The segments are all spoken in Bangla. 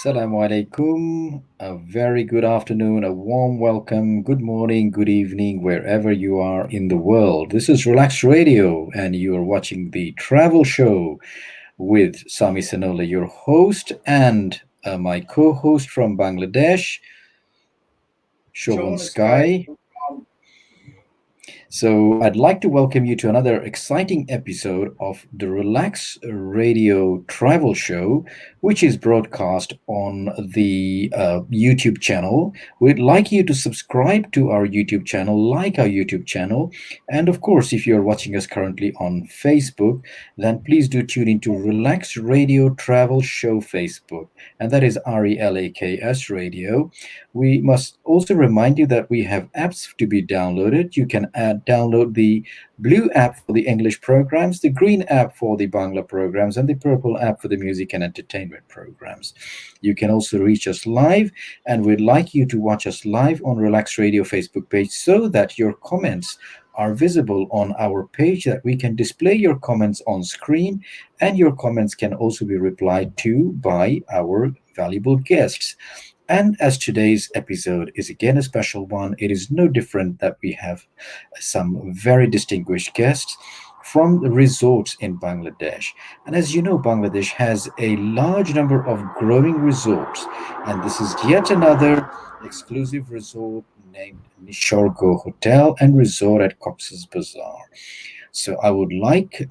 Assalamu alaikum. A very good afternoon, a warm welcome, good morning, good evening, wherever you are in the world. This is Relax Radio, and you are watching the travel show with Sami Sanaullah, your host, and my co host from Bangladesh, Shovon Shovon Sky. Sky. So, I'd like to welcome you to another exciting episode of the Relax Radio Travel Show, which is broadcast on the YouTube channel. We'd like you to subscribe to our YouTube channel, like our YouTube channel, and of course, if you're watching us currently on Facebook, then please do tune into Relax Radio Travel Show Facebook, and that is RELAKS Radio. We must also remind you that we have apps to be downloaded. You can download the blue app for the English programs, the green app for the Bangla programs, and the purple app for the music and entertainment programs. You can also reach us live, and we'd like you to watch us live on Relax Radio Facebook page so that your comments are visible on our page, that we can display your comments on screen, and your comments can also be replied to by our valuable guests. And as today's episode is again a special one, it is no different that we have some very distinguished guests from the resorts in Bangladesh. And as you know, Bangladesh has a large number of growing resorts, and this is yet another exclusive resort named Neesorgoo Hotel and Resort at Cox's Bazar. So I would like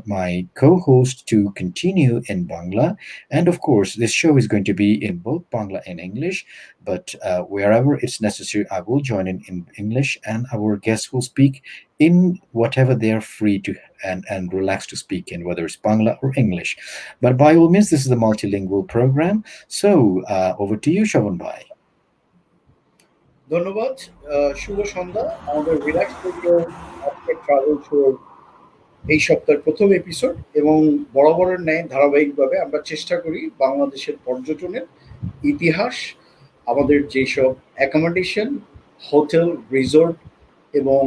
my co-host to continue in Bangla, and of course, this show is going to be in both Bangla and English. But wherever it's necessary, I will join in English, and our guests will speak in whatever they are free to and relaxed to speak in, whether it's Bangla or English. But by all means, this is a multilingual program. So over to you, Shovon Bhai. ধন্যবাদ শুভ সন্ধ্যা আমাদের রিল্যাক্স রেডিও আজকের ট্রাভেল শোর এই সপ্তাহের প্রথম এপিসোড এবং বরাবরের ন্যায় ধারাবাহিকভাবে আমরা চেষ্টা করি বাংলাদেশের পর্যটনের ইতিহাস, আমাদের যেসব অ্যাকোমোডেশন, হোটেল, রিসোর্ট এবং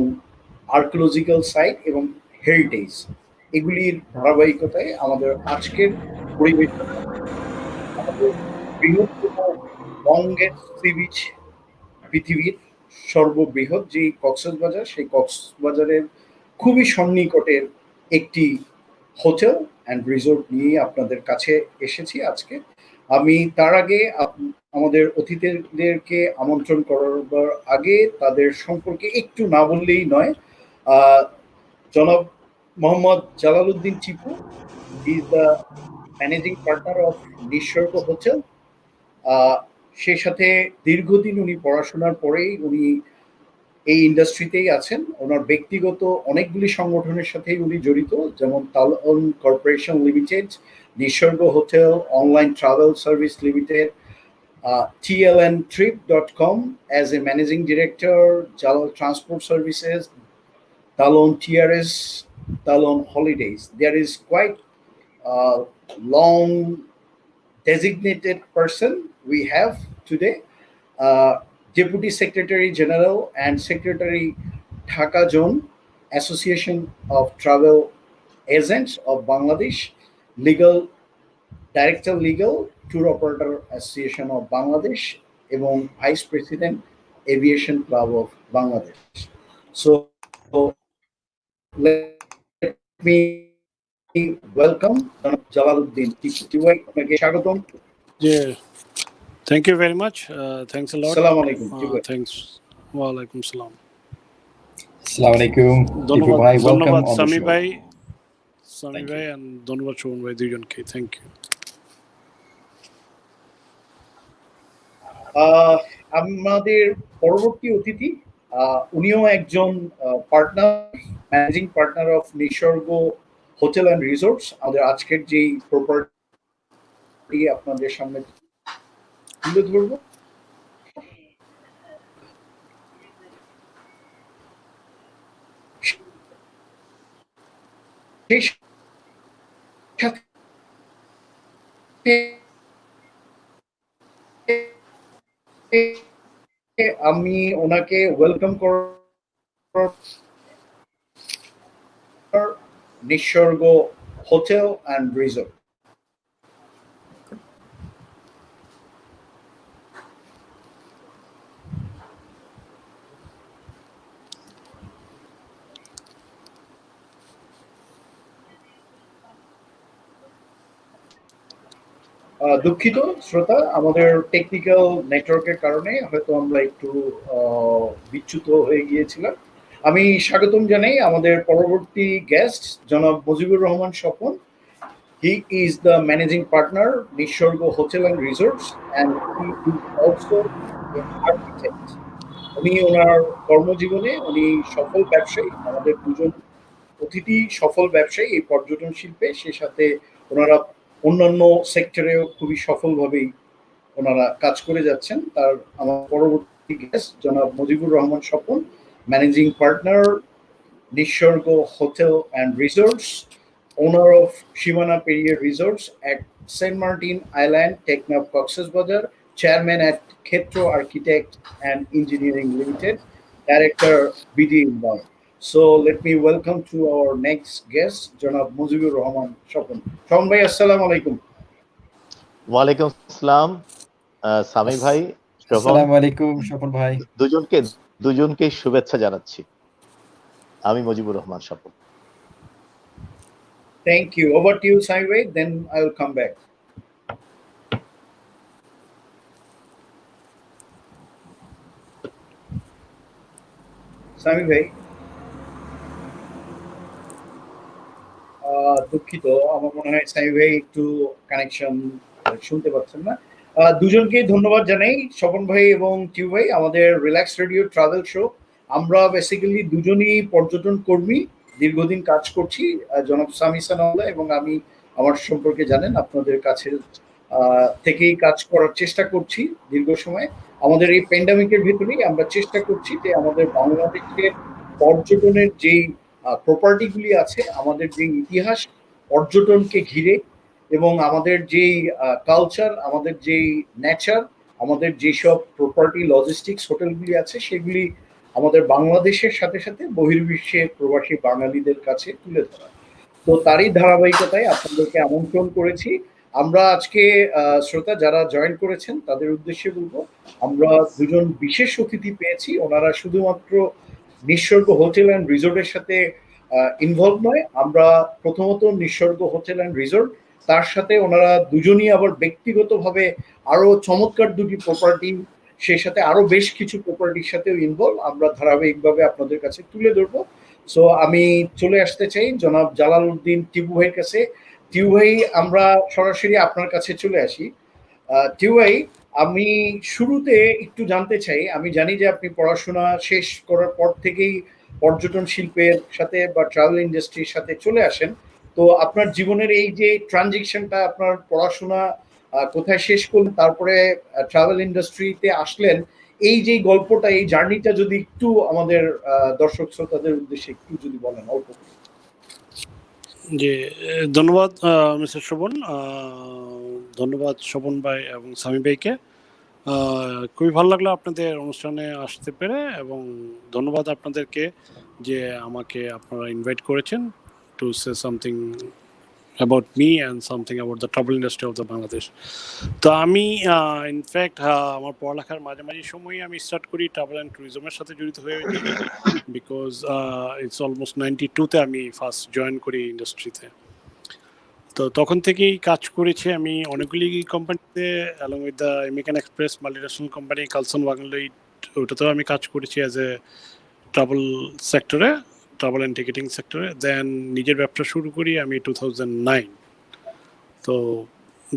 আর্কিওলজিক্যাল সাইট এবং হেরিটেজ এগুলির ধারাবাহিকতায় আমাদের আজকের পরিবেশন আমাদের বৃহত্তম বঙ্গের সি বিচ পৃথিবীর সর্ববৃহৎ যে কক্সবাজার, সেই কক্সবাজারের খুবই সন্নিকটের একটি হোটেল অ্যান্ড রিসোর্ট নিয়ে আপনাদের কাছে এসেছি আজকে। আমি তার আগে আমাদের অতিথিদেরকে আমন্ত্রণ করার আগে তাদের সম্পর্কে একটু না বললেই নয়। জনাব Mohammad Jalal Uddin Tipu, he is the managing partner of Nisarga hotel. সেই সাথে দীর্ঘদিন উনি পড়াশোনার পরেই উনি এই ইন্ডাস্ট্রিতেই আছেন। ওনার ব্যক্তিগত অনেকগুলি সংগঠনের সাথেই উনি জড়িত, যেমন Talon corporation limited, Nisorgo hotel, online travel service limited, tlntrip.com as a managing director, Jalal Transport Services, Talon TRS, Talon Holidays. There is quite a long designated person we have today. Deputy Secretary General and Secretary Dhaka Zone Association of Travel Agents of Bangladesh, Legal Director Legal Tour Operator Association of Bangladesh, এবং Vice President Aviation Club of Bangladesh. So let me welcome Jalal Uddin Tipu. Tipu ভাই আপনাকে স্বাগতম। Yeah, thank you very much. Thanks a lot. আসসালামু আলাইকুম টিপু ভাই। Thanks. Walaikum salam. Assalamu alaikum. Tipu ধন্যবাদ bhai, welcome ধন্যবাদ on the সামি show. ভাই Thank you. and ধন্যবাদ শোভন ভাই দুইজনকে থ্যাংক ইউ। আমাদের পরবর্তী অতিথি উনিও একজন partner, managing partner of Nisarga hotel and resorts. আমাদের আজকের যেই প্রপার্টি আপনাদের সামনে তুলে ধরবো, সেই সাথে আমি ওনাকে ওয়েলকাম করার নিসর্গ হোটেল অ্যান্ড রিসোর্ট। দুঃখিত শ্রোতা, আমাদের টেকনিক্যাল নেটওয়ার্কের কারণে হয়তো আমরা একটু বিচ্যুত হয়ে গিয়েছিলাম। আমি স্বাগতম জানাই আমাদের পরবর্তী গেস্ট জনাব Mojibur Rahman Swapan. He is the managing partner Neesorgoo Hotel and Resorts and he is also an architect. উনি ওনার কর্মজীবনে উনি সফল ব্যবসায়ী, আমাদের দুজন অতিথি সফল ব্যবসায়ী এই পর্যটন শিল্পে, সে সাথে ওনারা অন্যান্য সেক্টরেও খুবই সফলভাবেই ওনারা কাজ করে যাচ্ছেন। তার আমার পরবর্তী গেস্ট জনাব Mojibur Rahman Swapan, managing partner Neesorgoo Hotel and Resorts, owner of Shimana Period Resorts at St. Martin Island, Teknaf, Cox's Bazar, chairman at Khetro Architect and Engineering Limited, director BD Inbound. So let me welcome to our next guest, Janab Mojibur Rahman Shwapon. Shwapon bhai, assalamu alaikum. ওয়ালাইকুম আসসালাম সামি ভাই, Sovan, Assalamu alaikum, Shwapon bhai. দুজনকে শুভেচ্ছা জানাচ্ছি। আমি Mojibur Rahman Swapan. Thank you. Over to you, Sami bhai, then I will come back. Sami bhai, দুঃখিত, আমার মনে হয় সামি ভাই একটু কানেকশন শুনতে পাচ্ছেন না। দুজনকে ধন্যবাদ জানাই, স্বপন ভাই এবং টিউ ভাই। আমাদের রিল্যাক্স রেডিও ট্রাভেল শো, আমরা বেসিক্যালি দুজনই পর্যটন কর্মী, দীর্ঘদিন কাজ করছি। জনাব সামি সানাউল্লাহ এবং আমি আমার সম্পর্কে জানেন, আপনাদের কাছে থেকেই কাজ করার চেষ্টা করছি দীর্ঘ সময়। আমাদের এই প্যান্ডামিকের ভেতরেই আমরা চেষ্টা করছি যে আমাদের বাংলাদেশের পর্যটনের যেই প্রপার্টিগুলি আছে, আমাদের যে ইতিহাস পর্যটনকে ঘিরে এবং আমাদের যেই কালচার, আমাদের যেই নেচার, আমাদের যেসব প্রপার্টি লজিস্টিক্স হোটেলগুলি আছে, সেগুলি আমাদের বাংলাদেশের সাথে সাথে বহির্বিশ্বের প্রবাসী বাঙালিদের কাছে তুলে ধরা। তো তারই ধারাবাহিকতায় আপনাদেরকে আমন্ত্রণ করেছি। আমরা আজকে শ্রোতা যারা জয়েন করেছেন তাদের উদ্দেশ্যে বলবো, আমরা দুজন বিশেষ অতিথি পেয়েছি। ওনারা শুধুমাত্র নিসর্গ হোটেল অ্যান্ড রিসোর্টের সাথে ইনভলভ নয়, আমরা প্রথমত নিসর্গ হোটেল অ্যান্ড রিসোর্ট, তার সাথে ওনারা দুজনই আবার ব্যক্তিগতভাবে আরো চমৎকার দুটি প্রপার্টি, সেই সাথে আরো বেশ কিছু প্রপার্টির সাথেও ইনভলভ, আমরা ধারাবাহিকভাবে আপনাদের কাছে তুলে ধরবো। সো আমি চলে আসতে চাই জনাব জালাল উদ্দিন টিপু ভাইয়ের কাছে। টিপু ভাই, আমরা সরাসরি আপনার কাছে চলে আসি। টিপু ভাই, আমি শুরুতে একটু জানতে চাই, আমি জানি যে আপনি পড়াশোনা শেষ করার পর থেকেই পর্যটন শিল্পের সাথে বা ট্রাভেল ইন্ডাস্ট্রির সাথে চলে আসেন। তো আপনার জীবনের এই যে ট্রানজিশনটা, আপনার পড়াশোনা কোথায় শেষ করলেন, তারপরে ট্রাভেল ইন্ডাস্ট্রিতে আসলেন, এই যে গল্পটা, এই জার্নিটা যদি একটু আমাদের দর্শক শ্রোতাদের উদ্দেশ্যে একটু যদি বলেন অল্প। জি, ধন্যবাদ মিস্টার শোভন, ধন্যবাদ শোভন ভাই এবং সামি ভাইকে। খুবই ভালো লাগলো আপনাদের অনুষ্ঠানে আসতে পেরে, এবং ধন্যবাদ আপনাদেরকে যে আমাকে আপনারা ইনভাইট করেছেন to say something about me and something about the travel industry of the Bangladesh. তো আমি ইনফ্যাক্ট আমার পড়ালেখার মাঝামাঝি সময়ে আমি স্টার্ট করি ট্রাভেল অ্যান্ড ট্যুরিজমের সাথে জড়িত হয়ে যাই, বিকজ ইটস অলমোস্ট 92-তে আমি ফার্স্ট জয়েন করি ইন্ডাস্ট্রিতে। তো তখন থেকেই কাজ করেছি আমি অনেকগুলি কোম্পানিতে, along with the American Express, multinational company Carlson Wagonlit, ওটাতেও আমি কাজ করেছি অ্যাজ এ ট্রাভেল সেক্টরে, ট্রাভেল অ্যান্ড টিকিটিং সেক্টরে। দেন নিজের ব্যবসা শুরু করি আমি 2009। তো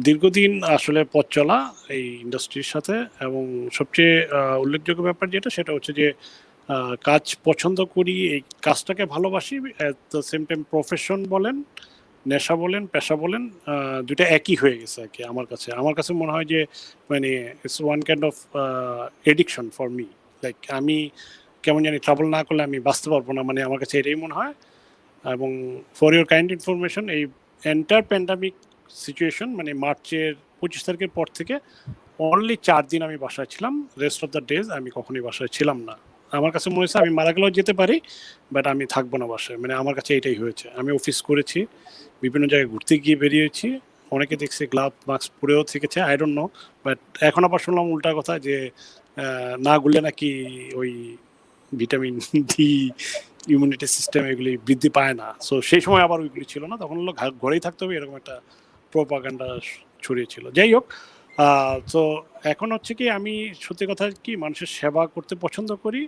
দীর্ঘদিন আসলে পথ চলা এই ইন্ডাস্ট্রির সাথে, এবং সবচেয়ে উল্লেখযোগ্য ব্যাপার যেটা, সেটা হচ্ছে যে কাজ পছন্দ করি, এই কাজটাকে ভালোবাসি। At the same time profession বলেন, নেশা বলেন, পেশা বলেন, দুইটা একই হয়ে গেছে আর কি আমার কাছে মনে হয় যে মানে it's one kind of addiction for me. Like আমি কেমন জানি ট্রাভেল না করলে আমি বাঁচতে পারবো না, মানে আমার কাছে এটাই মনে হয়। এবং ফর ইউর কাইন্ড ইনফরমেশন, এই এন্টার প্যান্ডামিক সিচুয়েশন মানে মার্চের 25 তারিখের পর থেকে অনলি 4 দিন আমি বাসায় ছিলাম। রেস্ট অফ দ্য ডেজ আমি কখনোই বাসায় ছিলাম না। আমার কাছে মনে হয়েছে আমি মারা গেলেও যেতে পারি, বাট আমি থাকবো না বাসায়। মানে আমার কাছে এটাই হয়েছে। আমি অফিস করেছি, বিভিন্ন জায়গায় ঘুরতে গিয়ে বেরিয়েছি, অনেকে দেখছি গ্লাভ মাস্ক পরেও থেকেছে, আই ডোন্ট নো। বাট এখন আবার শুনলাম উল্টা কথা যে না ঘুরলে নাকি ওই ভিটামিন ডি, ইমিউনিটি সিস্টেম এগুলি বৃদ্ধি পায় না। সো সেই সময় আবার ওইগুলি ছিল না, তখন হলো ঘরেই থাকতে হবে, এরকম একটা প্রোপাগান্ডা ছড়িয়েছিল। যাই হোক, তো এখন হচ্ছে কি আমি সত্যি কথা কি মানুষের সেবা করতে পছন্দ করি,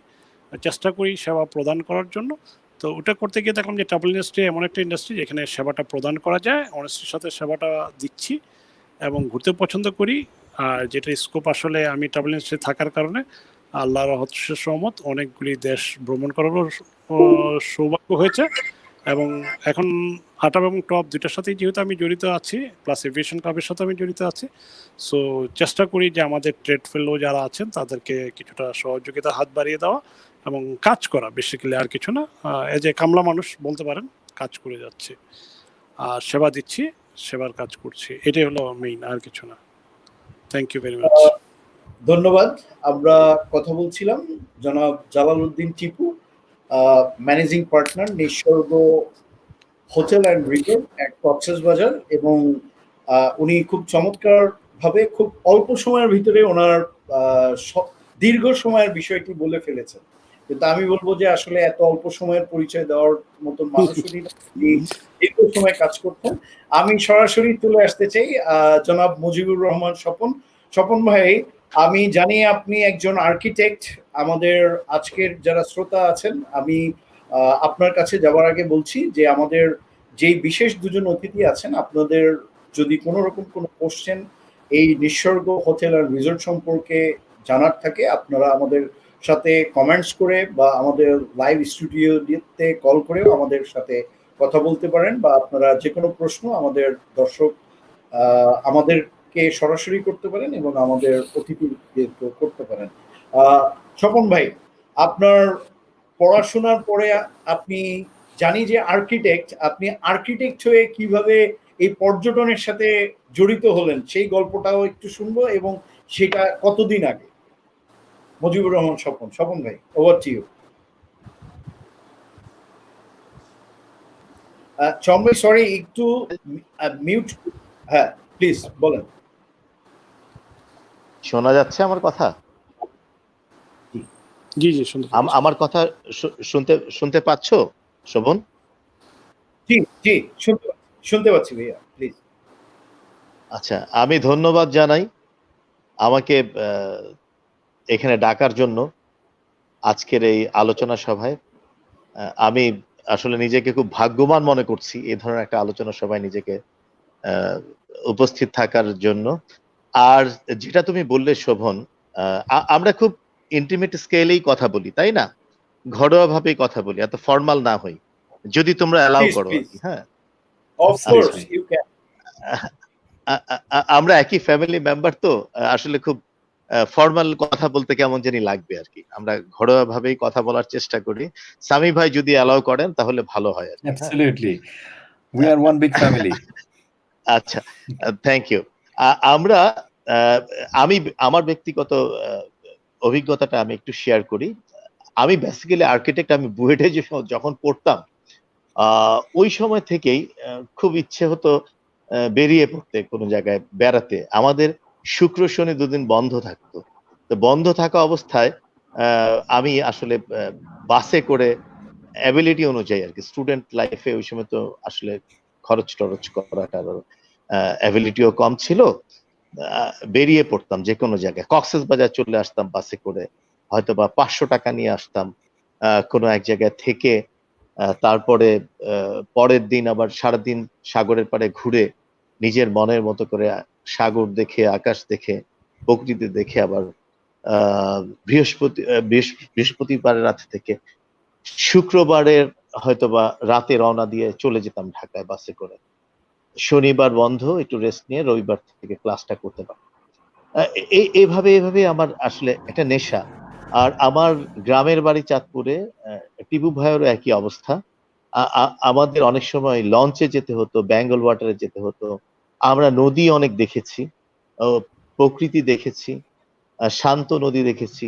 চেষ্টা করি সেবা প্রদান করার জন্য। তো ওটা করতে গিয়ে দেখলাম যে ট্রাভেল ইন্ডাস্ট্রি এমন একটা ইন্ডাস্ট্রি যেখানে সেবাটা প্রদান করা যায়, অনেস্টির সাথে সেবাটা দিচ্ছি, এবং ঘুরতে পছন্দ করি। আর যেটা স্কোপ আসলে আমি ট্রাভেল ইন্ডাস্ট্রি থাকার কারণে আল্লাহর সহমত অনেকগুলি দেশ ভ্রমণ করারও সৌভাগ্য হয়েছে। এবং এখন আটাম এবং টপ দুইটার সাথেই যেহেতু আমি জড়িত আছি, প্লাস এভিয়েশন ক্লাবের সাথে আমি জড়িত আছি, সো চেষ্টা করি যে আমাদের ট্রেড ফেলো যারা আছেন তাদেরকে কিছুটা সহযোগিতা হাত বাড়িয়ে দেওয়া এবং কাজ করা, বেসিক্যালি আর কিছু না। এজ এ কামলা মানুষ বলতে পারেন, কাজ করে যাচ্ছে আর সেবা দিচ্ছি, সেবার কাজ করছি, এটাই হলো মেইন, আর কিছু না। Thank you very much. ধন্যবাদ। আমরা কথা বলছিলাম জনাব Jalal Uddin Tipu, managing partner Nisorgo hotel and resort at Cox's Bazar, এবং উনি খুব চমৎকার ভাবে খুব অল্প সময়ের ভিতরে ওনার দীর্ঘ সময়ের বিষয়টি বলে ফেলেছেন। কিন্তু আমি বলবো যে আসলে এত অল্প সময়ের পরিচয় দেওয়ার মতন মানুষই দীর্ঘ সময় কাজ করতেন। আমি সরাসরি চলে আসতে চাই জনাব মুজিবুর রহমান স্বপন। স্বপন ভাই, আমি জানি আপনি একজন আর্কিটেক্ট। আমাদের আজকের যারা শ্রোতা আছেন, আমি আপনার কাছে যাওয়ার আগে বলছি যে আমাদের যেই বিশেষ দুজন অতিথি আছেন, আপনাদের যদি কোনো রকম কোনো কোশ্চেন এই নিঃস্বর্গ হোটেল আর রিসোর্ট সম্পর্কে জানার থাকে, আপনারা আমাদের সাথে কমেন্টস করে বা আমাদের লাইভ স্টুডিওতে কল করেও আমাদের সাথে কথা বলতে পারেন, বা আপনারা যে কোনো প্রশ্ন আমাদের দর্শক আমাদেরকে সরাসরি করতে পারেন এবং আমাদের অতিথিদেরকে করতে পারেন। স্বপন ভাই, আপনার পড়াশোনার পরে আপনি জানি যে আর্কিটেক্ট, আপনি আর্কিটেক্ট হয়ে কিভাবে এই পর্যটনের সাথে জড়িত হলেন সেই গল্পটাও একটু শুনবো, এবং সেটা কতদিন আগে। মজিবুর রহমান স্বপন। স্বপন ভাই, ওভার টু ইউ। চম্বই, সরি একটু মিউট। হ্যাঁ প্লিজ বলেন। শোনা যাচ্ছে আমার কথা? জি জি, শুনতে আমার কথা শুনতে পাচ্ছ শোভন? জি জি, শুনতে পাচ্ছি ভাইয়া, প্লিজ। আচ্ছা, আমি ধন্যবাদ জানাই আমাকে এখানে ডাকার জন্য আজকের এই আলোচনা সভায়। আমি আসলে নিজেকে খুব ভাগ্যবান মনে করছি এই ধরনের একটা আলোচনা সভায় নিজেকে উপস্থিত থাকার জন্য। আর যেটা তুমি বললে শোভন, আমরা খুব ইন্টিমেট স্কেলেই কথা বলি, তাই না? ঘরোয়া ভাবেই কথা বলি, এত ফর্মাল না হই, যদি তোমরা অ্যালাউ করো আর কি। হ্যাঁ, অফ কোর্স ইউ ক্যান। আমরা একই ফ্যামিলি মেম্বার, তো আসলে খুব ফর্মাল কথা বলতে কেমন জানি লাগবে আর কি। আমরা ঘরোয়া ভাবেই কথা বলার চেষ্টা করি। সামি ভাই যদি অ্যালাউ করেন তাহলে ভালো হয় আর কি। Absolutely. We are one big family. আচ্ছা, থ্যাংক ইউ। আমরা আমি আমার ব্যক্তিগত অভিজ্ঞতাটা আমি একটু শেয়ার করি। আমি বেসিক্যালি আর্কিটেক্ট। আমি বুয়েটে যখন পড়তাম ওই সময় থেকেই খুব ইচ্ছে হতো বেরিয়ে পড়তে, কোনো জায়গায় বেড়াতে। আমাদের শুক্র শনি দুদিন বন্ধ থাকতো। তো বন্ধ থাকা অবস্থায় আমি আসলে বাসে করে অ্যাবিলিটি অনুযায়ী আর কি, স্টুডেন্ট লাইফে ওই সময় তো আসলে খরচ টরচ করাটার অ্যাবিলিটিও কম ছিল। বেরিয়ে পড়তাম যে কোনো জায়গায়, কক্সবাজার চলে আসতাম বাসে করে, হয়তো বা 500 টাকা নিয়ে আসতাম, কোনো এক জায়গায় থেকে তারপরে পরের দিন আবার সারাদিন সাগরের পাড়ে ঘুরে নিজের মনের মতো করে সাগর দেখে, আকাশ দেখে, প্রকৃতি দেখে আবার বৃহস্পতিবারের রাত থেকে শুক্রবারের হয়তোবা রাতে রওনা দিয়ে চলে যেতাম ঢাকায় বাসে করে। শনিবার বন্ধ, একটু রেস্ট নিয়ে রবিবার থেকে ক্লাসটা করতে পারতাম। এইভাবে এইভাবে আমার আসলে একটা নেশা। আর আমার গ্রামের বাড়ি চাঁদপুরে, টিপু ভাইয়েরও একই অবস্থা। আমাদের অনেক সময় লঞ্চে যেতে হতো, বেঙ্গল ওয়াটারে যেতে হতো। আমরা নদী অনেক দেখেছি, প্রকৃতি দেখেছি, শান্ত নদী দেখেছি,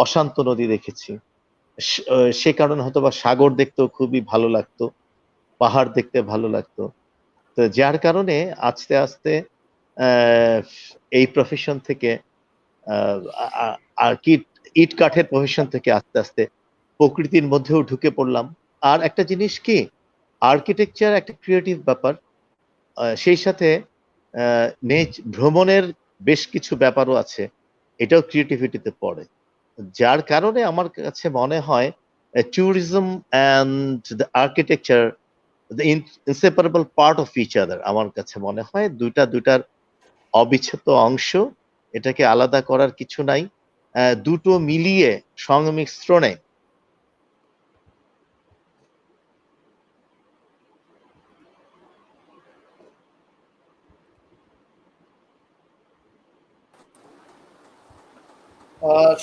অশান্ত নদী দেখেছি। সে কারণে হয়তো বা সাগর দেখতেও খুবই ভালো লাগতো, পাহাড় দেখতে ভালো লাগতো। তো যার কারণে আস্তে আস্তে এই প্রফেশন থেকে আর কি ইট কাঠের প্রফেশন থেকে আস্তে আস্তে প্রকৃতির মধ্যেও ঢুকে পড়লাম। আর একটা জিনিস কি, আর্কিটেকচার একটা ক্রিয়েটিভ ব্যাপার, সেই সাথে ভ্রমণের বেশ কিছু ব্যাপারও আছে, এটাও ক্রিয়েটিভিটিতে পড়ে। যার কারণে আমার কাছে মনে হয় tourism and the architecture the inseparable part of each other. আমার কাছে মনে হয় দুইটার অবিচ্ছেদ্য অংশ, এটাকে আলাদা করার কিছু নাই। দুটো মিলিয়ে সংমিশ্রণে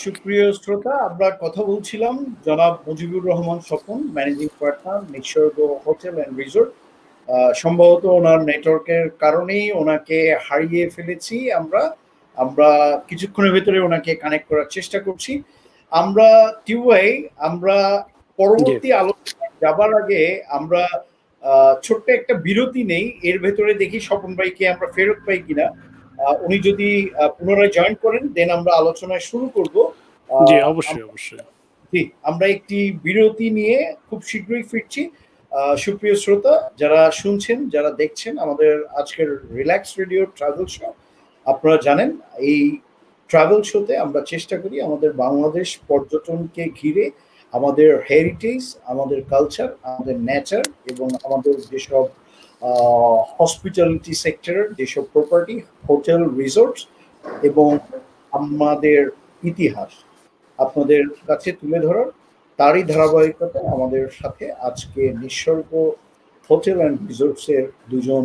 সুপ্রিয় শ্রোতা, আমরা কথা বলছিলাম জনাব Mujibur Rahman Swapan, managing partner Nisorgo hotel and resort. সম্ভবত ওনার নেটওয়ার্কের কারণেই ওনাকে হারিয়ে ফেলেছি আমরা। আমরা কিছুক্ষণের ভেতরে ওনাকে কানেক্ট করার চেষ্টা করছি। আমরা টিউআই, আমরা পরবর্তী আলোচনায় যাবার আগে আমরা ছোট্ট একটা বিরতি নেই, এর ভেতরে দেখি স্বপন ভাইকে আমরা ফেরত পাই কিনা। উনি যদি পুনরায় জয়েন করেন দেন আমরা আলোচনায় শুরু করব। জি, অবশ্যই অবশ্যই। জি, আমরা একটি বিরতি নিয়ে খুব শীঘ্রই ফিরছি। সুপ্রিয় শ্রোতা, যারা শুনছেন, যারা দেখছেন আমাদের আজকের রিল্যাক্স রেডিও ট্রাভেল শো, আপনারা জানেন এই ট্রাভেল শোতে আমরা চেষ্টা করি আমাদের বাংলাদেশ পর্যটনকে ঘিরে আমাদের হেরিটেজ, আমাদের কালচার, আমাদের নেচার এবং আমাদের যেসব হসপিটালিটি সেক্টরের যেসব প্রপার্টি, হোটেল, রিসোর্টস এবং আমাদের ইতিহাস আপনাদের কাছে তুলে ধরার, তারই ধারাবাহিকতায় আমাদের সাথে আজকে নিসর্গ হোটেল অ্যান্ড রিসোর্টসের দুজন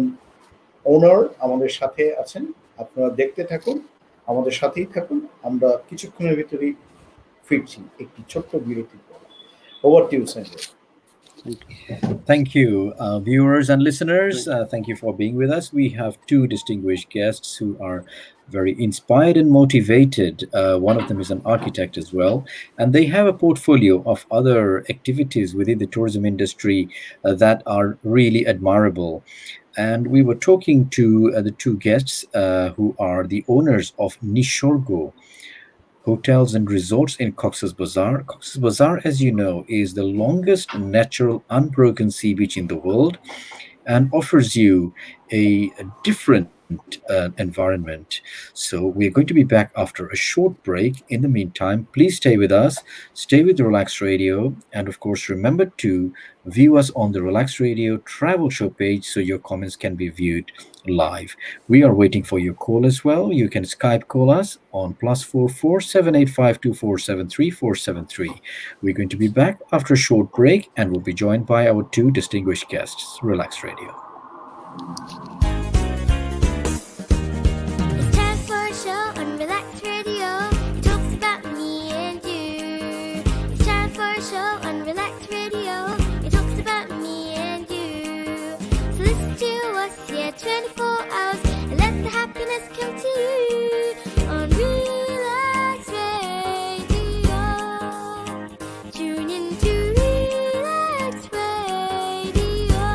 ওনার আমাদের সাথে আছেন। আপনারা দেখতে থাকুন, আমাদের সাথেই থাকুন। আমরা কিছুক্ষণের ভিতরেই ফিরছি একটি ছোট্ট বিরতির পর। Over to you, Sanjay. Thank you, viewers and listeners. Thank you for being with us. We have two distinguished guests who are very inspired and motivated. One of them is an architect as well, and they have a portfolio of other activities within the tourism industry that are really admirable. And we were talking to the two guests who are the owners of Neesorgoo hotels and resorts in Cox's Bazar. Cox's Bazar, as you know, is the longest natural unbroken sea beach in the world and offers you a different environment. So we're going to be back after a short break. In the meantime, please stay with us, stay with Relax Radio, and of course, remember to view us on the Relax Radio travel show page so your comments can be viewed live. We are waiting for your call as well. You can Skype call us on +44 7852473 We're going to be back after a short break and we'll be joined by our two distinguished guests. Relax Radio. It's time for a show on Relax Radio. It talks about me and you. It's time for a show on Relax Radio. It talks about me and you. So listen to us, yeah, 24 hours, and let the happiness come to you on Relax Radio. Tune in to Relax Radio.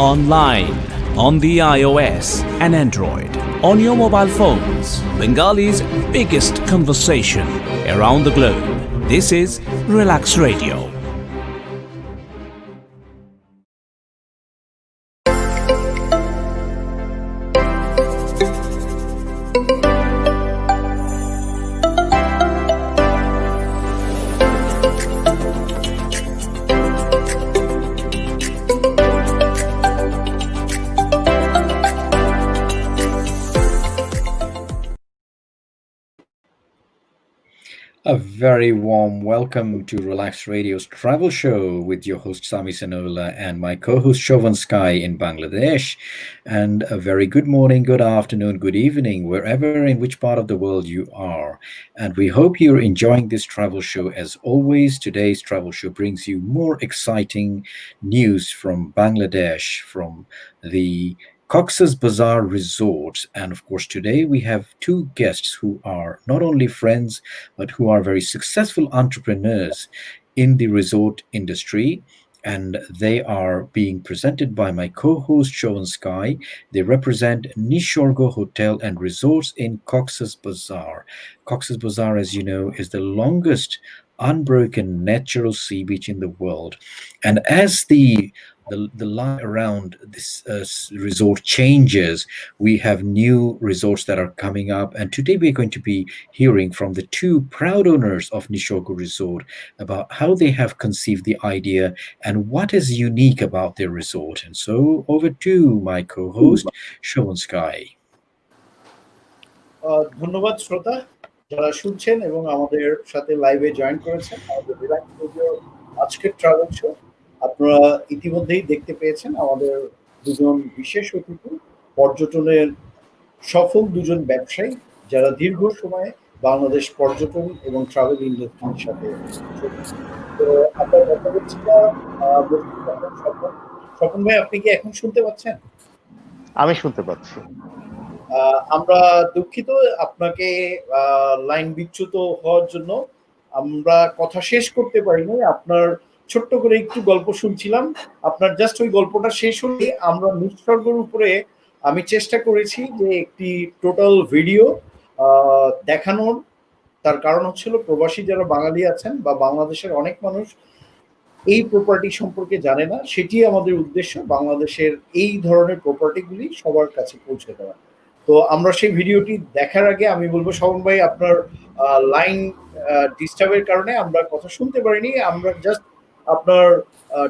online, on the iOS and Android, on your mobile phones. Bengali's biggest conversation around the globe. This is Relaks Radio. A very warm welcome to Relax Radio's travel show with your host Sami Sanaullah and my co-host Shovon in Bangladesh. And a very good morning, good afternoon, good evening, wherever in which part of the world you are. And we hope you're enjoying this travel show. As always, today's travel show brings you more exciting news from Bangladesh, from the Cox's Bazar Resort. And of course, today we have two guests who are not only friends, but who are very successful entrepreneurs in the resort industry. And they are being presented by my co host, Shovon. They represent Neesorgoo Hotel and Resorts in Cox's Bazar. Cox's Bazar, as you know, is the longest unbroken natural sea beach in the world. And as the line around this resort changes, we have new resorts that are coming up. And today we're going to be hearing from the two proud owners of Neesorgoo Resort about how they have conceived the idea and what is unique about their resort. And so over to my co-host, Shovon. ধন্যবাদ শ্রোতা যারা শুনছেন এবং আমাদের সাথে লাইভে জয়েন করেছেন আমাদের রিল্যাক্স রেডিও আজকের ট্রাভেল শো। আপনারা ইতিমধ্যেই দেখতে পেয়েছেন আমাদের দুজন বিশেষ অতিথি, পর্যটনের সফল দুজন ব্যবসায়ী যারা দীর্ঘ সময় বাংলাদেশ পর্যটন এবং ট্রাভেল ইন্ডাস্ট্রির সাথে জড়িত। তো আমরা কথা বলছিলাম স্বপন। স্বপন ভাই, আপনি কি এখন শুনতে পাচ্ছেন? আমি শুনতে পাচ্ছি। আমরা দুঃখিত আপনাকে লাইন বিচ্যুত হওয়ার জন্য। আমরা কথা শেষ করতে পারিনি। আপনার ছোট্ট করে একটু গল্প শুনছিলাম। আপনার জাস্ট ওই গল্পটা শেষ হলে আমরা নিসর্গের উপরে আমি চেষ্টা করেছি যে একটি টোটাল ভিডিও দেখানোর। তার কারণ হচ্ছিল প্রবাসী যারা বাঙালি আছেন বা বাংলাদেশের অনেক মানুষ এই প্রপার্টি সম্পর্কে জানে না। সেটি আমাদের উদ্দেশ্য, বাংলাদেশের এই ধরনের প্রপার্টিগুলি সবার কাছে পৌঁছে দেওয়া। তো আমরা সেই ভিডিওটি দেখার আগে আমি বলবো, শবন ভাই, আপনার লাইন ডিস্টার্বের কারণে আমরা কথা শুনতে পারিনি। আমরা জাস্ট আপনার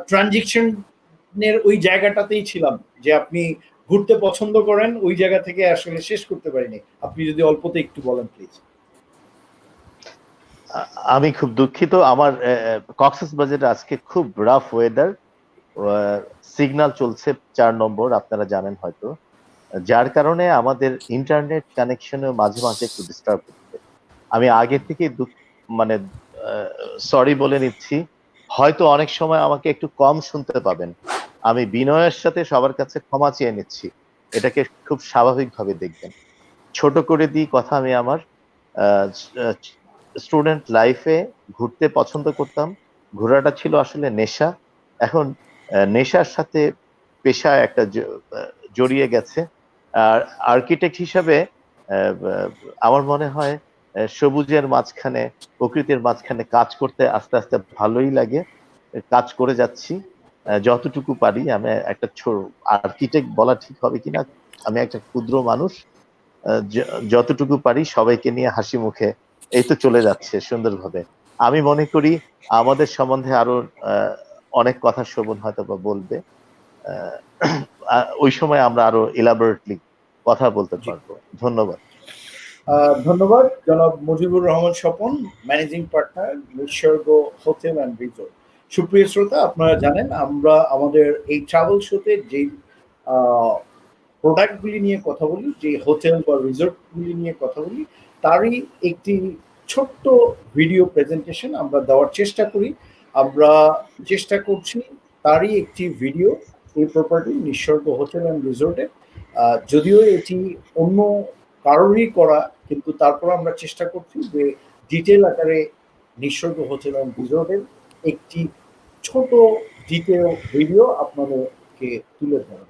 ট্রানজিকশনের ওই জায়গাটাতেই ছিলাম যে আপনি ঘুরতে পছন্দ করেন, ওই জায়গা থেকে আসলে শেষ করতে পারিনি। আপনি যদি অল্পতে একটু বলেন প্লিজ। আমি খুব দুঃখিত, আমার কক্সেস বাজারে আজকে খুব রাফ ওয়েদার, সিগন্যাল চলছে 4 নম্বর, আপনারা জানেন হয়তো, যার কারণে আমাদের ইন্টারনেট কানেকশনে মাঝে মাঝে একটু ডিস্টার্ব হচ্ছে। আমি আগে থেকে মানে সরি বলে নিচ্ছি, হয়তো অনেক সময় আমাকে একটু কম শুনতে পাবেন। আমি বিনয়ের সাথে সবার কাছে ক্ষমা চেয়ে নিচ্ছি, এটাকে খুব স্বাভাবিকভাবে দেখবেন। ছোট করে দিই কথা, আমি আমার স্টুডেন্ট লাইফে ঘুরতে পছন্দ করতাম। ঘোরাটা ছিল আসলে নেশা, এখন নেশার সাথে পেশা একটা জড়িয়ে গেছে। আর আর্কিটেক্ট হিসাবে আমার মনে হয় সবুজের মাঝখানে, প্রকৃতির মাঝখানে কাজ করতে আস্তে আস্তে ভালোই লাগে। কাজ করে যাচ্ছি যতটুকু পারি। আমি একটা আর্কিটেক্ট বলা ঠিক হবে কিনা, আমি একটা ক্ষুদ্র মানুষ, যতটুকু পারি সবাইকে নিয়ে হাসি মুখে এই তো চলে যাচ্ছে সুন্দরভাবে। আমি মনে করি আমাদের সম্বন্ধে আরো অনেক কথা শোভন হয়তো বা বলবে, ওই সময় আমরা আরো ইলাবোরেটলি কথা বলতে পারবো। ধন্যবাদ। ধন্যবাদ জনাব Mojibur Rahman Swapan, managing partner Nisorgo hotel and resort. সুপ্রিয় শ্রোতা, আপনারা জানেন আমরা আমাদের এই ট্রাভেল শোতে যে প্রোডাক্টগুলি নিয়ে কথা বলি, যে হোটেল বা রিসোর্টগুলি নিয়ে কথা বলি, তারই একটি ছোট্ট ভিডিও প্রেজেন্টেশন আমরা দেওয়ার চেষ্টা করি। আমরা চেষ্টা করছি তারই একটি ভিডিও, এই প্রপার্টি নিসর্গ হোটেল অ্যান্ড রিসোর্টে। যদিও এটি অন্য কারোরই করা, কিন্তু তারপর আমরা চেষ্টা করছি যে ডিটেল আকারে নিসর্গ হোটেল অ্যান্ড রিসোর্টের একটি ছোট ডিটেল ভিডিও আপনাদের আপনাদেরকে তুলে ধরা।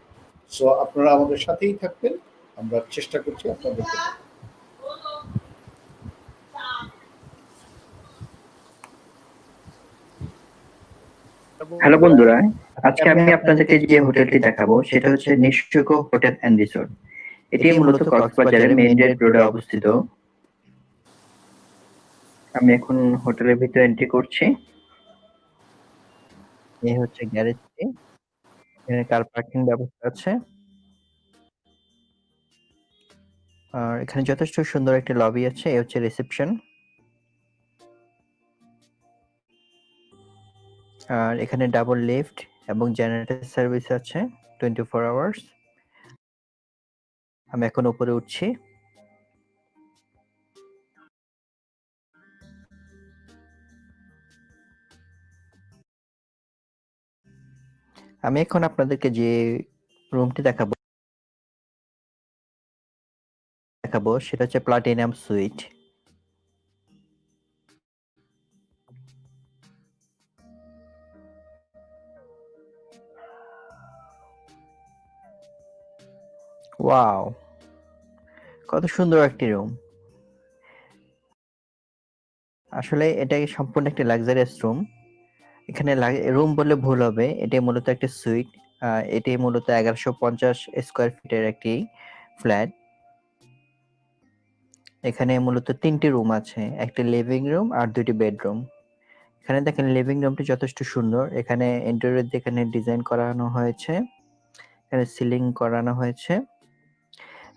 সো আপনারা আমাদের সাথেই থাকবেন, আমরা চেষ্টা করছি আপনাদেরকে। হ্যালো বন্ধুরা, আজকে আমি আপনাদেরকে যে হোটেলটি দেখাবো সেটা হচ্ছে নিঃসর্গ হোটেল অ্যান্ড রিসোর্ট। এটি মূলত কক্সবাজারের মেইন রোডে অবস্থিত। আমি এখন হোটেলের ভিতরে এন্ট্রি করছি। এই হচ্ছে গ্যারেজটি, এখানে কার পার্কিং ব্যবস্থা আছে। আর এখানে যথেষ্ট সুন্দর একটি লবি আছে, এই হচ্ছে রিসেপশন। আর এখানে ডাবল লিফট এবং জেনারেটর সার্ভিস আছে 24 আওয়ার্স। আমি এখন উপরে উঠছি। আমি এখন আপনাদেরকে যে রুমটি দেখাবো সেটা হচ্ছে প্লাটিনাম সুইট। ওয়াও, কত সুন্দর একটি রুম। আসলে এটা সম্পূর্ণ একটি লাক্সারিয়াস রুম। এখানে রুম বললে ভুল হবে, এটি মূলত একটি সুইট। এটি মূলত 1150 স্কোয়ার ফিটের একটি ফ্ল্যাট। এখানে মূলত 3টি রুম আছে, একটি লিভিং রুম আর 2টি বেডরুম। এখানে দেখেন লিভিং রুমটি যথেষ্ট সুন্দর। এখানে ইন্টেরিয়র এখানে ডিজাইন করানো হয়েছে, এখানে সিলিং করানো হয়েছে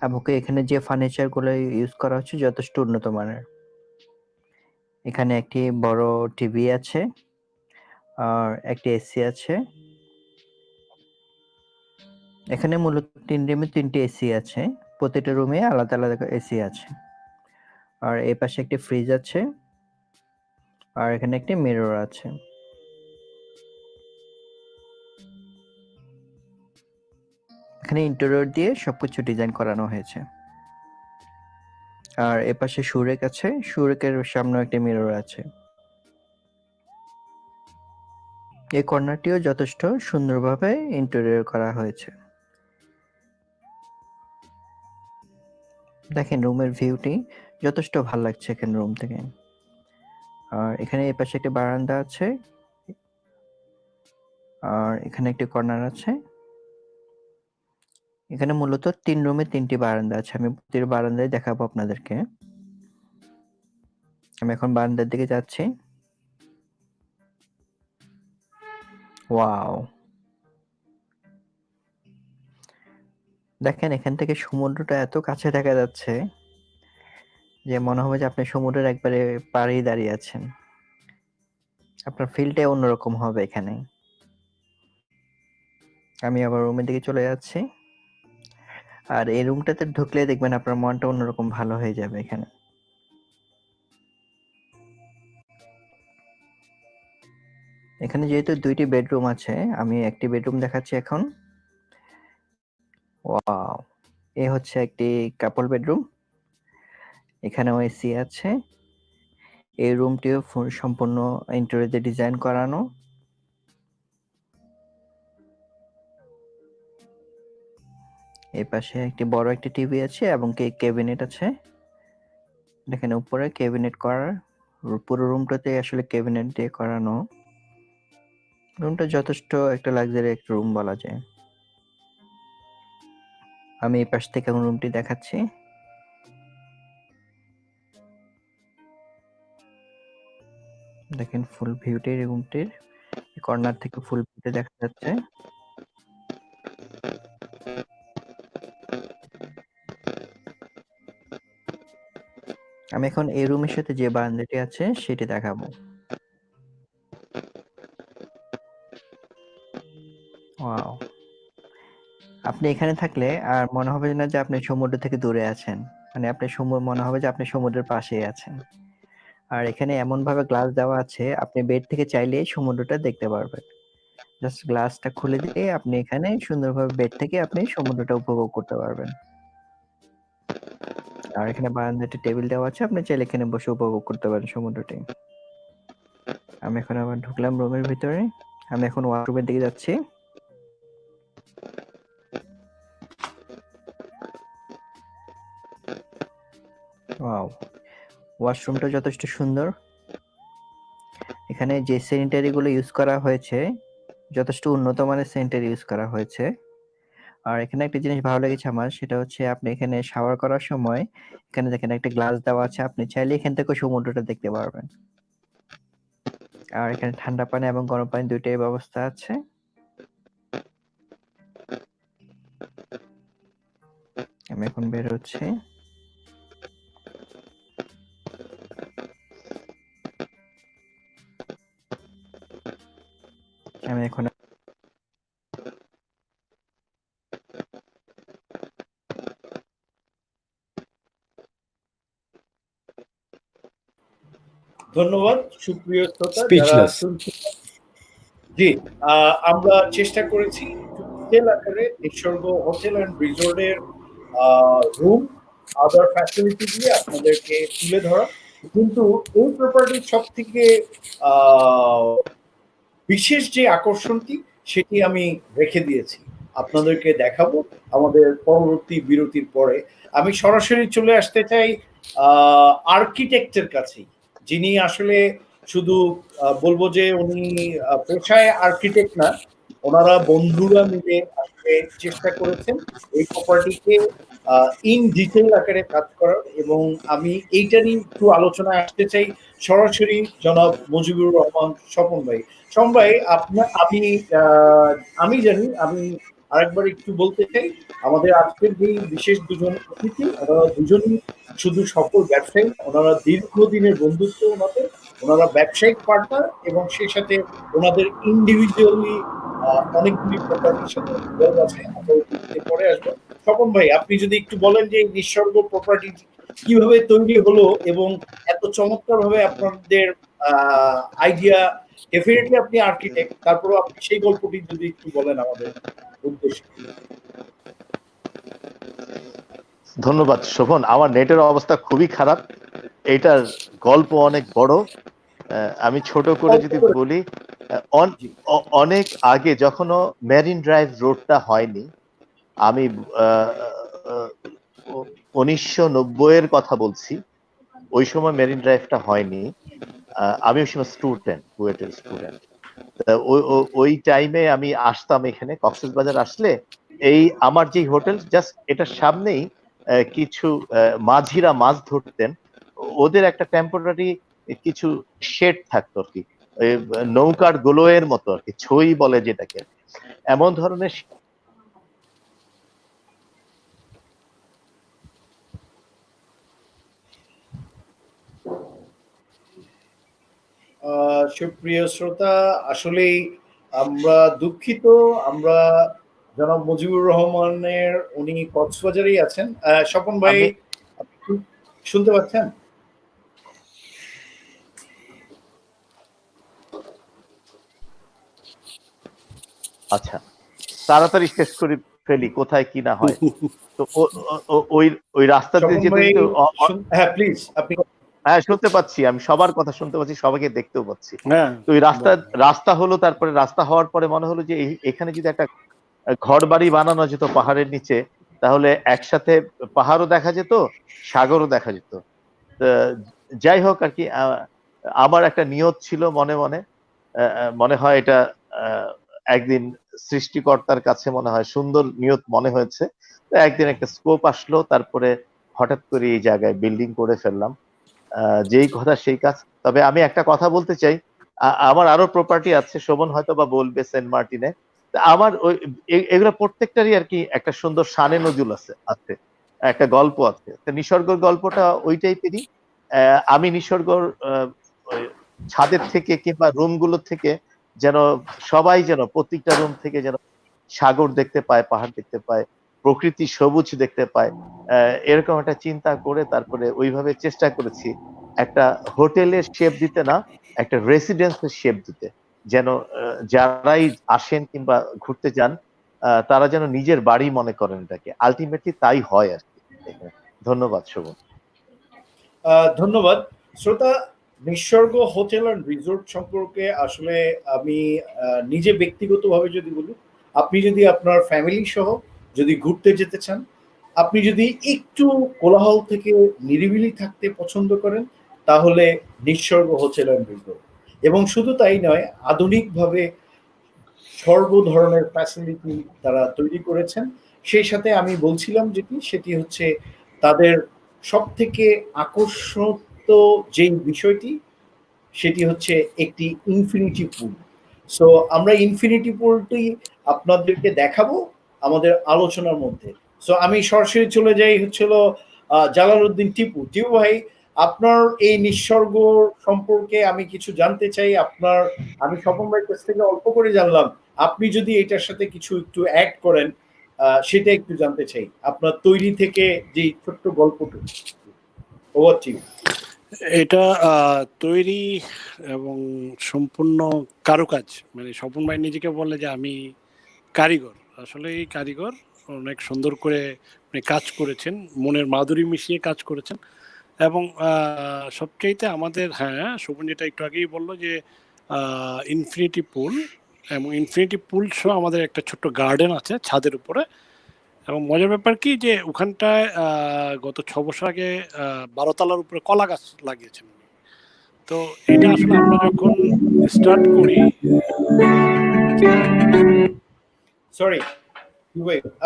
এবং এখানে যে ফার্নিচার গুলো ইউজ করা হচ্ছে যথেষ্ট উন্নত মানের। এখানে একটি বড় টিভি আছে আর একটি এসি আছে। এখানে মূলত 3 রুমে 3টি এসি আছে, প্রতিটা রুমে আলাদা আলাদা এসি আছে। আর এই পাশে একটি ফ্রিজ আছে আর এখানে একটি মিরর আছে। এখানে ইন্টেরিয়র দিয়ে সবকিছু ডিজাইন করানো হয়েছে। আর এই পাশে সুরেক আছে, সুরেকের সামনে একটি মিরর আছে। এই কর্নারটিও যথেষ্ট সুন্দরভাবে ইন্টেরিয়র করা হয়েছে। দেখেন রুমের ভিউটি যথেষ্ট ভালো লাগছে এখানে রুম থেকে। আর এখানে এই পাশে একটি বারান্দা আছে আর এখানে একটি কর্নার আছে। এখানে মূলত 3 রুমে 3টি বারান্দা আছে। আমি প্রতিটি বারান্দায় দেখাবো আপনাদেরকে। আমি এখন বারান্দার দিকে যাচ্ছি। ওয়াও, দেখেন এখান থেকে সমুদ্রটা এত কাছে দেখা যাচ্ছে যে মনে হবে যে আপনি সমুদ্রের একবারে পাড়েই দাঁড়িয়ে আছেন। আপনার ফিলটাই অন্যরকম হবে এখানে। আমি আবার রুমের দিকে চলে যাচ্ছি। আর এই রুমটাতে ঢুকলে দেখবেন আপনার মনটা অন্যরকম ভালো হয়ে যাবে এখানে। এখানে যেহেতু 2টি বেডরুম আছে, আমি একটি বেডরুম দেখাচ্ছি এখন। ওয়াও, এই হচ্ছে একটি কাপল বেডরুম। এখানেও এসি আছে। এই রুমটিও সম্পূর্ণ ইন্টেরিয়র ডিজাইন করানো। এই পাশে একটি বড় একটি টিভি আছে এবং ক্যাবিনেট আছে। দেখেন উপরে ক্যাবিনেট করা, পুরো রুমটাতে আসলে ক্যাবিনেট দিয়ে করানো। রুমটা যথেষ্ট একটা লাক্সারি একটা রুম বলা যায়। আমি এই পাশ থেকে এখন রুমটি দেখাচ্ছি। দেখেন ফুল ভিউটি রুমটির, কর্নার থেকে ফুল ভিউটি দেখা যাচ্ছে। আমি এখন এই রুমের সাথে যে বারান্দাটি আছে সেটি দেখাবো। ওয়াও, আপনি এখানে থাকলে আর মনে হবে না যে আপনি সমুদ্র থেকে দূরে আছেন, মানে আপনি মনে হবে যে আপনি সমুদ্রের পাশেই আছেন। আর এখানে এমন ভাবে গ্লাস দেওয়া আছে, আপনি বেড থেকে চাইলেই সমুদ্রটা দেখতে পারবেন। জাস্ট গ্লাসটা খুলে দিয়ে আপনি এখানে সুন্দরভাবে বেড থেকে আপনি সমুদ্রটা উপভোগ করতে পারবেন। আর এখানে বারান্দায় একটা টেবিল দেওয়া আছে, আপনি চাইলে এখানে বসে উপভোগ করতে পারেন সমুদ্রটি। আমি এখন আবার ঢুকলাম রুমের ভিতরে। আমি এখন ওয়াশরুমের দিকে যাচ্ছি। ওয়াও, ওয়াশরুমটা যথেষ্ট সুন্দর। এখানে যে স্যানিটারি গুলো ইউজ করা হয়েছে যথেষ্ট উন্নত মানের স্যানিটারি ইউজ করা হয়েছে। আর এখানে একটা জিনিস ভালো লেগেছে আমার, সেটা হচ্ছে আপনি এখানে শাওয়ার করার সময় এখানে দেখেন একটা গ্লাস দেওয়া আছে, আপনি চাইলে এখান থেকে সমুদ্রটা দেখতে পারবেন। আর এখানে ঠান্ডা পানি এবং গরম পানি দুইটাই ব্যবস্থা আছে। আমি এখন বের হচ্ছি। আমি এখন ধন্যবাদ সুপ্রিয় শ্রোতা যারা স্পিচলেস। শুনছেন। জি, আমরা চেষ্টা করেছি ডিটেল আকারে নিঃসর্গ হোটেল অ্যান্ড রিসোর্টের রুম আদার ফ্যাসিলিটি দিয়ে আপনাদেরকে তুলে ধরা, কিন্তু এই প্রপার্টির সব থেকে বিশেষ যে আকর্ষণটি সেটি আমি রেখে দিয়েছি, আপনাদেরকে দেখাবো আমাদের পরবর্তী বিরতির পরে। আমি সরাসরি চলে আসতে চাই আর্কিটেক্টের কাছেই, যিনি আসলে শুধু বলবো যে উনি পেশায় আর্কিটেক্ট না, ওনারা বন্ধুরা মিলে আসলে চেষ্টা করেছেন এই প্রপার্টিকে ইন ডিটেল আকারে কাজ করার, এবং আমি এইটা নিয়ে একটু আলোচনায় আসতে চাই সরাসরি জনাব মজিবুর রহমান স্বপন ভাই। স্বপন ভাই, আপনার আমি জানি, আমি আরেকবার একটু বলতে চাই, আমাদের আজকের যে বিশেষ দুজন অতিথি ওনারা দুজনই শুধু সফল ব্যবসায়ী, ওনারা দীর্ঘদিনের বন্ধুত্ব ওনাদের, ওনারা ব্যবসায়িক পার্টনার, এবং সেই সাথে ওনাদের ইন্ডিভিজুয়ালি অনেকগুলি প্রপার্টির সাথে ইনভলভ আছে। আমরা ওই দিকে পরে আসবো। স্বপন ভাই, আপনি যদি একটু বলেন যে নিঃসর্গ প্রপার্টি কিভাবে তৈরি হলো এবং এত চমৎকার ভাবে আপনাদের আইডিয়া, ডেফিনেটলি আপনি আর্কিটেক্ট, তারপরেও আপনি সেই গল্পটি যদি একটু বলেন আমাদের উদ্দেশ্যে। ধন্যবাদ শোভন। আমার নেটের অবস্থা খুবই খারাপ, এটার গল্প অনেক বড়। আমি ছোট করে যদি বলি, অনেক আগে যখনও মেরিন ড্রাইভ রোডটা হয়নি, আমি 1990-এর কথা বলছি, ওই সময় মেরিন ড্রাইভটা হয়নি। আমি ওই সময় স্টুডেন্ট, বুয়েটের স্টুডেন্ট। ওই টাইমে আমি আসতাম এখানে কক্সবাজার আসলে, এই আমার যে হোটেল জাস্ট এটার সামনেই কিছু মাঝিরা মাছ ধরতেন, ওদের একটা টেম্পোরারি কিছু শেড থাকতো আর কি, নৌকার গোলয়ের মতো আর কি, ছই বলে যেটাকে, এমন ধরনের। সুপ্রিয় শ্রোতা, আসলেই আমরা দুঃখিত, আমরা জনাব মুজিবুর রহমানের, উনি কক্সবাজারেই আছেন। স্বপন ভাই, আপনি শুনতে পাচ্ছেন? আচ্ছা, তাড়াতাড়ি শেষ করে ফেলি, কোথায় কি না হয়। তো ওই রাস্তা দিয়ে যেতে যেতে, হ্যাঁ প্লিজ, আপনি। হ্যাঁ শুনতে পাচ্ছি, আমি সবার কথা শুনতে পাচ্ছি, সবাইকে দেখতেও পাচ্ছি। হ্যাঁ, তো ওই রাস্তা হলো, তারপরে রাস্তা হওয়ার পরে মনে হলো যে এখানে যদি একটা ঘর বাড়ি বানানো যেত পাহাড়ের নিচে, তাহলে একসাথে পাহাড়ও দেখা যেত, সাগরও দেখা যেত। যাই হোক আর কি, আমার একটা নিয়ত ছিল মনে মনে, মনে হয় এটা একদিন সৃষ্টিকর্তার কাছে মনে হয় সুন্দর নিয়ত মনে হয়েছে। একদিন একটা স্কোপ আসলো, তারপরে হঠাৎ করে এই জায়গায় বিল্ডিং করে ফেললাম। যেই কথা সেই কাজ। তবে আমি একটা কথা বলতে চাই, আমার আরো প্রপার্টি আছে, শোভন হয়তো বা বলবে সেন্ট মার্টিনে। আমার ওই এগুলো প্রত্যেকটারই আর কি একটা সুন্দর শানে নজুল আছে, একটা গল্প আছে। নিসর্গর গল্পটা ওই টাইপেরই। আমি নিসর্গর ছাদের থেকে কিংবা রুম গুলো থেকে যেন সবাই যেন প্রত্যেকটা রুম থেকে যেন সাগর দেখতে পায়, পাহাড় দেখতে পায়, প্রকৃতি সবুজ দেখতে পায়, এরকম একটা চিন্তা করে তারপরে ওইভাবে চেষ্টা করেছি একটা হোটেলের শেপ দিতে না, একটা রেসিডেন্সের শেপ দিতে, যেন যারাই আসেন কিংবা ঘুরতে যান তারা যেন নিজের বাড়ি মনে করেন এটাকে। আলটিমেটলি তাই হয় আর কি। ধন্যবাদ শোভন। ধন্যবাদ শ্রোতা। নিঃসর্গ হোটেল অ্যান্ড রিসোর্ট সম্পর্কে আসলে আমি নিজে ব্যক্তিগতভাবে যদি বলি, আপনি যদি আপনার ফ্যামিলি সহ যদি ঘুরতে যেতে চান, আপনি যদি একটু কোলাহল থেকে নিরিবিলি থাকতে পছন্দ করেন তাহলে নিঃস্বর্গ হোটেল অ্যান্ড রিসোর্ট। এবং শুধু তাই নয়, আধুনিকভাবে সর্ব ধরনের ফ্যাসিলিটি তারা তৈরি করেছেন। সেই সাথে আমি বলছিলাম যেটি, সেটি হচ্ছে তাদের সবথেকে আকর্ষিত যেই বিষয়টি, সেটি হচ্ছে একটি ইনফিনিটি পুল। সো আমরা ইনফিনিটি পুলটি আপনাদেরকে দেখাবো আমাদের আলোচনার মধ্যে। সো আমি সরাসরি চলে যাই হচ্ছিল জালাল উদ্দিন টিপু। টিপু ভাই, আপনার এই নিঃসর্গ সম্পর্কে আমি কিছু জানতে চাই। আমি স্বপন ভাইয়ের কাছ থেকে অল্প করে জানলাম, আপনি যদি এটার সাথে কিছু একটু অ্যাড করেন সেটা একটু জানতে চাই, আপনার তৈরি থেকে যে ছোট্ট গল্পটুকু। Over to you. এটা তৈরি এবং সম্পূর্ণ কারুকাজ, মানে স্বপন ভাই নিজেকে বলে যে আমি কারিগর। আসলে এই কারিগর অনেক সুন্দর করে কাজ করেছেন, মনের মাধুরী মিশিয়ে কাজ করেছেন। এবং সবচাইতে আমাদের, হ্যাঁ শোভন যেটা একটু আগেই বললো যে ইনফিনিটি পুল, এবং ইনফিনিটি পুল সহ আমাদের একটা ছোট্ট গার্ডেন আছে ছাদের উপরে। এবং মজার ব্যাপার কি যে ওখানটায় গত 6 বছর আগে 12 তলার উপরে কলা গাছ লাগিয়েছেন। তো এটা আসলে আমরা যখন স্টার্ট করি, সরি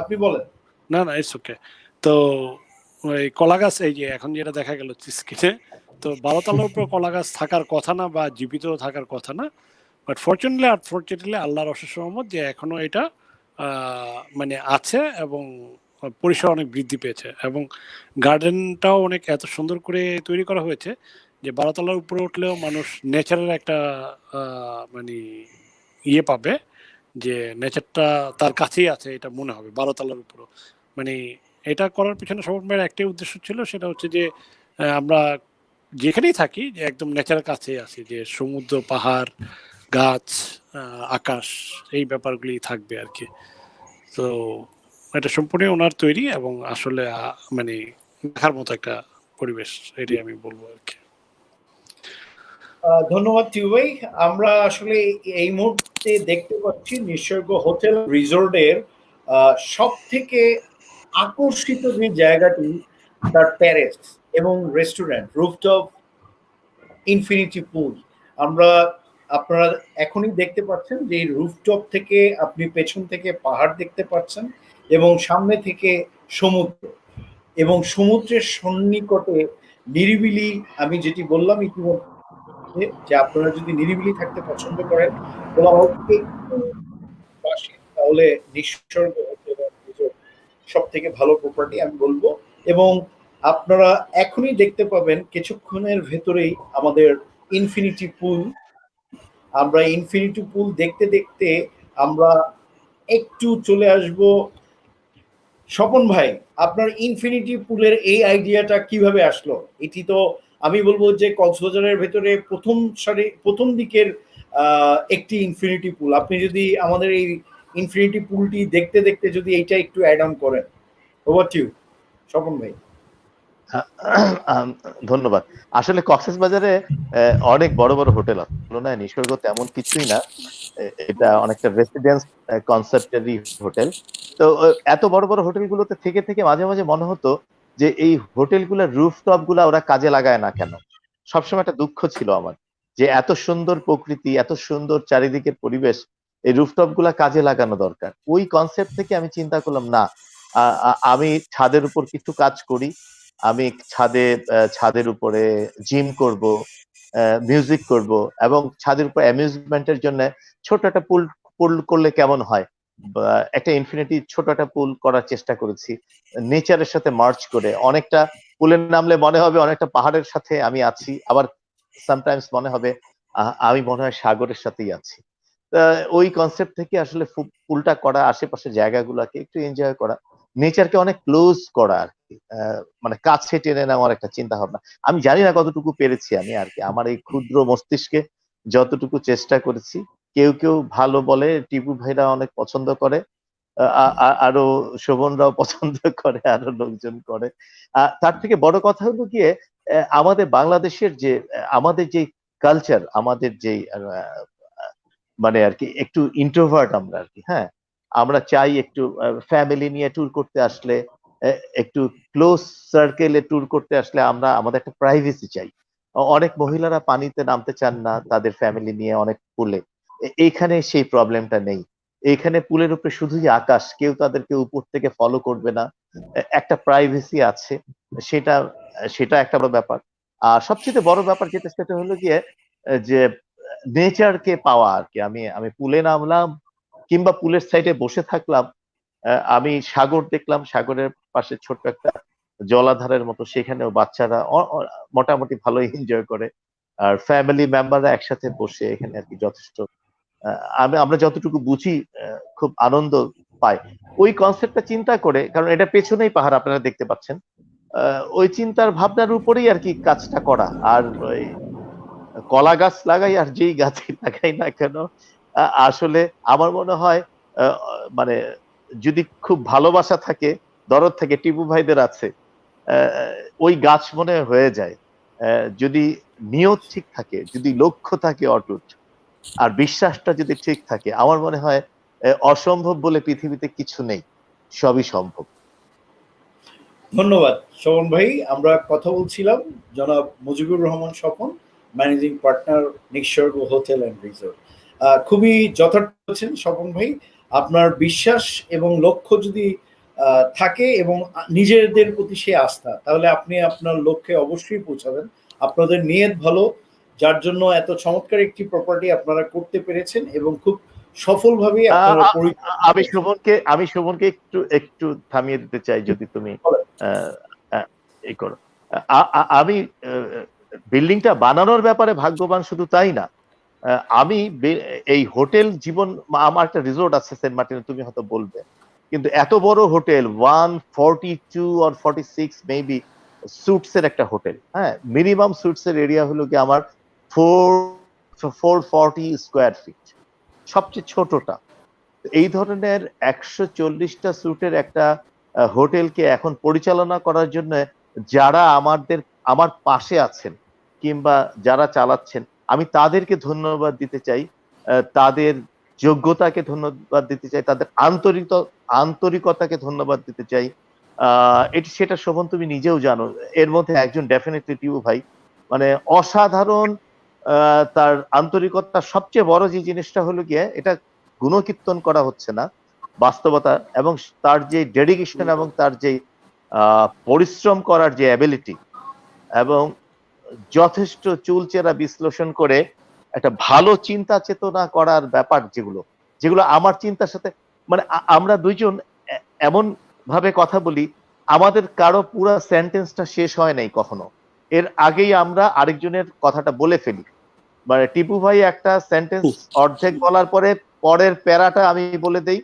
আপনি বলেন। না না ইটস ওকে। তো ওই কলা গাছ, এই যে এখন যেটা দেখা গেল স্ক্রিনে, তো 12 তলার উপরে কলা গাছ থাকার কথা না বা জীবিত থাকার কথা না, বাট আনফর্চুনেটলি আল্লাহর অশেষ রহমত যে এখনো এটা মানে আছে এবং পরিসর অনেক বৃদ্ধি পেয়েছে। এবং গার্ডেনটাও অনেক এত সুন্দর করে তৈরি করা হয়েছে যে 12 তলার উপরে উঠলেও মানুষ নেচারের একটা মানে ইয়ে পাবে, যে নেচারটা তার কাছেই আছে এটা মনে হবে 12 তলার উপরও। মানে এটা করার পিছনে স্বপন ভাইয়ের একটাই উদ্দেশ্য ছিল, সেটা হচ্ছে যে আমরা যেখানেই থাকি যে একদম নেচারের কাছেই আছি, যে সমুদ্র, পাহাড়, গাছ, আকাশ, এই ব্যাপারগুলি থাকবে আর কি। তো এটা সম্পূর্ণ ওনার তৈরি এবং আসলে মানে দেখার মতো একটা পরিবেশ, এটাই আমি বলবো আর কি। ধন্যবাদ টিউ ভাই। আমরা আসলে এই মুহূর্তে দেখতে পাচ্ছি নিঃসর্গ হোটেল রিসোর্টের সব থেকে আকর্ষিত যে জায়গাটি, তার টেরেস এবং রেস্টুরেন্ট, রুফটপ ইনফিনিটি পুল। আমরা আপনারা এখনই দেখতে পাচ্ছেন যে এই রুফটপ থেকে আপনি পেছন থেকে পাহাড় দেখতে পাচ্ছেন এবং সামনে থেকে সমুদ্র, এবং সমুদ্রের সন্নিকটে নিরিবিলি, আমি যেটি বললাম ইতিমধ্যে যে আপনারা যদি নিরিবিলি থাকতে পছন্দ করেন কোলাহল থেকে একটু পাশে, তাহলে নিঃসর্গ সব থেকে ভালো প্রপার্টি আমি বলবো। এবং আপনারা এখনই দেখতে পাবেন কিছুক্ষণের ভেতরেই আমাদের ইনফিনিটি পুল। আমরা ইনফিনিটি পুল দেখতে দেখতে আমরা একটু চলে আসব। স্বপন ভাই, আপনার ইনফিনিটি পুলের এই আইডিয়াটা কিভাবে আসলো? এটি তো আমি বলবো যে কক্সবাজারের ভেতরে প্রথম দিকের একটি ইনফিনিটি পুল। আপনি যদি আমাদের এই ইনফিনিটি পুলটি দেখতে দেখতে যদি এইটা একটু অ্যাড অন করেন। ওভার টু ইউ স্বপন ভাই। ধন্যবাদ। আসলে কক্সবাজারে অনেক বড় বড় হোটেল আছে, তুলনায় নিসর্গ তেমন কিছুই না। এটা অনেকটা রেসিডেন্স কনসেপ্টেরই হোটেল। তো এত বড় বড় হোটেলগুলোতে থেকে থেকে মাঝে মাঝে মনে হতো যে এই হোটেলগুলোর রুফটপ গুলা ওরা কাজে লাগায় না কেন। সবসময় একটা দুঃখ ছিল আমার, যে এত সুন্দর প্রকৃতি, এত সুন্দর চারিদিকের পরিবেশ, এই রুফটপ গুলা কাজে লাগানো দরকার। ওই কনসেপ্ট থেকে আমি চিন্তা করলাম, না আমি ছাদের উপর কিছু কাজ করি, আমি ছাদের উপরে জিম করব, মিউজিক করব, এবং ছাদের উপর অ্যামিউজমেন্টের জন্য ছোট একটা পুল পুল করলে কেমন হয়। একটা ইনফিনিটি ছোট একটা পুল করার চেষ্টা করেছি, নেচারের সাথে মার্চ করে। অনেকটা পুলে নামলে মনে হবে অনেকটা পাহাড়ের সাথে আমি আছি, আবার সামটাইমস মনে হবে আমি মনে হয় সাগরের সাথেই আছি। ওই কনসেপ্ট থেকে আসলে পুলটা করা, আশেপাশে জায়গাগুলোকে একটু এনজয় করা, নেচারকে অনেক ক্লোজ করা আর কি, মানে কাছে টেনে নেওয়ার একটা চিন্তা ভাবনা। আমি জানি না কতটুকু পেরেছি আমি আর কি, আমার এই ক্ষুদ্র মস্তিষ্কে যতটুকু চেষ্টা করেছি। কেউ কেউ ভালো বলে, টিপু ভাইরা অনেক পছন্দ করে, আরো শোভনরাও পছন্দ করে, আরো লোকজন করে। তার থেকে বড় কথা হলো গিয়ে আমাদের বাংলাদেশের যে আমাদের যে কালচার, আমাদের যে মানে আর কি একটু ইন্ট্রোভার্ট আমরা আর কি। হ্যাঁ, আমরা চাই একটু ফ্যামিলি নিয়ে ট্যুর করতে আসলে একটু ক্লোজ সার্কেলে ট্যুর করতে আসলে আমরা আমাদের একটা প্রাইভেসি চাই। অনেক মহিলারা পানিতে নামতে চান না তাদের ফ্যামিলি নিয়ে অনেক পুলে। এইখানে সেই প্রবলেমটা নেই। এইখানে পুলের উপরে শুধুই আকাশ, কেউ তাদেরকে উপর থেকে ফলো করবে না। একটা প্রাইভেসি আছে, সেটা সেটা একটা বড় ব্যাপার। আর সবচেয়ে বড় ব্যাপার যেটা সেটা হলো গিয়ে যে নেচারকে পাওয়া আর কি। আমি আমি পুলে নামলাম কিংবা পুলের সাইডে বসে থাকলাম, আমি সাগর দেখলাম, সাগরের পাশে ছোট্ট একটা জলাধারের মতো, সেখানেও বাচ্চারা মোটামুটি ভালোই এনজয় করে। আর ফ্যামিলি মেম্বাররা একসাথে বসে এখানে আর কি যথেষ্ট আমরা যতটুকু বুঝি খুব আনন্দ পাই। ওই কনসেপ্টটা চিন্তা করে, কারণ এটা পেছনেই পাহাড় আপনারা দেখতে পাচ্ছেন, ওই চিন্তার ভাবনার উপরেই আর কি কাজটা করা। আর ওই কলা গাছ লাগাই আর যেই গাছে লাগাই না কেন, আসলে আমার মনে হয় মানে যদি খুব ভালোবাসা থাকে, দরদ থাকে, টিপু ভাইদের আছে, ওই গাছ মনে হয়ে যায়। যদি নিয়ত ঠিক থাকে, যদি লক্ষ্য থাকে অটুট, আর বিশ্বাসটা যদি ঠিক থাকে, আমার মনে হয় অসম্ভব বলে পৃথিবীতে কিছু নেই, সবই সম্ভব। ধন্যবাদ শোভন ভাই। আমরা কথা বলছিলাম জনাব Mujibur Rahman Swapan, managing partner Nisorgo hotel and resort. খুবই যথার্থ বলছেন স্বপন ভাই। আপনার বিশ্বাস এবং লক্ষ্য যদি থাকে এবং নিজেদের প্রতি সে আস্থা, তাহলে আপনি আপনার লক্ষ্যে অবশ্যই পৌঁছাবেন। আপনাদের নিয়ত ভালো, যার জন্য এত চমৎকার একটি প্রপার্টি আপনারা করতে পেরেছেন এবং খুব সফলভাবে আপনারা আমি শোভনকে একটু একটু থামিয়ে দিতে চাই, যদি তুমি এই করো। আমি বিল্ডিংটা বানানোর ব্যাপারে ভাগ্যবান শুধু তাই না, আমি এই হোটেল জীবন, আমার একটা রিসোর্ট আছে সেন্ট মার্টিনে, তুমি হয়তো বলবে, কিন্তু এত বড় হোটেল 142 or 46 মেবি সুটস এর একটা হোটেল, হ্যাঁ, মিনিমাম সুটস এর এরিয়া হলো কি আমার 440 স্কোয়ার ফিট, সবচেয়ে ছোটটা। এই ধরনের 140টা সুটের একটা হোটেলকে এখন পরিচালনা করার জন্য যারা আমার পাশে আছেন কিংবা যারা চালাচ্ছেন, আমি তাদেরকে ধন্যবাদ দিতে চাই, তাদের যোগ্যতাকে ধন্যবাদ দিতে চাই, তাদের আন্তরিকতাকে ধন্যবাদ দিতে চাই। সেটা শোভন তুমি নিজেও জানো, এর মধ্যে একজন ডেফিনেটলি টিপু ভাই, মানে অসাধারণ তার আন্তরিকতা। সবচেয়ে বড় যে জিনিসটা হলো গিয়ে, এটা গুণকীর্তন করা হচ্ছে না, বাস্তবতা, এবং তার যে ডেডিকেশন এবং তার যে পরিশ্রম করার যে অ্যাবিলিটি, এবং যথেষ্ট চুলচেরা বিশ্লেষণ করে একটা ভালো চিন্তা চেতনা করার ব্যাপার, যেগুলো আমার চিন্তার সাথে, মানে আমরা দুইজন এমন ভাবে কথা বলি, আমাদের কারো পুরো সেন্টেন্সটা শেষ হয় নাই কখনো, এর আগেই আমরা আরেকজনের কথাটা বলে ফেলি। মানে টিপু ভাই একটা সেন্টেন্স অর্ধেক বলার পরে পরের প্যারাটা আমি বলে দেই,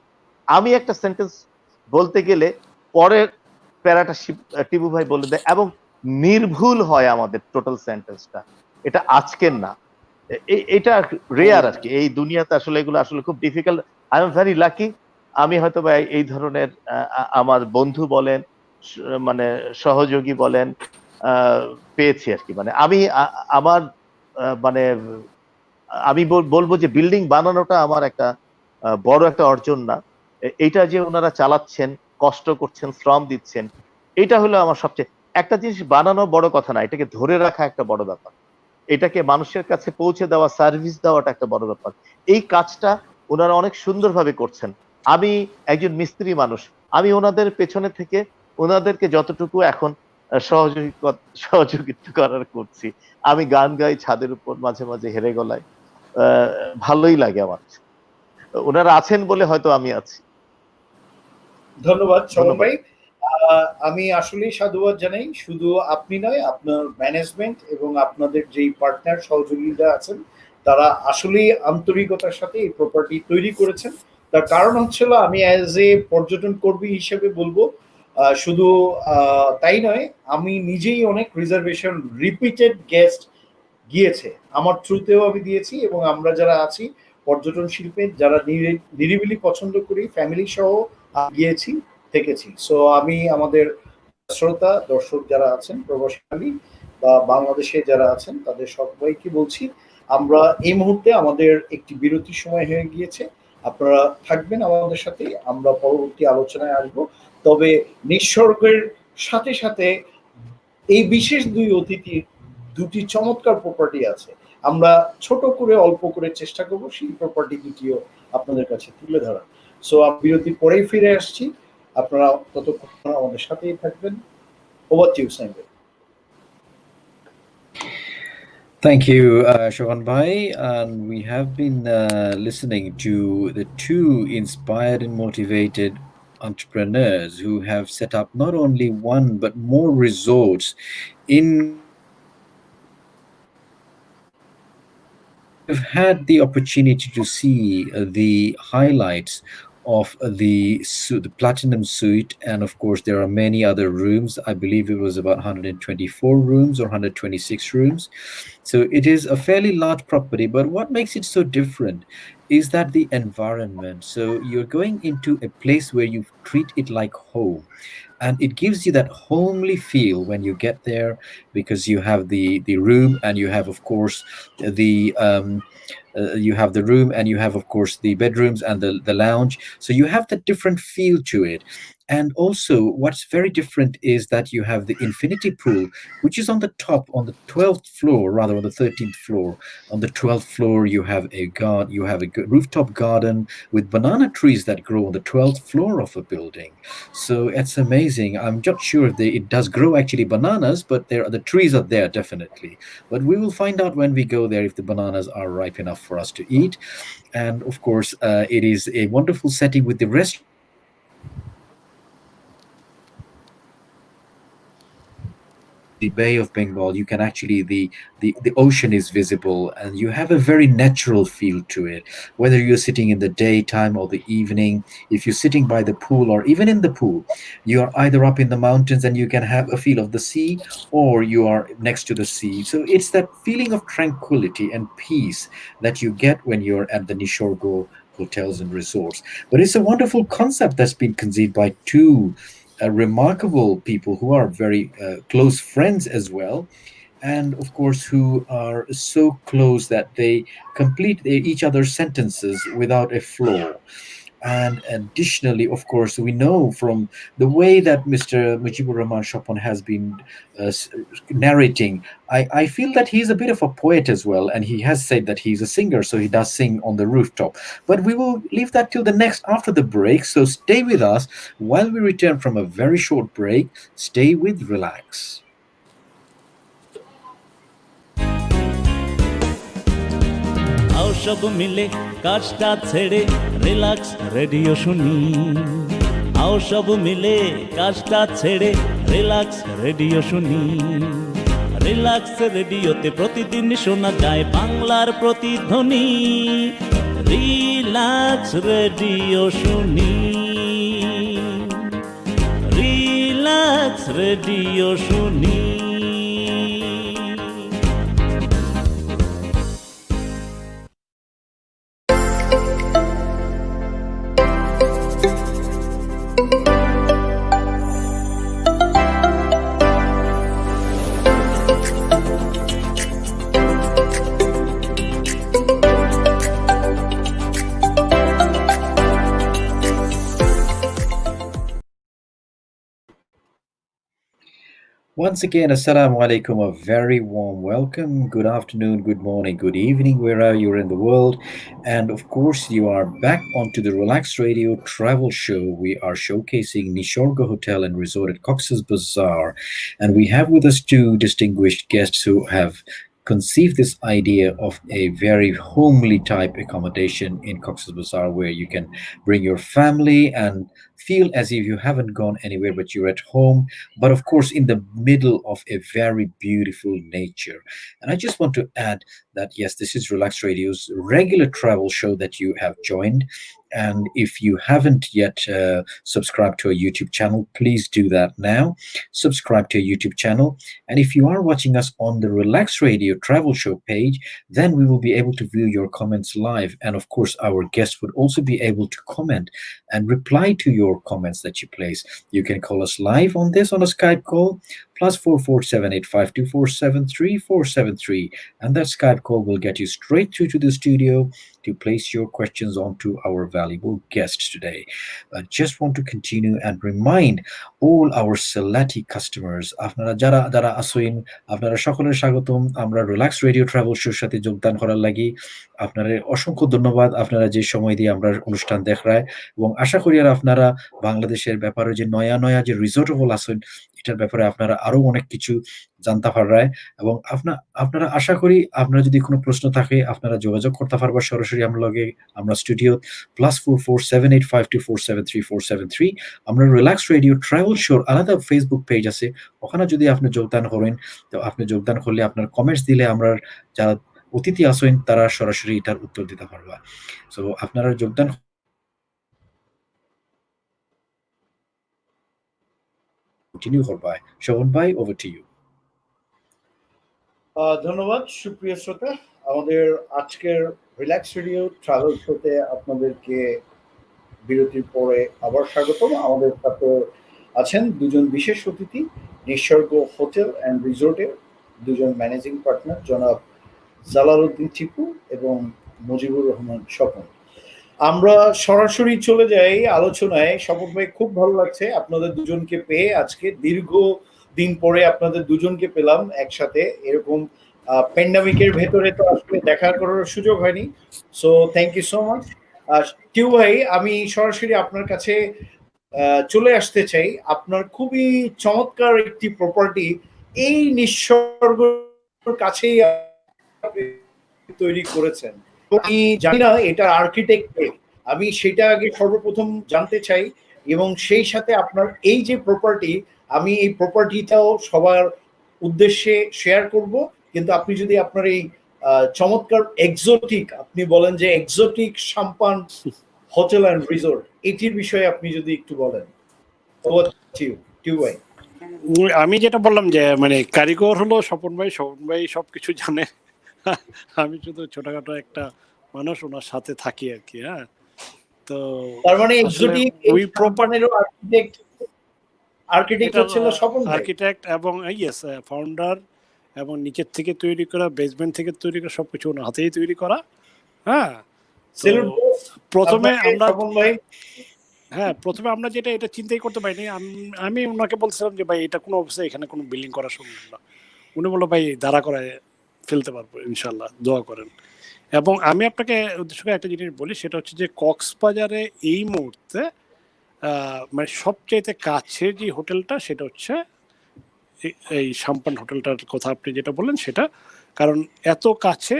আমি একটা সেন্টেন্স বলতে গেলে পরের প্যারাটা টিপু ভাই বলে দেয়, এবং নির্ভুল হয় আমাদের টোটাল সেন্টেন্সটা। এটা আজকের না, এটা রেয়ার আর কি, এই দুনিয়াতে আসলে এগুলো আসলে খুব difficult. I am very lucky, আমি হয়তো বা এই ধরনের আমার বন্ধু বলেন, মানে সহযোগী বলেন, পেয়েছি আর কি। মানে আমি আমার মানে আমি বলবো যে বিল্ডিং বানানোটা আমার একটা বড় একটা অর্জন না, এইটা যে ওনারা চালাচ্ছেন, কষ্ট করছেন, শ্রম দিচ্ছেন, এটা হলো আমার সবচেয়ে। একটা জিনিস বানানো বড় কথা না, এটাকে ধরে রাখা একটা বড় ব্যাপার, এটাকে মানুষের কাছে পৌঁছে দেওয়া, সার্ভিস দেওয়াটা একটা বড় ব্যাপার। এই কাজটা ওনারা অনেক সুন্দরভাবে করছেন। আমি একজন মিস্ত্রি মানুষ, আমি ওনাদের পেছনে থেকে ওনাদেরকে যতটুকু এখন সহযোগিতা করার করছি। আমি গান গাই ছাদের উপর মাঝে মাঝে হেরে গলায়, ভালোই লাগে আমার। ওনারা আছেন বলে হয়তো আমি আছি। ধন্যবাদ শোভন ভাই। আমি আসলেই সাধুবাদ জানাই, শুধু আপনি নয়, আপনার ম্যানেজমেন্ট এবং আপনাদের যেই পার্টনার সহযোগীরা আছেন, তারা আসলেই আন্তরিকতার সাথে এই প্রপার্টি তৈরি করেছেন। তার কারণ হচ্ছিল, আমি অ্যাজ এ পর্যটন কর্মী হিসেবে বলবো, শুধু তাই নয়, আমি নিজেই অনেক রিজার্ভেশন, রিপিটেড গেস্ট গিয়েছে, আমার থ্রুতেও আমি দিয়েছি, এবং আমরা যারা আছি পর্যটন শিল্পে, যারা নিরিবিলি পছন্দ করি, ফ্যামিলি সহ গিয়েছি, থেকেছি। সো আমি আমাদের শ্রোতা দর্শক যারা আছেন, প্রবাসী বা বাংলাদেশে যারা আছেন, তাদের সবাইকে বলছি, আমরা এই মুহূর্তে আমাদের একটি বিরতির সময় হয়ে গিয়েছে। আপনারা থাকবেন আমাদের সাথে, আমরা পরবর্তী আলোচনায় আসবো। তবে নিঃস্বর্গের সাথে সাথে এই বিশেষ দুই অতিথির দুটি চমৎকার প্রপার্টি আছে। আমরা ছোট করে অল্প করে চেষ্টা করব সেই প্রপার্টি দুটিও আপনাদের কাছে তুলে ধরার। সো বিরতির পরেই ফিরে আসছি, আপনারা ততক্ষণ আমাদের সাথেই থাকবেন। ওভার টু ইউ, সাইম ভাই। Thank you, Shovon Bhai. And we have been listening to the two inspired and motivated entrepreneurs who have set up not only one but more resorts in. We've had the opportunity to see the highlights of the platinum suite, and of course there are many other rooms. I believe it was about 124 rooms or 126 rooms, so it is a fairly large property. But what makes it so different is that the environment. So you're going into a place where you treat it like home, and it gives you that homely feel when you get there, because you have the room, and you have, of course, the you have the room, and you have, of course, the bedrooms and the lounge. So you have that different feel to it. And also what's very different is that you have the infinity pool, which is on the top, on the 12th floor, rather on the 13th floor. On the 12th floor you have a rooftop garden with banana trees that grow on the 12th floor of a building. So it's amazing. I'm not sure if it does grow actually bananas, but the trees are there definitely. But we will find out when we go there if the bananas are ripe enough for us to eat. And of course, it is a wonderful setting with the rest. The Bay of Bengal, you can actually the ocean is visible, and you have a very natural feel to it. Whether you're sitting in the daytime or the evening, if you're sitting by the pool or even in the pool, you are either up in the mountains and you can have a feel of the sea, or you are next to the sea. So it's that feeling of tranquility and peace that you get when you're at the Neesorgoo hotels and resorts. But it's a wonderful concept that's been conceived by two remarkable people who are very close friends as well, and of course who are so close that they complete each other's sentences without a flaw. And additionally, of course, we know from the way that Mr. Mojibur Rahman Shwapon has been narrating, I feel that he's a bit of a poet as well, and he has said that he's a singer, so he does sing on the rooftop. But we will leave that till the next after the break, so stay with us while we return from a very short break. Stay with Relax. आओ सब मिले काजटा ছেড়ে রিল্যাক্স রেডিও শুনি आओ सब মিলে কাজটা ছেড়ে রিল্যাক্স রেডিও শুনি রিল্যাক্স রেডিওতে প্রতিদিন শোনা যায় বাংলার প্রতিধ্বনি রিল্যাক্স রেডিও শুনি রিল্যাক্স রেডিও শুনি Once again, Assalamu alaikum, a very warm welcome. Good afternoon, good morning, good evening, wherever you're in the world. And of course, you are back onto the Relax Radio travel show. We are showcasing Neesorgoo Hotel and Resort at Cox's Bazar. And we have with us two distinguished guests who have conceived this idea of a very homely type accommodation in Cox's Bazar, where you can bring your family and feel as if you haven't gone anywhere but you're at home, but of course in the middle of a very beautiful nature. And I just want to add that yes, this is Relax Radio's regular travel show that you have joined. And if you haven't yet subscribed to our YouTube channel, please do that now. Subscribe to our YouTube channel. And if you are watching us on the Relax Radio travel show page, then we will be able to view your comments live. And of course, our guests would also be able to comment and reply to your comments that you place. You can call us live on a Skype call. +447852473473, and that Skype call will get you straight through to the studio to place your questions on to our valuable guest today. I just want to continue and remind all our Selati customers, আপনারা যারা যারা আসুন, আপনারা সকলের স্বাগতম আমরা রিল্যাক্স রেডিও ট্রাভেল শোর সাথে যোগদান করার লাগি। আপনারা অসংখ্য ধন্যবাদ, আপনারা যে সময় দিয়ে আমরা অনুষ্ঠান দেখায়, এবং আশা করি আর আপনারা বাংলাদেশের ব্যাপারে যে নয়া নয়া যে রিসোর্ট হল আসুন, এটার ব্যাপারে আপনারা আরো অনেক কিছু জানতে পাররায়, এবং আপনারা আশা করি আপনারা যদি কোনো প্রশ্ন থাকে আপনারা যোগাযোগ করতে পারবা সরাসরি আমার লগে, আমরা স্টুডিও +447852473473। আমরা রিল্যাক্স রেডিও ট্রাভেল শোর আলাদা ফেসবুক পেজ আছে, ওখানে যদি আপনি যোগদান করেন, তো আপনি যোগদান করলে আপনার কমেন্টস দিলে আমরা যারা অতিথি আসেন তারা সরাসরি এটার উত্তর দিতে পারবা। সো আপনারা যোগদান কন্টিনিউ করবা। শোভন ভাই, ওভার টু ইউ। ধন্যবাদ সুপ্রিয় শ্রোতা, আমাদের আজকের রিল্যাক্স রেডিও ট্রাভেল শোতে আপনাদেরকে বিরতির পরে আবার স্বাগতম। আমাদের সাথে আছেন দুজন বিশেষ অতিথি, নিসর্গ হোটেল অ্যান্ড রিসোর্টের দুজন ম্যানেজিং পার্টনার জনাব জালাল উদ্দিন টিপু এবং মজিবুর রহমান স্বপন। আমরা সরাসরি চলে যাই আলোচনায়। স্বপন ভাই, খুব ভালো লাগছে আপনাদের দুজনকে পেয়ে, আজকে দীর্ঘ দিন পরে আপনাদের দুজনকে পেলাম একসাথে, এরকম প্যান্ডামিকের ভেতরে তো আসলে দেখা করার সুযোগ হয়নি। So thank you so much. টিউ ভাই, আমি সরাসরি আপনার কাছে চলে আসতে চাই। আপনার খুবই চমৎকার একটি প্রপার্টি এই নিসর্গের কাছেই তৈরি করেছেন। আমি জানি না এটার আর্কিটেক্ট, আমি সেটা আগে সর্বপ্রথম জানতে চাই, এবং সেই সাথে আপনার এই যে প্রপার্টি, আমি এই প্রপার্টিটাও সবার উদ্দেশ্যে শেয়ার করব, কিন্তু আপনি যদি আপনার এই চমৎকার এক্সোটিক, আপনি বলেন যে এক্সোটিক সাম্পান হোটেল অ্যান্ড রিসোর্ট, এটির বিষয়ে আপনি যদি একটু বলেন। আমি যেটা বললাম যে মানে কারিগর হলো স্বপন ভাই, স্বপন ভাই সবকিছু জানে, আমি শুধু ছোটখাটো একটা মানুষ ওনার সাথে থাকি আর কি। হ্যাঁ, তো তার মানে এক্সোটিক ওই প্রপার্টিরও আর্কিটেক্ট হচ্ছিল স্বপন ভাই, আর্কিটেক্ট এবং ইয়েস ফাউন্ডার, এবং নিচের থেকে তৈরি করা, বেসমেন্ট থেকে তৈরি করা, সবকিছু ওনার হাতেই তৈরি করা। হ্যাঁ, প্রথমে আমরা যেটা এটা চিন্তাই করতে পারিনি। আমি ওনাকে বলছিলাম যে ভাই এটা কোনো অবস্থায় এখানে কোনো বিল্ডিং করা সম্ভব না। উনি বললো ভাই দাঁড়া করায় ফেলতে পারবো ইনশাল্লাহ, দোয়া করেন। এবং আমি আপনাকে উদ্দেশ্য করে একটা জিনিস বলি, সেটা হচ্ছে যে কক্সবাজারে এই মুহূর্তে মানে সবচাইতে কাছের যে হোটেলটা সেটা হচ্ছে এই সাম্পান হোটেলটার কথা আপনি যেটা বললেন সেটা, কারণ এত কাছে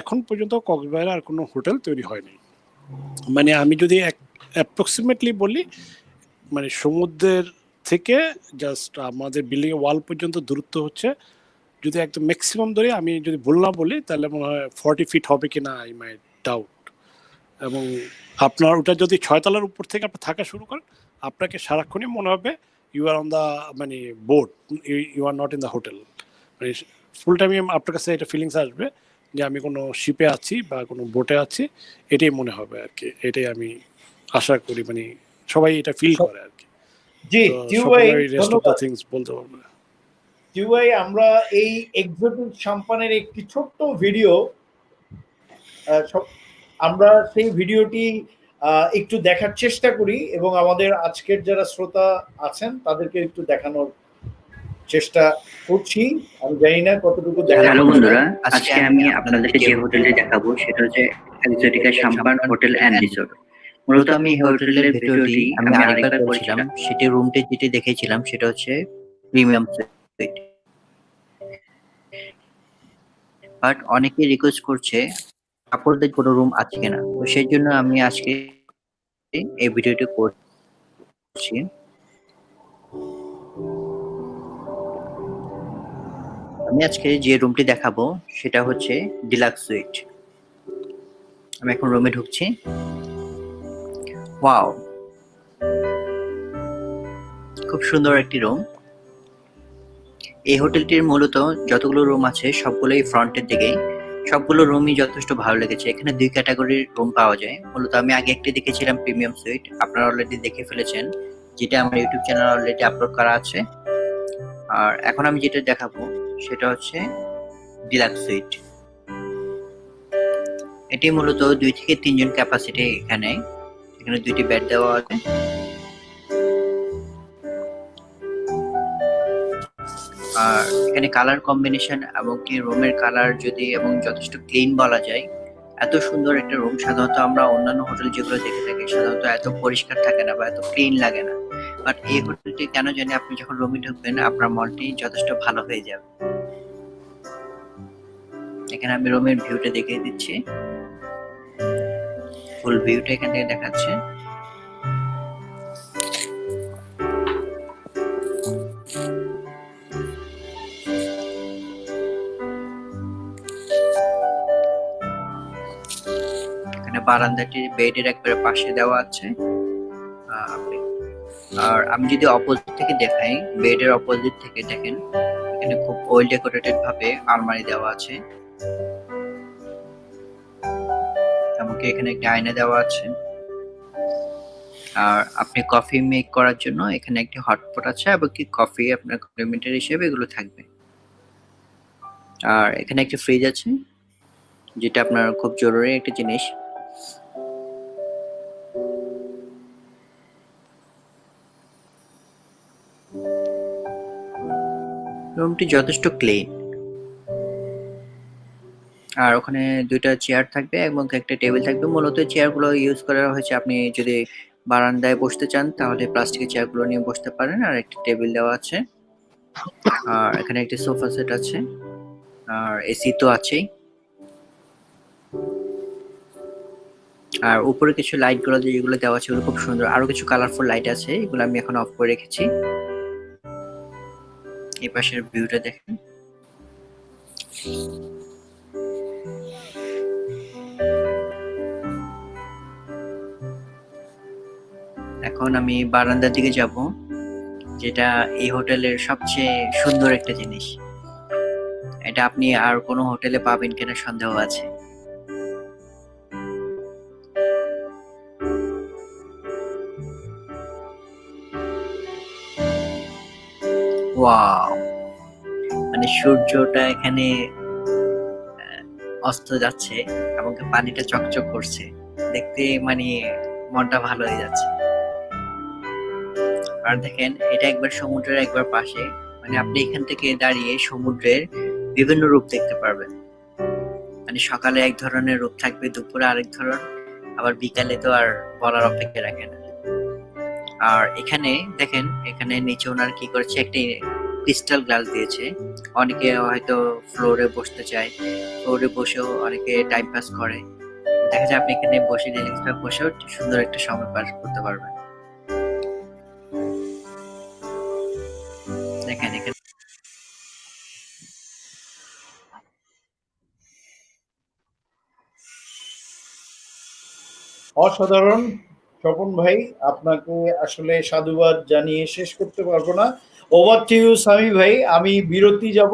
এখন পর্যন্ত কক্সবাজারে আর কোনো হোটেল তৈরি হয়নি। মানে আমি যদি অ্যাপ্রক্সিমেটলি বলি, মানে সমুদ্রের থেকে জাস্ট আমাদের বিল্ডিং ওয়াল পর্যন্ত দূরত্ব হচ্ছে, যদি একদম ম্যাক্সিমাম ধরে আমি যদি ভুল না বলি তাহলে মনে হয় 40 ফিট হবে কিনা, আই মাই ডাউট। এবং আপনার ওটা যদি 6 তলার উপর থেকে আপনি থাকা শুরু করেন, আপনাকে সারাক্ষণই মনে হবে ইউ আর অন দ্য মানে boat, you are not in the hotel. মানে ফুল টাইমে আপনার কাছে এটা ফিলিংস আসবে যে আমি কোনো শিপে আছি বা কোনো বোটে আছি, এটাই মনে হবে আর কি। এটাই আমি আশা করি, মানে সবাই এটা ফিল করে আর কি। জি টিউ ভাই, ধন্যবাদ। বলতে পারবো না টিউ ভাই, আমরা এই এক্সোটিক সাম্পানের একটি ছোট্ট ভিডিও, আমরা সেই ভিডিওটি একটু দেখার চেষ্টা করি, এবং আমাদের আজকের যারা শ্রোতা আছেন তাদেরকে একটু দেখানোর চেষ্টা করছি। আমি জানি না কতটুকু দেখা। হ্যালো বন্ধুরা, আজকে আমি আপনাদেরকে যে হোটেলটি দেখাবো সেটা হচ্ছে এক্সোটিকা সাম্পান হোটেল অ্যান্ড রিসোর্ট। মূলত আমি এই হোটেলের ভিডিওটি আমি আরেকবার করেছিলাম, সেটি রুমটি যেটি দেখেছিলাম সেটা হচ্ছে প্রিমিয়াম সুইট, বাট অনেকে রিকোয়েস্ট করছে কাপড়দের কোনো রুম আছে কিনা, তো সেই জন্য আমি আজকে এই ভিডিওটি করছি। আমি আজকে যে রুমটি দেখাবো সেটা হচ্ছে ডিলাক্স সুইট। আমি এখন রুমে ঢুকছি। ওয়াও, খুব সুন্দর একটি রুম। এই হোটেলটির মূলত যতগুলো রুম আছে সবগুলোই ফ্রন্টের দিকে, সবগুলো রুমই যথেষ্ট ভালো লেগেছে। এখানে 2 ক্যাটাগরির রুম পাওয়া যায়। মূলত আমি আগে একটি দেখেছিলাম প্রিমিয়াম সুইট, আপনারা অলরেডি দেখে ফেলেছেন, যেটা আমার ইউটিউব চ্যানেলে অলরেডি আপলোড করা আছে। আর এখন আমি যেটা দেখাবো সেটা হচ্ছে ডিলাক্স সুইট। এটি মূলত 2 থেকে 3 জন ক্যাপাসিটি এখানে 2টি বেড দেওয়া আছে। আর এখানে কালার কম্বিনেশন এবং কি রুমের কালার যদি এবং যথেষ্ট ক্লিন বলা যায়, এত সুন্দর একটা রুম সাধারণত আমরা অন্যান্য হোটেল যেগুলো দেখে থাকি সাধারণত এত পরিষ্কার থাকে না বা এত ক্লিন লাগে না, বাট এই হোটেলটি কেন জানি আপনি যখন রুমে ঢুকবেন আপনার মনটি যথেষ্ট ভালো হয়ে যাবে। এখানে আমি রুমের ভিউটা দেখিয়ে দিচ্ছি, ফুল ভিউটা এখান থেকে দেখাচ্ছে। এখানে বারান্দাটি বেডের একবারে পাশে দেওয়া আছে। আর আমি যদি অপোজিট থেকে দেখাই, বেডের অপোজিট থেকে দেখেন এখানে খুব ওয়েল ডেকোরেটেড ভাবে আলমারি দেওয়া আছে, এমনকি এখানে একটা আয়না দেওয়া আছে। আর আপনি কফি মেক করার জন্য এখানে একটি হটপট আছে এবং কি কফি আপনার কমপ্লিমেন্টারি হিসেবে এগুলো থাকবে। আর এখানে একটা ফ্রিজ আছে যেটা আপনার খুব জরুরি একটা জিনিস। রুমটি যথেষ্ট ক্লিন। আর ওখানে 2টা চেয়ার থাকবে এবং একটা টেবিল থাকবে। মূলত চেয়ারগুলো ইউজ করা হয়েছে আপনি যদি বারান্দায় বসতে চান তাহলে প্লাস্টিকের চেয়ারগুলো নিয়ে বসতে পারেন। আর একটা টেবিল দেওয়া আছে। আর এখানে একটা সোফা সেট আছে। আর এসি তো আছেই। আর উপরে কিছু লাইটগুলো যেগুলো দেওয়া আছে ওগুলো খুব সুন্দর। আরো কিছু কালারফুল লাইট আছে, এগুলো আমি এখন অফ করে রেখেছি। এই পাশের ভিউটা দেখেন। এখন আমি বারান্দার দিকে যাব, যেটা এই হোটেলের সবচেয়ে সুন্দর একটা জিনিস। এটা আপনি আর কোনো হোটেলে পাবেন কিনা সন্দেহ আছে। ওয়াও, মানে সূর্যটা এখানে অস্ত যাচ্ছে এবং পানিটা চকচক করছে, দেখতে মানে মনটা ভালো হয়ে যাচ্ছে। আর দেখেন এটা একবার সমুদ্রের একবার পাশে, মানে আপনি এখান থেকে দাঁড়িয়ে সমুদ্রের বিভিন্ন রূপ দেখতে পারবেন। মানে সকালে এক ধরনের রূপ থাকবে, দুপুরে আরেক ধরন, আবার বিকালে তো আর বলার অপেক্ষা রাখে না। আর এখানে দেখেন, এখানে নিচে ওনার কি করেছে, একটি ক্রিস্টাল গ্লাস দিয়েছে। অনেকে হয়তো ফ্লোরে বসতে চায়, ফ্লোরে বসেও অনেকে টাইম পাস করে। দেখা যায় আপনি এখানে বসে রিল্যাক্স ভাবে বসেও সুন্দর একটা সময় পাস করতে পারবেন। দেখেন এখানে অসাধারণ স্বপন ভাই, আপনাকে আসলে সাধুবাদ জানিয়ে শেষ করতে পারবো না। ওভার টু ইউ সামি ভাই। আমি বিরতি যাব,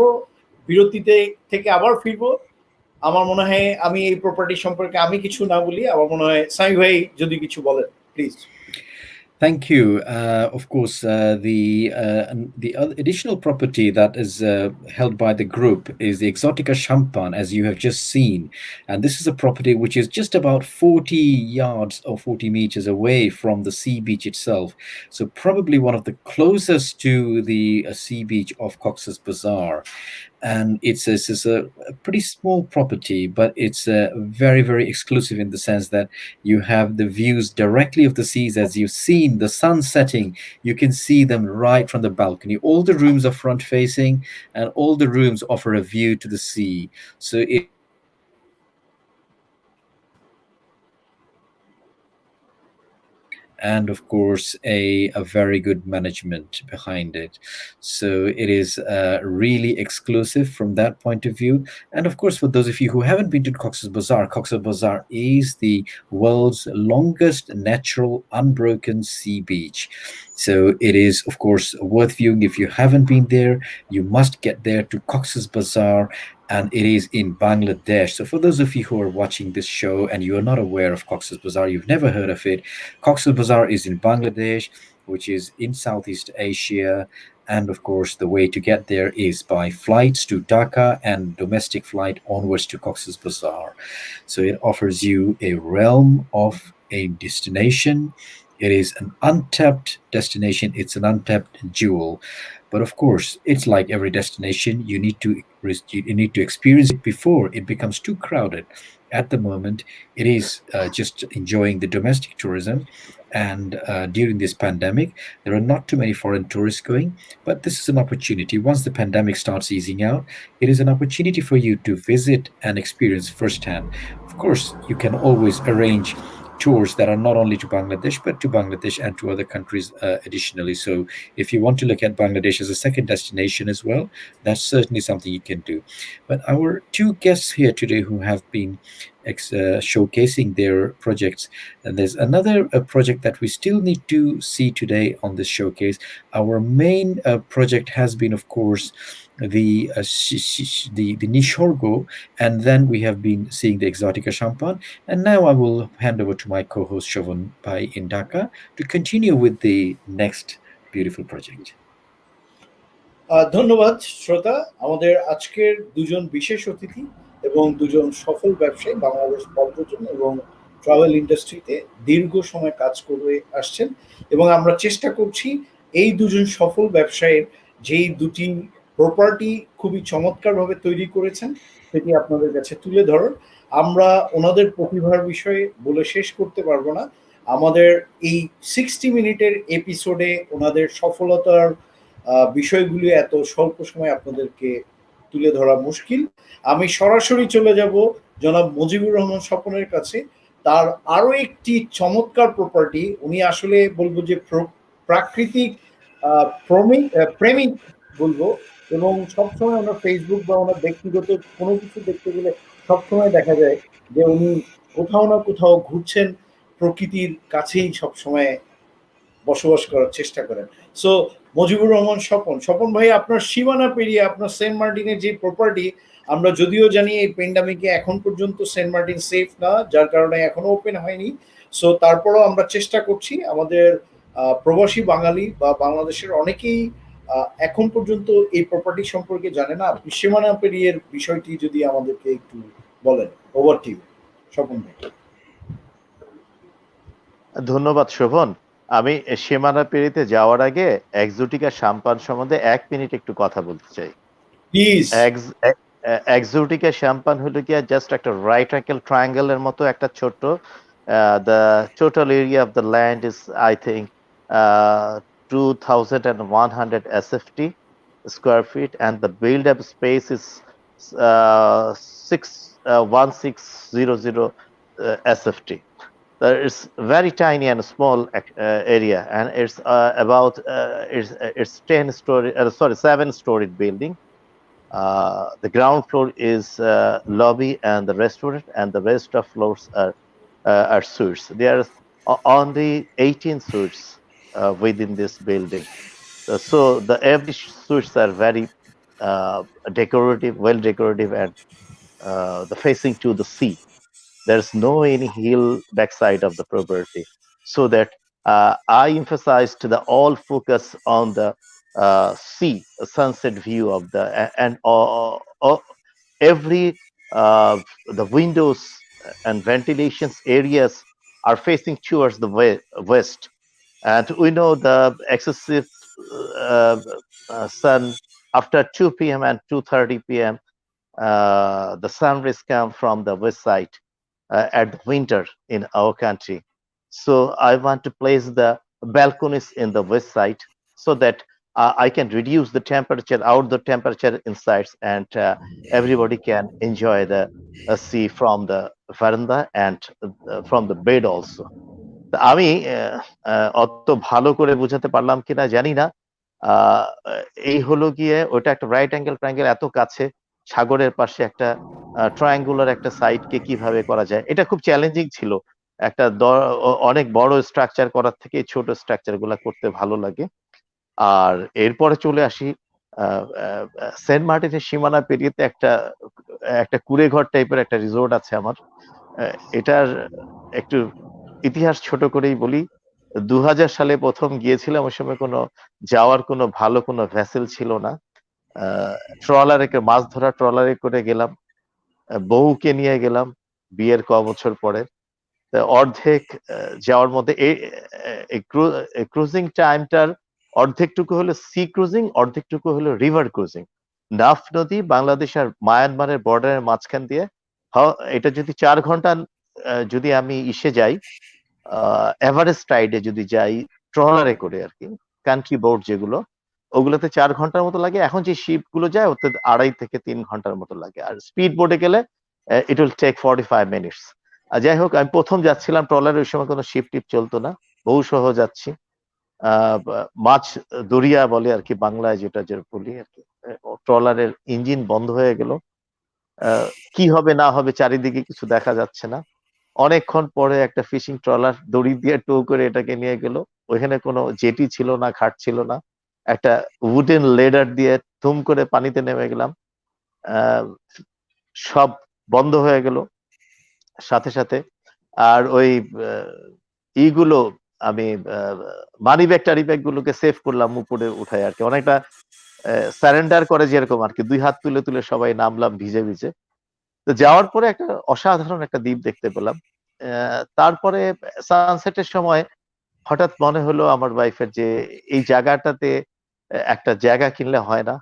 বিরতিতে থেকে আবার ফিরবো। আমার মনে হয় আমি এই প্রপার্টি সম্পর্কে আমি কিছু না বলি, আমার মনে হয় সামি ভাই যদি কিছু বলেন please. Thank you. Of course, the additional property that is held by the group is the Exotica Shwapon, as you have just seen, and this is a property which is just about 40 yards or 40 meters away from the sea beach itself. So probably one of the closest to the sea beach of Cox's Bazar. And it's a pretty small property, but it's very, very exclusive in the sense that you have the views directly of the seas. As you've seen the sun setting, you can see them right from the balcony. All the rooms are front facing, and all the rooms offer a view to the sea. So it and of course a very good management behind it. So it is really exclusive from that point of view. And of course, for those of you who haven't been to Cox's Bazar is the world's longest natural unbroken sea beach. So it is of course worth viewing. If you haven't been there, you must get there to Cox's Bazar, and it is in Bangladesh. So for those of you who are watching this show and you are not aware of Cox's Bazar, you've never heard of it, Cox's Bazar is in Bangladesh, which is in Southeast Asia, And of course, the way to get there is by flights to Dhaka and domestic flight onwards to Cox's Bazar. So it offers you a realm of a destination. It is an untapped destination, it's an untapped jewel. But of course, it's like every destination, you need to experience it before it becomes too crowded. At the moment, it is just enjoying the domestic tourism. And during this pandemic, there are not too many foreign tourists going, but this is an opportunity. Once the pandemic starts easing out, it is an opportunity for you to visit and experience firsthand. Of course, you can always arrange tours that are not only to Bangladesh, but to Bangladesh and to other countries additionally. So, if you want to look at Bangladesh as a second destination as well, that's certainly something you can do. But our two guests here today who have been showcasing their projects, and there's another project that we still need to see today on this showcase. Our main project has been, of course, the Neesorgoo, and then we have been seeing the Exotica Champagne. And now I will hand over to my co-host Shovon Bhai in Dhaka to continue with the next beautiful project. ধন্যবাদ শ্রোতা। আমাদের আজকের দুজন বিশেষ অতিথি এবং দুজন সফল ব্যবসায়ী বাংলাদেশ পর্যটন এবং ট্রাভেল ইন্ডাস্ট্রিতে দীর্ঘ সময় কাজ করে আসছেন, এবং আমরা চেষ্টা করছি এই দুজন সফল ব্যবসায়ীর যেই দুটি প্রপার্টি খুবই চমৎকারভাবে তৈরি করেছেন সেটি আপনাদের কাছে তুলে ধরার। আমরা ওনাদের প্রতিভার বিষয়ে বলে শেষ করতে পারবো না। আমাদের এই 60 মিনিটের এপিসোডে ওনাদের সফলতার বিষয়গুলি এত স্বল্প সময়ে আপনাদেরকে তুলে ধরা মুশকিল। আমি সরাসরি চলে যাব জনাব মজিবুর রহমান স্বপনের কাছে। তার আরো একটি চমৎকার প্রপার্টি, উনি আসলে বলবো যে প্রাকৃতিক প্রেমিক বলবো, এবং সবসময় আমরা ফেসবুক বা ওনার ব্যক্তিগত কোনো কিছু দেখতে গেলে সবসময় দেখা যায় যে উনি কোথাও না কোথাও ঘুরছেন, প্রকৃতির কাছেই সবসময় বসবাস করার চেষ্টা করেন। সো মজিবুর রহমান স্বপন, স্বপন ভাই, আপনার সীমানা পেরিয়ে আপনার সেন্ট মার্টিনের যে প্রপার্টি, আমরা যদিও জানি এই প্যান্ডামিকে এখন পর্যন্ত সেন্ট মার্টিন সেফ না, যার কারণে এখনো ওপেন হয়নি। সো তারপরও আমরা চেষ্টা করছি, আমাদের প্রবাসী বাঙালি বা বাংলাদেশের অনেকেই এখন পর্যন্ত এই প্রপার্টি সম্পর্কে জানে না। আপনি সীমানা পেরিয়ে বিষয়টি যদি আমাদেরকে একটু বলেন। ওভার টু ইউ স্বপন ভাই। ধন্যবাদ শোভন। আমি সীমানা পেরিতে যাওয়ার আগে এক্সোটিকা শ্যাম্পান সম্বন্ধে 1 মিনিট একটু কথা বলতে চাই। প্লিজ। এক্সোটিকা শ্যাম্পান হলো কি জাস্ট একটা রাইট অ্যাঙ্গেল ট্রায়াঙ্গেলের মতো একটা ছোট্ট, the total area of the land is I think 2100 SFT square feet, and the build up space is 1600 SFT. It's very tiny and small area, and it's about it's 7-storied building. The ground floor is lobby and the restaurant, and the rest of floors are suites. There are only 18 suites within this building. So the every suites are very decorative, well decorative, and the facing to the sea. There's no any hill backside of the property, so that I emphasized the all focus on the sea sunset view of the and every the windows and ventilations areas are facing towards the west, and we know the excessive sun after 2 p.m. and 2:30 p.m. The sun rays come from the west side at the winter in our country. So I want to place the balconies in the west side, so that I can reduce the temperature, outdoor temperature inside, and everybody can enjoy the sea from the veranda and from the bed also. আমি অত ভালো করে বোঝাতে পারলাম কিনা জানি না। এই হলো গিয়ে ওটা একটা রাইট অ্যাঙ্গেল ট্রায়াঙ্গেল, এত কাছে সাগরের পাশে একটা ট্রায়াঙ্গুলার একটা সাইটকে কিভাবে করা যায়, এটা খুব চ্যালেঞ্জিং ছিল। একটা অনেক বড় স্ট্রাকচার করার থেকে ছোট স্ট্রাকচার গুলা করতে ভালো লাগে। আর এরপরে চলে আসি সেন্ট মার্টিনের সীমানা পেরিয়েতে একটা কুড়ে ঘর টাইপের একটা রিসোর্ট আছে আমার। এটার একটু ইতিহাস ছোট করেই বলি। সালে প্রথম গিয়েছিলাম, ওই সময় যাওয়ার কোনো ভালো কোনো ভেসেল ছিল না। ট্রলারে মাছ ধরা ট্রলারে করে গেলাম, বউকে নিয়ে গেলাম বিয়ের বছর পরে। অর্ধেক যাওয়ার মধ্যে এই ক্রুজিং টাইমটার অর্ধেকটুকু হলো সি ক্রুজিং, অর্ধেকটুকু হলো রিভার ক্রুজিং। নাফ নদী বাংলাদেশ আর মায়ানমারের বর্ডারের মাঝখান দিয়ে, এটা যদি 4 ঘন্টা যদি আমি যাই, এভারেস্ট টাইডে যদি যাই ট্রলারে করে আর কি, কান্ট্রি বোট যেগুলো, ওগুলোতে 4 ঘন্টার মতো লাগে। এখন যে শিপ গুলো যায় ওতে 2.5 থেকে 3 ঘন্টার মতো লাগে। আর স্পিড বোটে গেলে ইট উইল টেক 45 মিনিটস। যাই হোক, আমি প্রথম যাচ্ছিলাম ট্রলারে, ওই সময় কোনো শিপ টিপ চলতো না, বউ সহ যাচ্ছি। মাছ দরিয়া বলে আর কি বাংলায়, যেটা বলি আর কি। ট্রলারের ইঞ্জিন বন্ধ হয়ে গেল, কি হবে না হবে চারিদিকে কিছু দেখা যাচ্ছে না। অনেকক্ষণ পরে একটা ফিশিং ট্রলার দড়ি দিয়ে টো করে এটাকে নিয়ে গেল। ওইখানে কোনো জেটি ছিল না, ঘাট ছিল না। একটা উডেন লেডার দিয়ে থুম করে পানিতে নেমে গেলাম। সব বন্ধ হয়ে গেল সাথে সাথে। আর ওই ইগুলো আমি মানি ব্যাগ টারি ব্যাগ গুলোকে সেভ করলাম উপরে উঠায় আর কি, অনেকটা সারেন্ডার করে যেরকম আর কি, 2 হাত তুলে তুলে সবাই নামলাম ভিজে ভিজে। তো যাওয়ার পরে একটা অসাধারণ একটা দ্বীপ দেখতে পেলাম। তারপরে সানসেটের সময় হঠাৎ মনে হলো আমার ওয়াইফের যে এই জায়গাটাতে একটা জায়গা কিনলে হয় না।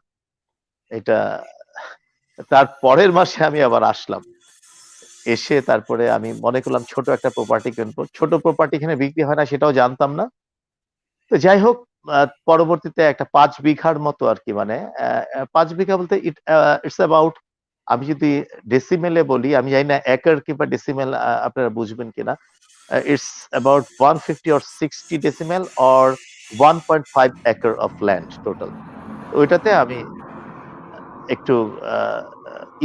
এটা তার পরের মাসে আমি আবার আসলাম, এসে তারপরে আমি মনে করলাম ছোট একটা প্রপার্টি কিনবো। ছোট প্রপার্টি এখানে বিক্রি হয় না সেটাও জানতাম না। তো যাই হোক, পরবর্তীতে একটা 5 বিঘার মতো আর কি, মানে 5 বিঘা বলতে ইটস অ্যাবাউট, আমি যদি ডেসিমেলে বলি, আমি জানি না একর কিংবা ডেসিমেল আপনারা বুঝবেন কিনা। It's about 150 or 60 decimal or 1.5 acre of land total. ওইটাতে আমি একটু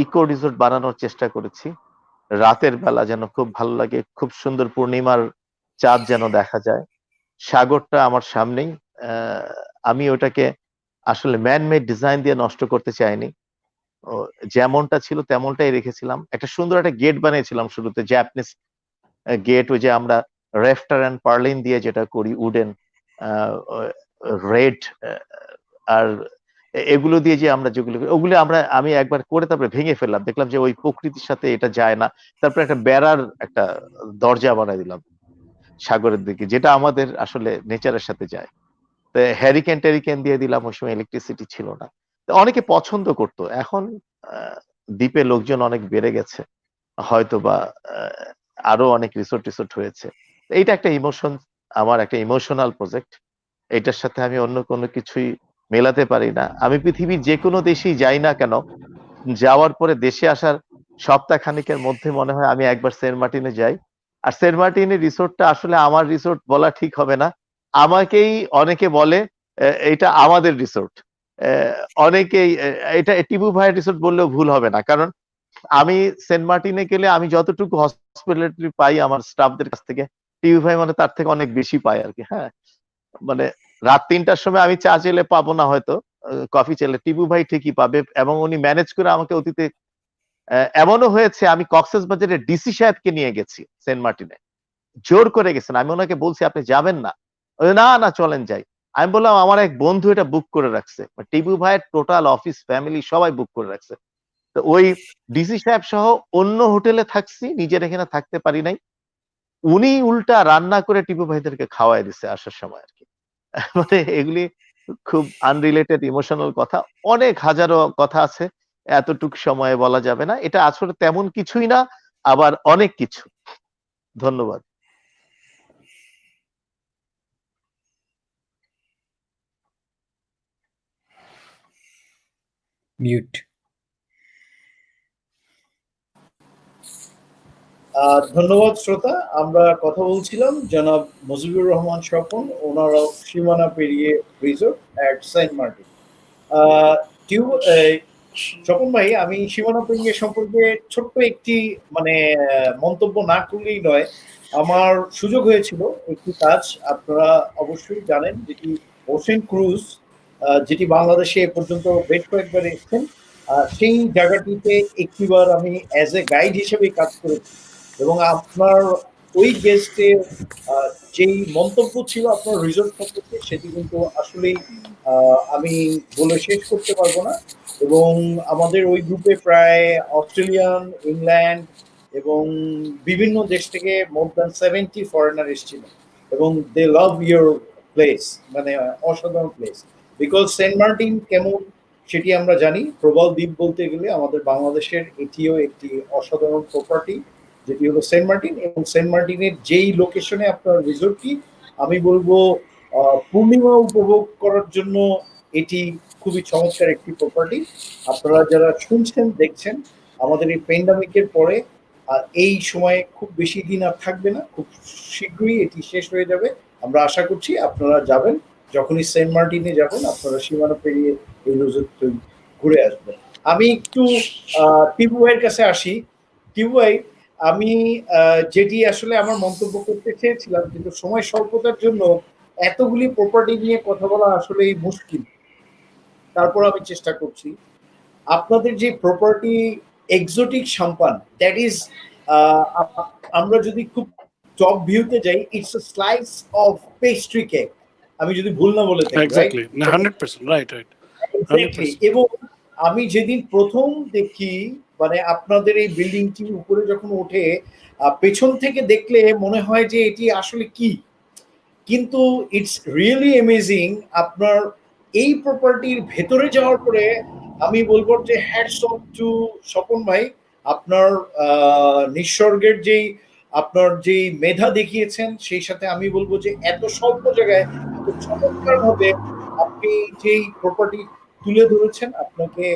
ইকো রিসোর্ট বানানোর চেষ্টা করেছি। রাতের বেলা যেন খুব ভালো লাগে, খুব সুন্দর পূর্ণিমার চাঁদ যেন দেখা যায়, সাগরটা আমার সামনেই। আমি ওটাকে আসলে ম্যান মেড ডিজাইন দিয়ে নষ্ট করতে চাইনি, যেমনটা ছিল তেমনটাই রেখেছিলাম। একটা সুন্দর একটা গেট বানিয়েছিলাম শুরুতে, জাপানিজ গেট, ওই যে আমরা রেফটার অ্যান্ড পার্লিন দিয়ে যেটা করি, উডেন রেড আর এগুলো দিয়ে যে আমরা যেগুলো, ওগুলো আমি একবার করে তারপরে ভেঙে ফেললাম, দেখলাম যে ওই প্রকৃতির সাথে এটা যায় না। তারপরে একটা বেড়ার একটা দরজা বানাই দিলাম সাগরের দিকে, যেটা আমাদের আসলে নেচারের সাথে যায়। হ্যারিকেন ট্যারিকেন দিয়ে দিলাম, ওই সময় ইলেকট্রিসিটি ছিল না। অনেকে পছন্দ করতো। এখন দ্বীপে লোকজন অনেক বেড়ে গেছে, হয়তো বা আরো অনেক রিসোর্ট টিসোর্ট হয়েছে। এইটা একটা ইমোশন, আমার একটা ইমোশনাল প্রজেক্ট। এটার সাথে আমি অন্য কোনো কিছুই মেলাতে পারি না। আমি পৃথিবীর যে কোনো দেশেই যাই না কেন, যাওয়ার পরে দেশে আসার সপ্তাহ খানিকের মধ্যে মনে হয় আমি একবার সেন্ট মার্টিনে যাই। আর সেন্ট মার্টিনের রিসোর্টটা আসলে আমার রিসোর্ট বলা ঠিক হবে না, আমাকেই অনেকে বলে এটা আমাদের রিসোর্ট। অনেকেই এটা টিপু ভাইয়ের রিসোর্ট বললেও ভুল হবে না, কারণ আমি সেন্ট মার্টিনে গেলে আমি যতটুকু হসপিটালিটি পাই আমার স্টাফদের কাছ থেকে, টিপু ভাই মানে তার থেকে অনেক বেশি পাই আর কি। হ্যাঁ, মানে রাত 3টার সময় আমি চা চেলে পাবো না, হয়তো কফি চেলে টিপু ভাই ঠিকই পাবে, এবং উনি ম্যানেজ করে আমাকে অতীতে এমনও হয়েছে আমি কক্সবাজারে ডিসি সাহেবকে নিয়ে গেছি সেন্ট মার্টিনে, জোর করে গেছেন। আমি ওনাকে বলছি আপনি যাবেন না, না না চলেন যাই। আমি বললাম আমার এক বন্ধু এটা বুক করে রাখছে, টিপু ভাইয়ের টোটাল অফিস ফ্যামিলি সবাই বুক করে রাখছে। তো ওই ডিসি সাহেব সহ অন্য হোটেলে থাকছি, নিজের এখানে থাকতে পারি নাই। উনি উল্টা রান্না করে টিপু ভাইদেরকে খাওয়াই দিছে আসার সময় আর কি। মানে এগুলি খুব আনরিলেটেড ইমোশনাল কথা, অনেক হাজারো কথা আছে, এতটুকু সময়ে বলা যাবে না। এটা আসলে তেমন কিছুই না, আবার অনেক কিছু। ধন্যবাদ। মিউট। ধন্যবাদ শ্রোতা। আমরা কথা বলছিলাম জনাব মজিবুর রহমান স্বপন, ওনারাও সীমানা পেরিয়ে রিসোর্ট অ্যাট সেন্ট মার্টিন। স্বপন ভাই, আমি সীমানা পেরিয়ে সম্পর্কে ছোট্ট একটি মানে মন্তব্য না করলেই নয়। আমার সুযোগ হয়েছিল একটি কাজ, আপনারা অবশ্যই জানেন, যেটি ওশেন ক্রুজ, যেটি বাংলাদেশে এ পর্যন্ত বেশ কয়েকবার এসেছেন। সেই জায়গাটিতে একটিবার আমি অ্যাজ এ গাইড হিসেবে কাজ করেছি, এবং আপনার ওই গেস্টের যেই মন্তব্য ছিল আপনার রিসোর্ট সম্পর্কে সেটি কিন্তু আসলেই আমি বলে শেষ করতে পারবো না। এবং আমাদের ওই গ্রুপে প্রায় অস্ট্রেলিয়ান, ইংল্যান্ড এবং বিভিন্ন দেশ থেকে মোর দ্যান 70 ফরেনার এসেছিল এবং দে লাভ ইউর প্লেস, মানে অসাধারণ প্লেস। বিকজ সেন্ট মার্টিন কেমন সেটি আমরা জানি, প্রবাল দ্বীপ বলতে গেলে আমাদের বাংলাদেশের এটিও একটি অসাধারণ প্রপার্টি, যেটি হলো সেন্ট মার্টিন। এবং সেন্ট মার্টিনের যেই লোকেশনে আপনার রিসোর্টটি, আমি বলবো পূর্ণিমা উপভোগ করার জন্য এটি খুবই চমৎকার একটি প্রপার্টি। আপনারা যারা শুনছেন দেখছেন, আমাদের এই প্যান্ডামিকের পরে এই সময়ে খুব বেশি দিন আর থাকবে না, খুব শীঘ্রই এটি শেষ হয়ে যাবে। আমরা আশা করছি আপনারা যাবেন, যখনই সেন্ট মার্টিনে যাবেন আপনারা সীমানা পেরিয়ে এই রিসোর্ট ঘুরে আসবেন। আমি একটু টিপু ভাইয়ের কাছে আসি। টিপু ভাই, আমি যেটি আসলে আমার মন্তব্য করতে চেয়েছিলাম, কিন্তু সময় স্বল্পতার জন্য এতগুলি প্রপার্টি নিয়ে কথা বলা আসলেই মুশকিল, তারপর আমি চেষ্টা করছি। আপনাদের যে প্রপার্টি এক্সোটিক শাম্পান, দ্যাট ইজ, আমরা যদি খুব টপ ভিউতে যাই, it's a slice of pastry cake, আমি যদি ভুল না বলে থাকি, এক্স্যাক্টলি 100% রাইট। এবং আমি যেদিন প্রথম দেখি, মানে আপনাদের এই বিল্ডিংটির উপরে যখন ওঠে, পেছন থেকে দেখলে মনে হয় যে এটি আসলে কি, কিন্তু ইটস রিয়েলি অ্যামেজিং। আপনার এই প্রপার্টির ভেতরে যাওয়ার পরে আমি বলবো যে হ্যাটস অফ টু স্বপন ভাই, আপনার নিঃস্বর্গের যেই আপনার যেই মেধা দেখিয়েছেন, সেই সাথে আমি বলবো যে এত স্বল্প জায়গায় এত চমৎকার ভাবে আপনি যেই প্রপার্টি তুলে ধরেছেন, আপনাকে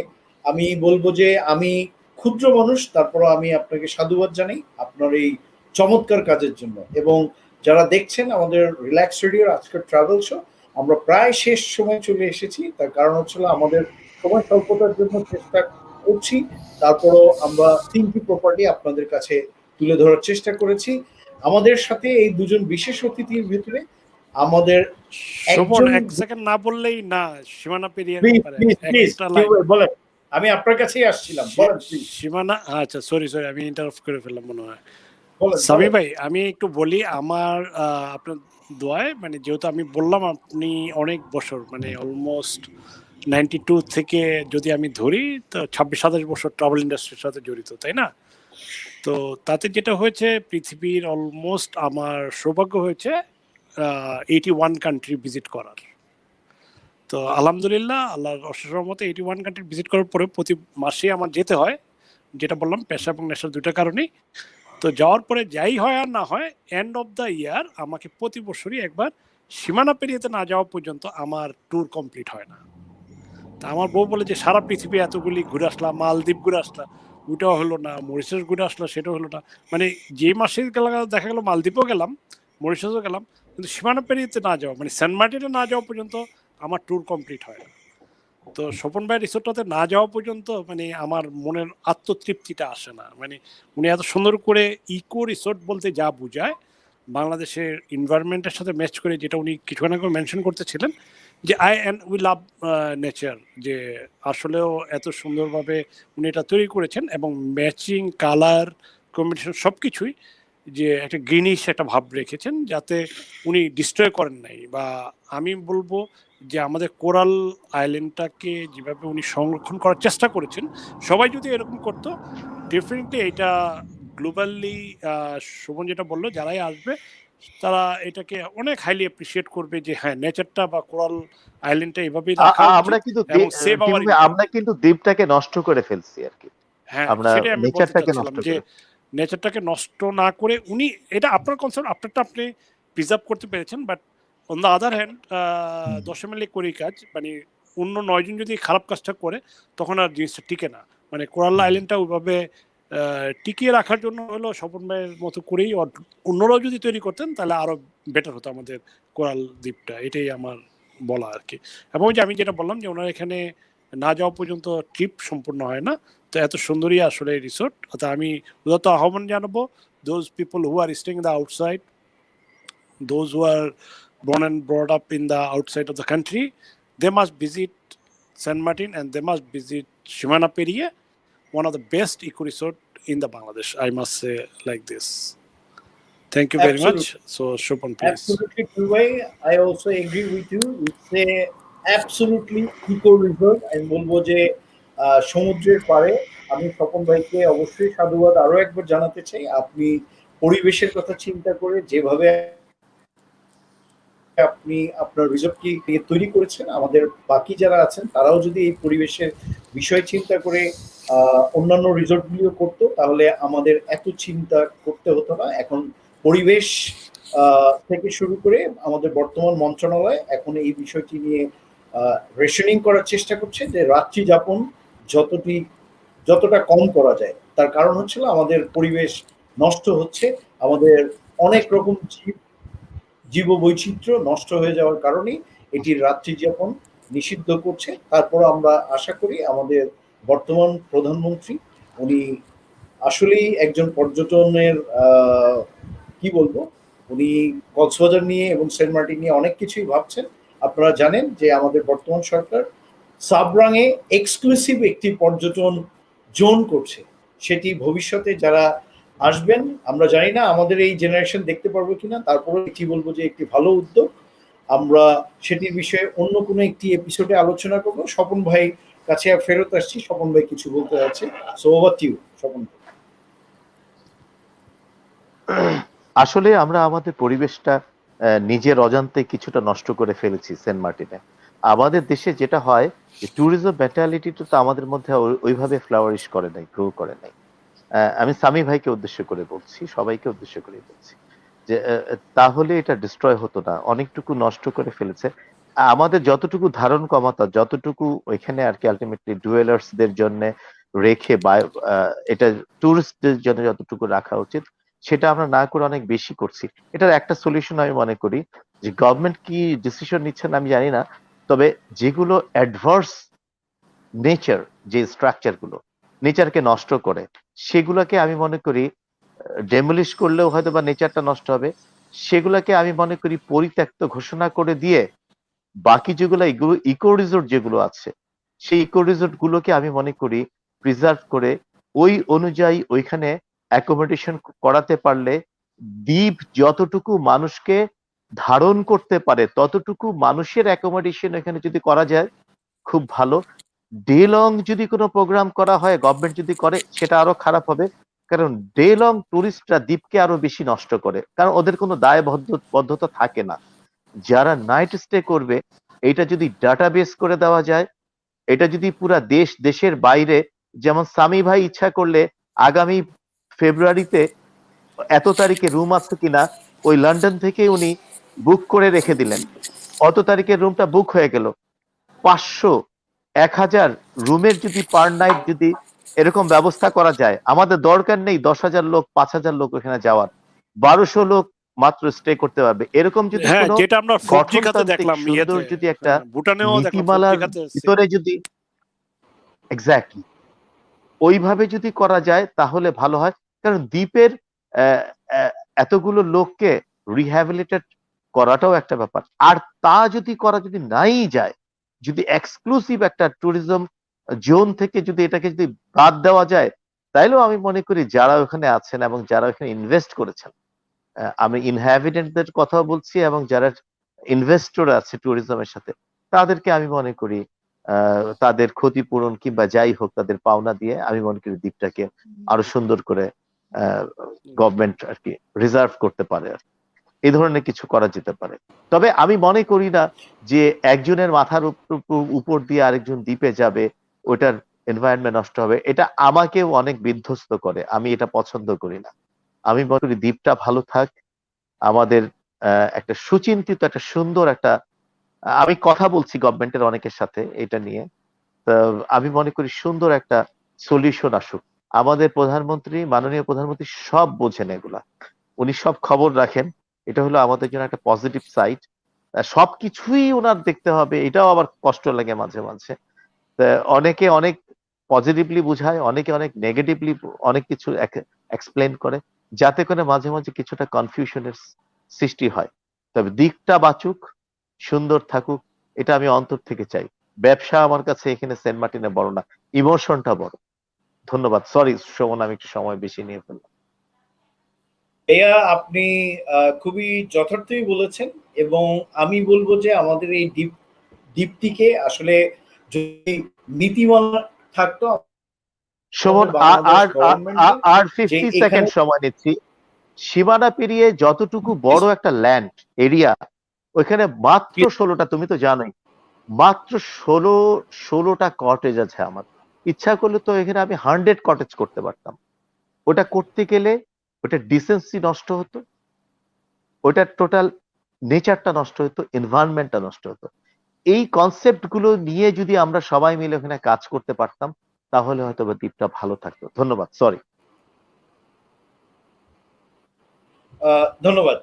আমি বলবো যে আমি ক্ষুদ্র মানুষ, তারপরও আমি আপনাকে সাধুবাদ জানাই আপনার এই চমৎকার কাজের জন্য। এবং যারা দেখছেন আমাদের রিল্যাক্স রেডিওর আজকের ট্রাভেল শো, আমরা প্রায় শেষ সময় চলে এসেছি। তার কারণ হচ্ছিল আমাদের সময় স্বল্পতার জন্য চেষ্টা করছি, তারপরও আমরা 3টি প্রপার্টি আপনাদের কাছে তুলে ধরার চেষ্টা করেছি। আমাদের সাথে এই দুজন বিশেষ অতিথির ভিতরে আমাদের শোভন, এক সেকেন্ড না বললেই না, সীমানা পেরিয়ে বলেন, আমি আপনার কাছেই আসছিলাম, বলেন সীমানা। আচ্ছা, সরি, আমি ইন্টারাপ্ট করে ফেললাম মনে হয়। সামি ভাই, আমি একটু বলি, আমার আপনার দোয়ায়, মানে যেহেতু আমি বললাম আপনি অনেক বছর, মানে অলমোস্ট 92 থেকে যদি আমি ধরি, তো 26-27 বছর ট্রাভেল ইন্ডাস্ট্রির সাথে জড়িত, তাই না? তো তাতে যেটা হয়েছে, পৃথিবীর অলমোস্ট আমার সৌভাগ্য হয়েছে 81 কান্ট্রি ভিজিট করার। তো আলহামদুলিল্লাহ, আল্লাহর অশেষ রহমতে 81 কান্ট্রি ভিজিট করার পরে প্রতি মাসে আমার যেতে হয়, যেটা বললাম পেশা এবং নেশার দুটো কারণেই। তো যাওয়ার পরে যাই হয় আর না হয়, এন্ড অফ দ্য ইয়ার আমাকে প্রতি বছরই একবার সীমানা পেরিয়েতে না যাওয়া পর্যন্ত আমার ট্যুর কমপ্লিট হয় না। তা আমার বউ বলে যে সারা পৃথিবী এতগুলি ঘুরে আসলাম, মালদ্বীপ ঘুরে আসলাম, ওটাও হলো না, মরিশাস ঘুরে আসলো, সেটাও হলো না। মানে যে মাসে দেখা গেল মালদ্বীপও গেলাম, মরিশাসও গেলাম, কিন্তু সীমানা পেরিয়েতে না যাওয়া, মানে সেন্ট মার্টিনে না যাওয়া পর্যন্ত আমার ট্যুর কমপ্লিট হয় না। তো স্বপন ভাই রিসোর্টটাতে না যাওয়া পর্যন্ত মানে আমার মনের আত্মতৃপ্তিটা আসে না। মানে উনি এত সুন্দর করে ইকো রিসোর্ট বলতে যা বোঝায়, বাংলাদেশের এনভায়রনমেন্টের সাথে ম্যাচ করে, যেটা উনি কিছুক্ষণ আগে মেনশন করতেছিলেন, যে উই লাভ নেচার, যে আসলেও এত সুন্দরভাবে উনি এটা তৈরি করেছেন, এবং ম্যাচিং কালার কম্বিনেশন সব কিছুই, যে একটা গ্রিনিশ একটা ভাব রেখেছেন, যাতে উনি ডিস্ট্রয় করেন নাই। বা আমি বলবো যে আমাদের কোরাল আইল্যান্ডটাকে যেভাবে উনি সংরক্ষণ করার চেষ্টা করেছেন, সবাই যদি এরকম করতো, ডেফিনেটলি এটা গ্লোবালি, শোভন যেটা বললো, যারাই আসবে তারা এটাকে অনেক হাইলি অ্যাপ্রিসিয়েট করবে, যে হ্যাঁ, নেচারটা বা কোরাল আইল্যান্ডটা এভাবেই রাখা আমরা কিন্তু দ্বীপটাকে নষ্ট করে ফেলছি আর কি। হ্যাঁ, আমরা সেটাই আমি বলতে চাচ্ছিলাম, যে যে নেচারটাকে নষ্ট না করে উনি, এটা আপনার কনসেপ্ট, আপনারটা আপনি প্রিজার্ভ করতে পেরেছেন, but on the other hand 10 মিলে করি কাজ, মানে অন্য 9 জন যদি খারাপ কাজটা করে, তখন আর জিনিসটা টিকে না। মানে কোরাল আইল্যান্ডটা ওইভাবে টিকিয়ে রাখার জন্য হলো স্বপন ভাইয়ের মতো করেই অন্যরাও যদি তৈরি করতেন, তাহলে আরো বেটার হতো আমাদের কোরাল দ্বীপটা। এটাই আমার বলা আর কি। এবং যে আমি যেটা বললাম, যে ওনার এখানে না যাওয়া পর্যন্ত ট্রিপ সম্পূর্ণ হয় না। তো এত সুন্দরই আসলে রিসোর্ট। অর্থাৎ আমি উদাত্ত আহ্বান জানাবো, those people who R staying in the outside, those who are born and brought up in the outside of the country, they must visit San Martin and they must visit Shimana Periye, one of the best eco resort in the Bangladesh. I must say like this. Thank you very much. So, Shwapon, please. Absolutely, Dubai. I also agree with you. It's a absolutely eco resort. আমি বলবো যে সমুদ্রের পাড়ে আমি স্বপন ভাইকে অবশ্যই সাধুবাদ আরো একবার জানাতে চাই। আপনি পরিবেশের কথা চিন্তা করে যেভাবে আপনি আপনার রিসোর্টটি তৈরি করেছেন, আমাদের বাকি যারা আছেন তারাও যদি এই পরিবেশের বিষয় চিন্তা করে অন্যান্য রিসোর্টগুলিও করতো, তাহলে আমাদের এত চিন্তা করতে হতো না। এখন পরিবেশ থেকে শুরু করে আমাদের বর্তমান মন্ত্রণালয় এখন এই বিষয়টি নিয়ে রেশনিং করার চেষ্টা করছে যে রাত্রি যাপন যতটা কম করা যায়। তার কারণ হচ্ছিল আমাদের পরিবেশ নষ্ট হচ্ছে, আমাদের অনেক রকম জীববৈচিত্র্য নষ্ট হয়ে যাওয়ার কারণেই এটির রাত্রি যাপন নিষিদ্ধ করছে। তারপর আমরা আশা করি আমাদের বর্তমান প্রধানমন্ত্রী উনি আসলেই একজন পর্যটনের কি বলবো, উনি কক্সবাজার নিয়ে এবং সেন্ট মার্টিন নিয়ে অনেক কিছুই ভাবছেন। আপনারা জানেন যে আমাদের বর্তমান সরকার সাবরাঙে এক্সক্লুসিভ একটি পর্যটন জোন করছে। সেটি ভবিষ্যতে যারা আসবেন, আমরা জানি না আমাদের এই জেনারেশন দেখতে পারবো কিনা, তারপরে এটি বলবো যে একটি ভালো উদ্যোগ। আমরা সেটির বিষয়ে অন্য কোনো একটি এপিসোডে আলোচনা করবো। স্বপন ভাই কাছে ফেরত আসছি, স্বপন ভাই কিছু বলতে আছে। So over to you, Swapan ভাই। আসলে আমরা আমাদের পরিবেশটা নিজের অজান্তে কিছুটা নষ্ট করে ফেলেছি সেন্ট মার্টিনে। আমাদের দেশে যেটা হয়, ট্যুরিজম মেন্টালিটিটা তো আমাদের মধ্যে ওইভাবে ফ্লাওয়ারিশ করে নাই, গ্রো করে নাই। আমি সামি ভাইকে উদ্দেশ্য করে বলছি, সবাইকে উদ্দেশ্য করে বলছি যে তাহলে এটা ডিস্ট্রয় হতো না, অনেকটুকু নষ্ট করে ফেলেছে। আমাদের যতটুকু ধারণ ক্ষমতা, যতটুকু ওইখানে আর কি আলটিমেটলি ডুয়েলার্সদের জন্য রেখে বা এটা টুরিস্টদের জন্য যতটুকু রাখা উচিত, সেটা আমরা না করে অনেক বেশি করছি। এটার একটা সলিউশন আমি মনে করি যে গভর্নমেন্ট কি ডিসিশন নিচ্ছেন আমি জানি না, তবে যেগুলো অ্যাডভার্স নেচার, যে স্ট্রাকচার গুলো নেচারকে নষ্ট করে, সেগুলোকে আমি মনে করি ডেমলিশ করলেও হয়তো বা নেচারটা নষ্ট হবে, সেগুলোকে আমি মনে করি পরিত্যক্ত ঘোষণা করে দিয়ে বাকি যেগুলো ইকো রিসোর্ট যেগুলো আছে, সেই ইকো রিসোর্ট গুলোকে আমি মনে করি প্রিজার্ভ করে ওই অনুযায়ী ওইখানে অ্যাকোমোডেশন করাতে পারলে দ্বীপ যতটুকু মানুষকে ধারণ করতে পারে ততটুকু মানুষের অ্যাকোমোডেশন এখানে যদি করা যায় খুব ভালো। ডে লং যদি কোনো প্রোগ্রাম করা হয়, গভর্নমেন্ট যদি করে, সেটা আরো খারাপ হবে। কারণ ডে লং টুরিস্টরা দ্বীপকে আরো বেশি নষ্ট করে, কারণ ওদের কোনো দায়বদ্ধতা থাকে না। যারা নাইট স্টে করবে, এটা যদি ডাটাবেস করে দেওয়া যায়, এটা যদি পুরা দেশের বাইরে, যেমন সামি ভাই ইচ্ছা করলে আগামী ফেব্রুয়ারিতে এত তারিখে রুম আছে কিনা ওই লন্ডন থেকে উনি বুক করে রেখে দিলেন, অত তারিখের রুমটা বুক হয়ে গেল। 500, 1000 রুমের যদি পার নাইট যদি এরকম ব্যবস্থা করা যায়, আমাদের দরকার নেই 10,000 লোক, 5,000 লোক ওখানে যাওয়ার, 1200 লোক মাত্র স্টে করতে পারবে। এরকম যদি হ্যাঁ, কোনো যেটা আমরা ফোরজি খাতে গঠনতান্ত্রিক দেখলাম, সুন্দর যদি একটা ভুটানেও দেখলাম নীতিমালার ফোরজি খাতে এসছে। ভিতরে যদি এক্স্যাক্টলি ওইভাবে যদি করা যায় তাহলে ভালো হয়। কারণ দ্বীপের এতগুলো লোককে রিহ্যাবিলিটেট করাটাও একটা ব্যাপার। আর তা যদি নাই যায়, যদি এক্সক্লুসিভ একটা ট্যুরিজম জোন থেকে যদি এটাকে যদি বাদ দেওয়া যায়, তাইলেও আমি মনে করি যারা ওখানে আছেন এবং যারা ওখানে ইনভেস্ট করেছেন, আমি ইনহ্যাবিটেন্টদের কথা বলছি, এবং যারা ইনভেস্টর আছে ট্যুরিজমের সাথে, তাদেরকে আমি মনে করি তাদের ক্ষতিপূরণ কিংবা যাই হোক তাদের পাওনা দিয়ে আমি মনে করি দ্বীপটাকে আরো সুন্দর করে গভর্নমেন্ট আর কি রিজার্ভ করতে পারে, আর এই ধরনের কিছু করা যেতে পারে। তবে আমি মনে করি না যে একজনের মাথার উপর দিয়ে আরেকজন দ্বীপে যাবে, ওটার এনভায়রনমেন্ট নষ্ট হবে। এটা আমাকেও অনেক বিধ্বস্ত করে, আমি এটা পছন্দ করি না। আমি মনে করি দ্বীপটা ভালো থাক, আমাদের একটা সুচিন্তিত একটা সুন্দর একটা, আমি কথা বলছি গভর্নমেন্টের অনেকের সাথে এটা নিয়ে, আমি মনে করি সুন্দর একটা সলিউশন আসুক। আমাদের প্রধানমন্ত্রী, মাননীয় প্রধানমন্ত্রী সব বোঝেন এগুলা, উনি সব খবর রাখেন, এটা হলো আমাদের জন্য একটা পজিটিভ সাইড। সবকিছুই ওনার দেখতে হবে, এটাও আবার কষ্ট লাগে মাঝে মাঝে। অনেকে অনেক পজিটিভলি বুঝায়, অনেকে অনেক নেগেটিভলি অনেক কিছু এক্সপ্লেন করে, যাতে করে মাঝে মাঝে কিছুটা কনফিউশনের সৃষ্টি হয়। তবে দিকটা বাঁচুক, সুন্দর থাকুক, এটা আমি অন্তর থেকে চাই। ব্যবসা আমার কাছে এখানে সেন্ট মার্টিনে বড় না, ইমোশনটা বড়। ধন্যবাদ। সরি শোভন, আমি একটু সময় বেশি নিয়ে ফেললাম। ভাইয়া আপনি খুবই যথার্থই বলেছেন, এবং আমি বলবো যে আমাদের এই দ্বীপটিকে আসলে যদি নীতিমালা থাকতো শোভন, আমাদের বাংলাদেশ গভর্নমেন্টের, আর যে 50 এখানে সেকেন্ড সময় নিচ্ছি। সীমানা পেরিয়ে যতটুকু বড় একটা ল্যান্ড এরিয়া, ওইখানে মাত্র 16টা, তুমি তো জানোই, মাত্র 16টা কটেজ আছে আমার। ইচ্ছা করলে তো এখানে আমি 100 কটেজ করতে পারতাম। ওটা করতে গেলে ওটা ডিসেন্সি নষ্ট হতো, ওটার টোটাল নেচারটা নষ্ট হতো, এনভায়রনমেন্টটা নষ্ট হতো। এই কনসেপ্ট গুলো নিয়ে যদি আমরা সবাই মিলে ওখানে কাজ করতে পারতাম, তাহলে হয়তো বা দ্বীপটা ভালো থাকতো। ধন্যবাদ, সরি। ধন্যবাদ।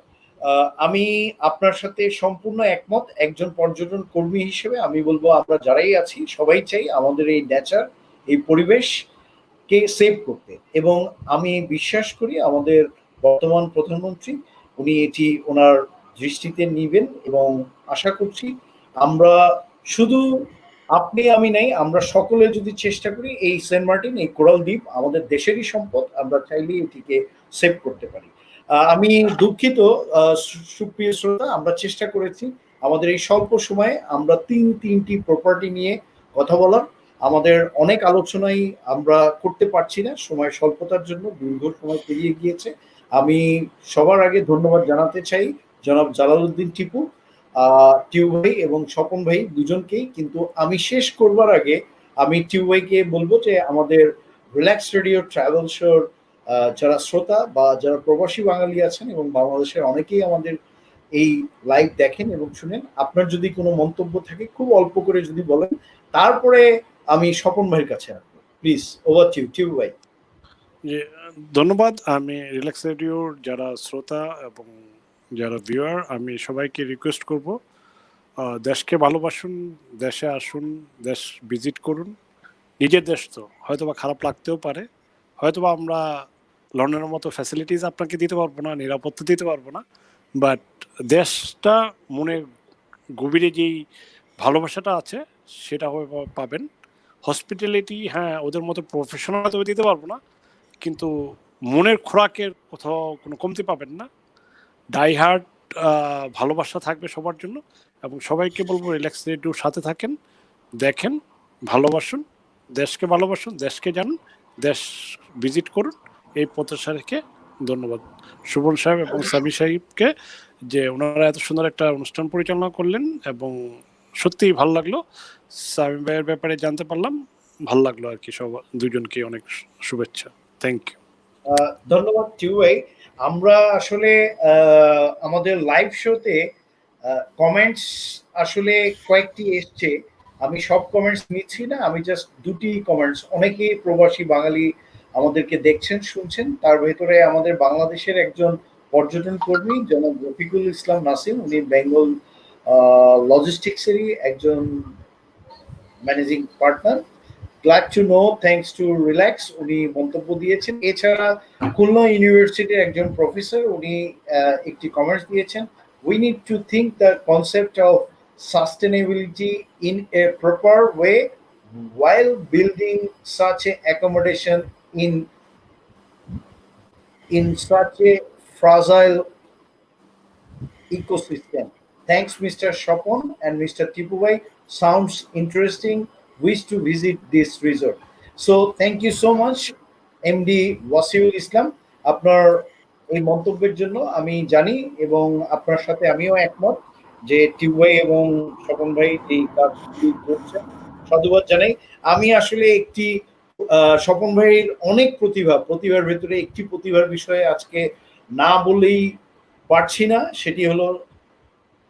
আমি আপনার সাথে সম্পূর্ণ একমত। একজন পর্যটন কর্মী হিসেবে আমি বলবো আমরা যারাই আছি সবাই চাই আমাদের এই নেচার, এই পরিবেশকে সেভ করতে, এবং আমি বিশ্বাস করি আমাদের বর্তমান প্রধানমন্ত্রী উনি এটি ওনার দৃষ্টিতে নিবেন, এবং আশা করছি আমরা শুধু আপনি আমি নাই, আমরা সকলে যদি চেষ্টা করি এই সেন্ট মার্টিন, এই কোরাল দ্বীপ আমাদের দেশেরই সম্পদ, আমরা চাইলেই এটিকে সেভ করতে পারি। আমি দুঃখিত সুপ্রিয় শ্রোতা, আমরা চেষ্টা করেছি আমাদের এই স্বল্প সময়ে আমরা তিনটি প্রপার্টি নিয়ে কথা বলার। আমাদের অনেক আলোচনাই আমরা করতে পারছি না সময় স্বল্পতার জন্য, দীর্ঘ সময় পেরিয়ে গিয়েছে। আমি সবার আগে ধন্যবাদ জানাতে চাই জনাব জালাল উদ্দিন টিপু, টিউ ভাই এবং স্বপন ভাই দুজনকেই। কিন্তু আমি শেষ করবার আগে আমি টিউ ভাইকে বলবো যে আমাদের রিল্যাক্স রেডিও ট্রাভেল শোর যারা শ্রোতা বা যারা প্রবাসী বাঙালি আছেন এবং বাংলাদেশের অনেকেই আমাদের এই লাইভ দেখেন এবং শুনেন, আপনার যদি কোনো মন্তব্য থাকে খুব অল্প করে যদি বলেন, তারপরে আমি স্বপন ভাইয়ের কাছে আসবো। প্লিজ, ওভার টু টিউ ভাই। যে ধন্যবাদ। আমি রিল্যাক্স রেডিওর যারা শ্রোতা এবং যারা ভিউয়ার, আমি সবাইকে রিকোয়েস্ট করব, দেশকে ভালোবাসুন, দেশে আসুন, দেশ ভিজিট করুন। নিজের দেশ তো হয়তোবা খারাপ লাগতেও পারে, হয়তোবা আমরা লন্ডনের মতো ফ্যাসিলিটিস আপনাকে দিতে পারবো না, নিরাপত্তা দিতে পারবো না, বাট দেশটা মনে গভীরে যেই ভালোবাসাটা আছে সেটা পাবেন। হসপিটালিটি, হ্যাঁ ওদের মতো প্রফেশনাল তবে দিতে পারবো না, কিন্তু মনের খোরাকের কোথাও কোনো কমতি পাবেন না। ডাই হার্ট ভালোবাসা থাকবে সবার জন্য, এবং সবাইকে বলবো রিল্যাক্স রেডিওর সাথে থাকেন, দেখেন, ভালোবাসুন, দেশকে ভালোবাসুন, দেশকে জানুন, দেশ ভিজিট করুন, এই প্রত্যাশা রেখে ধন্যবাদ শোভন সাহেব এবং সামি সাহেবকে যে ওনারা এত সুন্দর একটা অনুষ্ঠান পরিচালনা করলেন, এবং সত্যিই ভালো লাগলো। সামি ভাইয়ের ব্যাপারে জানতে পারলাম, ভালো লাগলো আর কি। সব দুজনকে অনেক শুভেচ্ছা, থ্যাংক ইউ। ধন্যবাদ টিউ ভাই। আমরা আসলে আমাদের লাইভ শোতে কমেন্টস আসলে কয়েকটি এসছে, আমি সব কমেন্টস নিচ্ছি না, আমি জাস্ট দুটি কমেন্টস। অনেকেই প্রবাসী বাঙালি আমাদেরকে দেখছেন শুনছেন, তার ভেতরে আমাদের বাংলাদেশের একজন পর্যটন কর্মী জনাব রফিকুল ইসলাম নাসিম, উনি বেঙ্গল লজিস্টিক্সেরই একজন managing partner. Glad to know, thanks to relax, উনি মন্তব্য দিয়েছেন। এছাড়া খুলনা ইউনিভার্সিটির একজন প্রফেসর উনি একটি কমেন্টস দিয়েছেন, we need to think the concept of sustainability in a proper way while building such a accommodation in such a fragile ecosystem. Thanks, Mr. Shwapon and Mr. Tipu bhai. Sounds interesting. Wish to visit this resort. So, thank you so much, MD Wasiul ইসলাম, আপনার এই মন্তব্যের জন্য। আমি জানি এবং আপনার সাথে আমিও একমত যে টিপু ভাই এবং স্বপন ভাই এই কাজগুলি করছেন, সাধুবাদ জানাই। আমি আসলে একটি স্বপন ভাইয়ের অনেক প্রতিভার ভেতরে একটি প্রতিভার বিষয়ে আজকে না বলেই পারছি না, সেটি হলো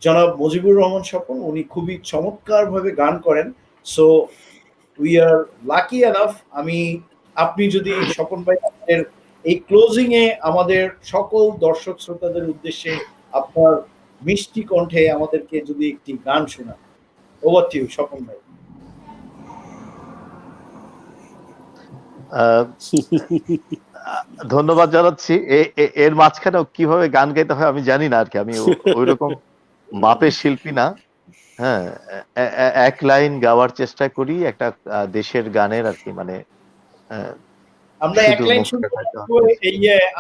জনাব মজিবুর রহমান স্বপন। উনি খুবই চমৎকারভাবে গান করেন। So we are lucky enough. আপনি যদি স্বপন ভাই আপনাদের এই ক্লোজিং এ আমাদের সকল দর্শক শ্রোতাদের উদ্দেশ্যে আপনার মিষ্টি কণ্ঠে আমাদেরকে যদি একটি গান শোনান। ওভার টু ইউ স্বপন ভাই। ধন্যবাদ জানাচ্ছি। এর মাঝখানেও কিভাবে গান গাইতে হয় আমি জানি না আর কি, আমি ওইরকম মাপের শিল্পী না। হ্যাঁ, এক লাইন গাওয়ার চেষ্টা করি একটা দেশের গানের আর কি, মানে আমরা এক লাইন শুনবো,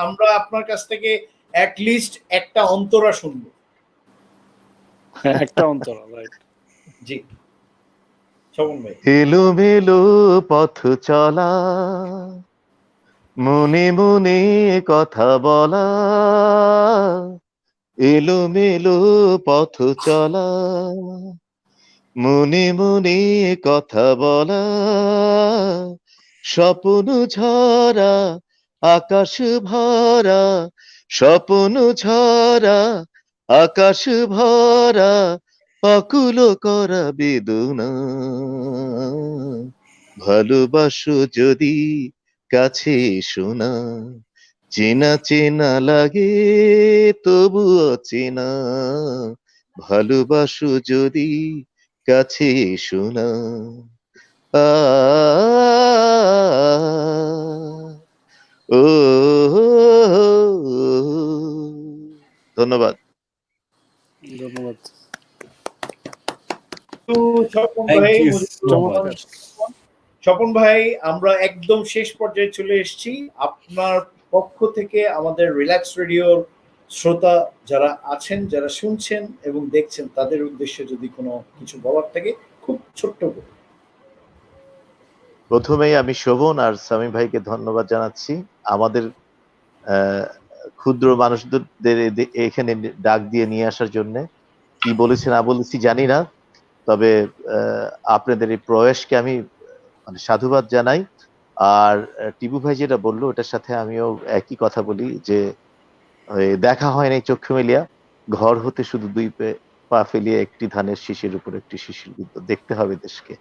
আমরা আপনার কাছ থেকে অ্যাট লিস্ট একটা অন্তরা শুনবো। হ্যাঁ, একটা অন্তর, রাইট। জি শোভন ভাই। এলোমেলো পথ চলা, মনে মনে কথা বলা, এলোমেলো পথ চলা, মনে মনে কথা বলা, স্বপ্ন ঝরা আকাশ ভরা, স্বপ্ন ঝরা আকাশ ভরা, অকুল করা বেদনা, ভালোবাসো যদি কাছে শোনা, চেনা চেনা লাগে তবু অচেনা, ভালোবাসো যদি কাছে শোনা। আ ও ধন্যবাদ। ধন্যবাদ। স্বপন থ্যাংক ভাই, you Mujibur so Rahman. Much. Swapan ভাই, আমরা একদম শেষ পর্যায়ে চলে এসেছি। আপনার পক্ষ থেকে আমাদের রিল্যাক্স রেডিওর শ্রোতা যারা আছেন, যারা শুনছেন এবং দেখছেন, তাদের উদ্দেশ্যে যদি কোনো কিছু বলার থাকে খুব ছোট্ট করে। প্রথমেই আমি শোভন আর সামি ভাইকে ধন্যবাদ জানাচ্ছি আমাদের ক্ষুদ্র মানুষদের এখানে ডাক দিয়ে নিয়ে আসার জন্য। কি বলেছি না বলেছি জানি না, তবে আপনাদের এই প্রয়াসকে আমি মানে সাধুবাদ জানাই। আর টিপু ভাই যেটা বললো ওটার সাথে আমিও একই কথা বলি যে ওই দেখা হয় নাই চক্ষু মেলিয়া, ঘর হতে শুধু দুই পা ফেলিয়ে একটি ধানের শীষের উপর একটি শিশির বিদ্যুৎ, দেখতে হবে দেশকে।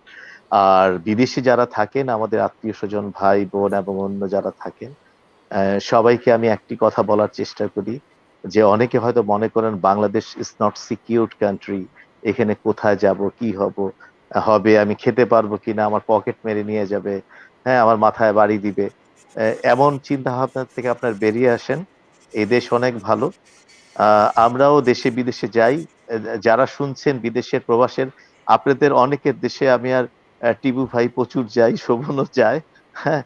আর বিদেশে যারা থাকেন আমাদের আত্মীয় স্বজন ভাই বোন এবং অন্য যারা থাকেন, সবাইকে আমি একটি কথা বলার চেষ্টা করি যে অনেকে হয়তো মনে করেন Bangladesh is not secure country, এখানে কোথায় যাব কি হবে, আমি খেতে পারবো কিনা, আমার পকেট মেরে নিয়ে যাবে, হ্যাঁ আমার মাথায় বাড়ি দিবে, এমন চিন্তা ভাবনা থেকে আপনার বেরিয়ে আসেন। এই দেশ অনেক ভালো। আমরাও দেশে বিদেশে যাই। যারা শুনছেন বিদেশের প্রবাসের, আপনাদের অনেকের দেশে আমি আর টিবু ভাই প্রচুর যাই, শোভনও যায়। হ্যাঁ,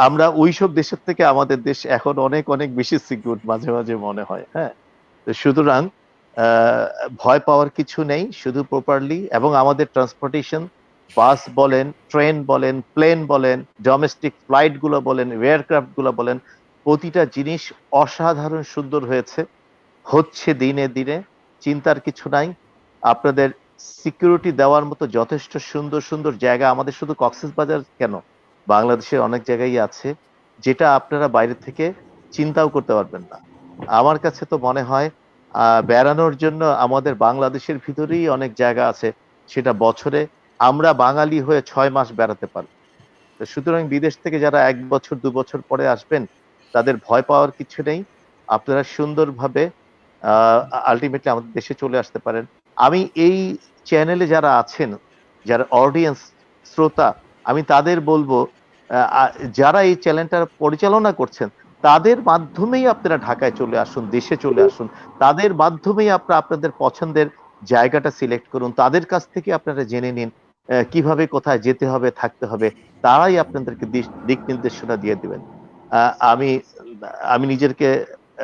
আমরা ওইসব দেশের থেকে আমাদের দেশ এখন অনেক অনেক বেশি সিকিউর মাঝে মাঝে মনে হয়। হ্যাঁ, তো সুতরাং আহ, ভয় পাওয়ার কিছু নেই, শুধু প্রপারলি এবং আমাদের ট্রান্সপোর্টেশন, বাস বলেন, ট্রেন বলেন, প্লেন বলেন, ডোমেস্টিক ফ্লাইট গুলো বলেন, এয়ারক্রাফট গুলো বলেন, প্রতিটা জিনিস অসাধারণ সুন্দর হচ্ছে দিনে দিনে। চিন্তার কিছু নাই। আপনাদের সিকিউরিটি দেওয়ার মতো যথেষ্ট সুন্দর সুন্দর জায়গা আমাদের শুধু কক্সবাজার কেন, বাংলাদেশের অনেক জায়গায় আছে, যেটা আপনারা বাইরে থেকে চিন্তাও করতে পারবেন না। আমার কাছে তো মনে হয় বেড়ানোর জন্য আমাদের বাংলাদেশের ভিতরেই অনেক জায়গা আছে, সেটা বছরে আমরা বাঙালি হয়ে 6 মাস বেড়াতে পারবো। তো সুতরাং বিদেশ থেকে যারা 1 বছর 2 বছর পরে আসবেন, তাদের ভয় পাওয়ার কিছু নেই। আপনারা সুন্দরভাবে আলটিমেটলি আমাদের দেশে চলে আসতে পারেন। আমি এই চ্যানেলে যারা আছেন, যারা অডিয়েন্স শ্রোতা, আমি তাদের বলবো যারা এই চ্যানেলটা পরিচালনা করছেন, তাদের মাধ্যমেই আপনারা ঢাকায় চলে আসুন, দেশে চলে আসুন। তাদের মাধ্যমেই আপনারা আপনাদের পছন্দের জায়গাটা সিলেক্ট করুন, তাদের কাছ থেকে আপনারা জেনে নিন কিভাবে কোথায় যেতে হবে, থাকতে হবে। তারাই আপনাদেরকে দিক নির্দেশনা দিয়ে দিবেন। আমি আমি নিজেকে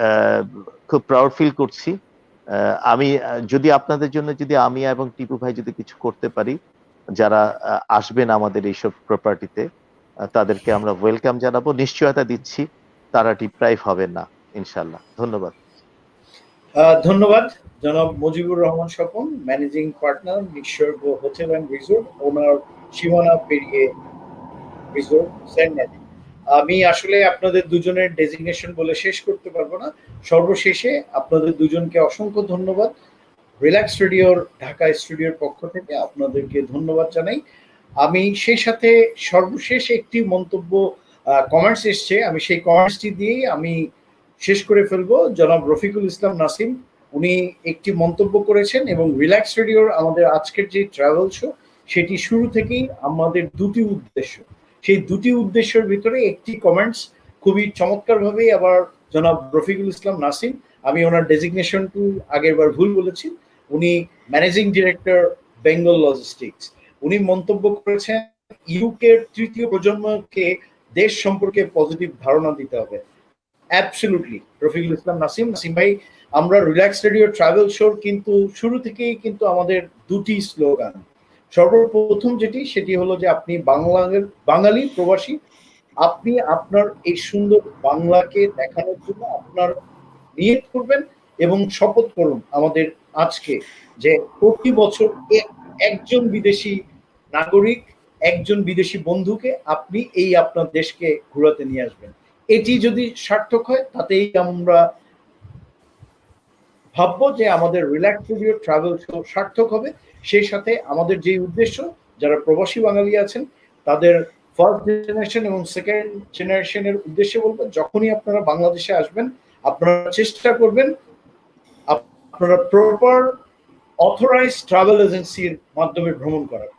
আহ, খুব প্রাউড ফিল করছি। আমি যদি আপনাদের জন্য যদি আমি এবং টিপু ভাই যদি কিছু করতে পারি, যারা আসবেন আমাদের এইসব প্রপার্টিতে, তাদেরকে আমরা ওয়েলকাম জানাবো, নিশ্চয়তা দিচ্ছি তারা ডিপ্রাইভ হবেন না ইনশাল্লাহ। ধন্যবাদ। ধন্যবাদ জনাব Mujibur Rahman Swapan, managing partner Nisorgo hotel and resort, ওনার সীমানা পেরিয়ে রিসোর্ট সেন্ট ম্যারি। আমি আসলে আপনাদের দুজনের ডেজিগনেশন বলে শেষ করতে পারবো না। সর্বশেষে আপনাদের দুজনকে অসংখ্য ধন্যবাদ। রিল্যাক্স রেডিওর ঢাকা স্টুডিওর পক্ষ থেকে আপনাদেরকে ধন্যবাদ জানাই। আমি সেই সাথে সর্বশেষ একটি মন্তব্য কমেন্টস এসছে, আমি সেই কমেন্টসটি দিয়েই আমি শেষ করে ফেলবো। জনাব রফিকুল ইসলাম নাসিম উনি একটি মন্তব্য করেছেন এবং রিল্যাক্স রেডিওর আমাদের আজকের যে ট্রাভেল শো সেটি শুরু থেকেই আমাদের দুটি উদ্দেশ্য, সেই দুটি উদ্দেশ্যের ভিতরে একটি কমেন্টস খুবই চমৎকারভাবে আবার জনাব রফিকুল ইসলাম নাসিম, আমি ওনার ডেজিগনেশনটু আগের বার ভুল বলেছি, উনি ম্যানেজিং ডিরেক্টর বেঙ্গল লজিস্টিক্স, উনি মন্তব্য করেছেন ইউকের তৃতীয় প্রজন্মকে দেশ সম্পর্কে পজিটিভ ধারণা দিতে হবে। অ্যাবসলিউটলি রফিকুল ইসলাম নাসিম। নাসিম ভাই, আমরা রিল্যাক্স রেডিও ট্রাভেল শোর কিন্তু শুরু থেকেই কিন্তু আমাদের দুটি স্লোগান। সর্বপ্রথম যেটি, সেটি হলো যে আপনি বাঙালি প্রবাসী, আপনি আপনার এই সুন্দর বাংলাকে দেখানোর জন্য আপনার নিয়ত করবেন এবং শপথ করুন আমাদের আজকে, যে প্রতি বছর একজন বিদেশি নাগরিক, একজন বিদেশি বন্ধুকে আপনি এই আপনার দেশকে ঘোরাতে নিয়ে আসবেন। এটি যদি সার্থক হয়, তাতেই আমরা ভাববো যে আমাদের রিল্যাক্স রেডিও ট্রাভেল শো সার্থক হবে। সেই সাথে আমাদের যে উদ্দেশ্য, যারা প্রবাসী বাঙালি আছেন তাদের ফার্স্ট জেনারেশন এবং সেকেন্ড জেনারেশনের উদ্দেশ্যে বলবো, যখনই আপনারা বাংলাদেশে আসবেন আপনারা চেষ্টা করবেন আপনারা প্রপার অথরাইজ ট্রাভেল এজেন্সির মাধ্যমে ভ্রমণ করার।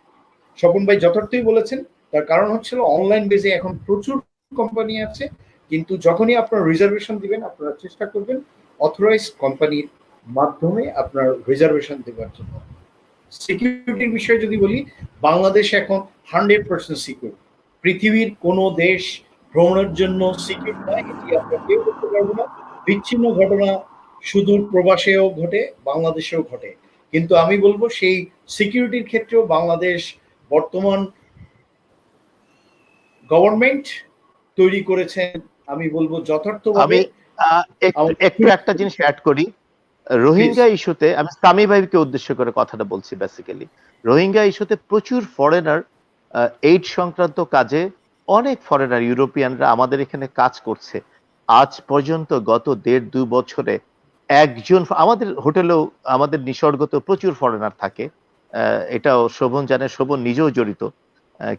স্বপন ভাই যথার্থই বলেছেন, তার কারণ হচ্ছিল অনলাইন বেজে এখন প্রচুর কোম্পানি আছে, কিন্তু যখনই আপনার রিজার্ভেশন দিবেন আপনারা চেষ্টা করবেন অথরাইজ কোম্পানির মাধ্যমে আপনার রিজার্ভেশন দেওয়ার জন্য। সিকিউরিটির বিষয়ে যদি বলি, বাংলাদেশ এখন 100% সিকিউর। পৃথিবীর কোনো দেশ ভ্রমণের জন্য সিকিউর নয়, এটি আমরা কেউ করতে পারবো না। বিচ্ছিন্ন ঘটনা সুদূর প্রবাসেও ঘটে, বাংলাদেশেও ঘটে, কিন্তু আমি বলবো সেই সিকিউরিটির ক্ষেত্রেও বাংলাদেশ বর্তমান গভর্নমেন্ট তৈরি করেছেন, আমি বলবো যথার্থভাবে। আমি একটু একটা জিনিস অ্যাড করি। রোহিঙ্গা ইস্যুতে আমি সামি ভাইকে উদ্দেশ্য করে কথাটা বলছি। বেসিক্যালি রোহিঙ্গা ইস্যুতে প্রচুর ফরেনার এইড সংক্রান্ত কাজে, অনেক ফরেনার ইউরোপিয়ানরা আমাদের এখানে কাজ করছে। আজ পর্যন্ত গত 1.5-2 বছরে একজন, আমাদের হোটেলেও আমাদের নিসর্গতেও প্রচুর ফরেনার থাকে, এটাও শোভন জানে, শোভন নিজেও জড়িত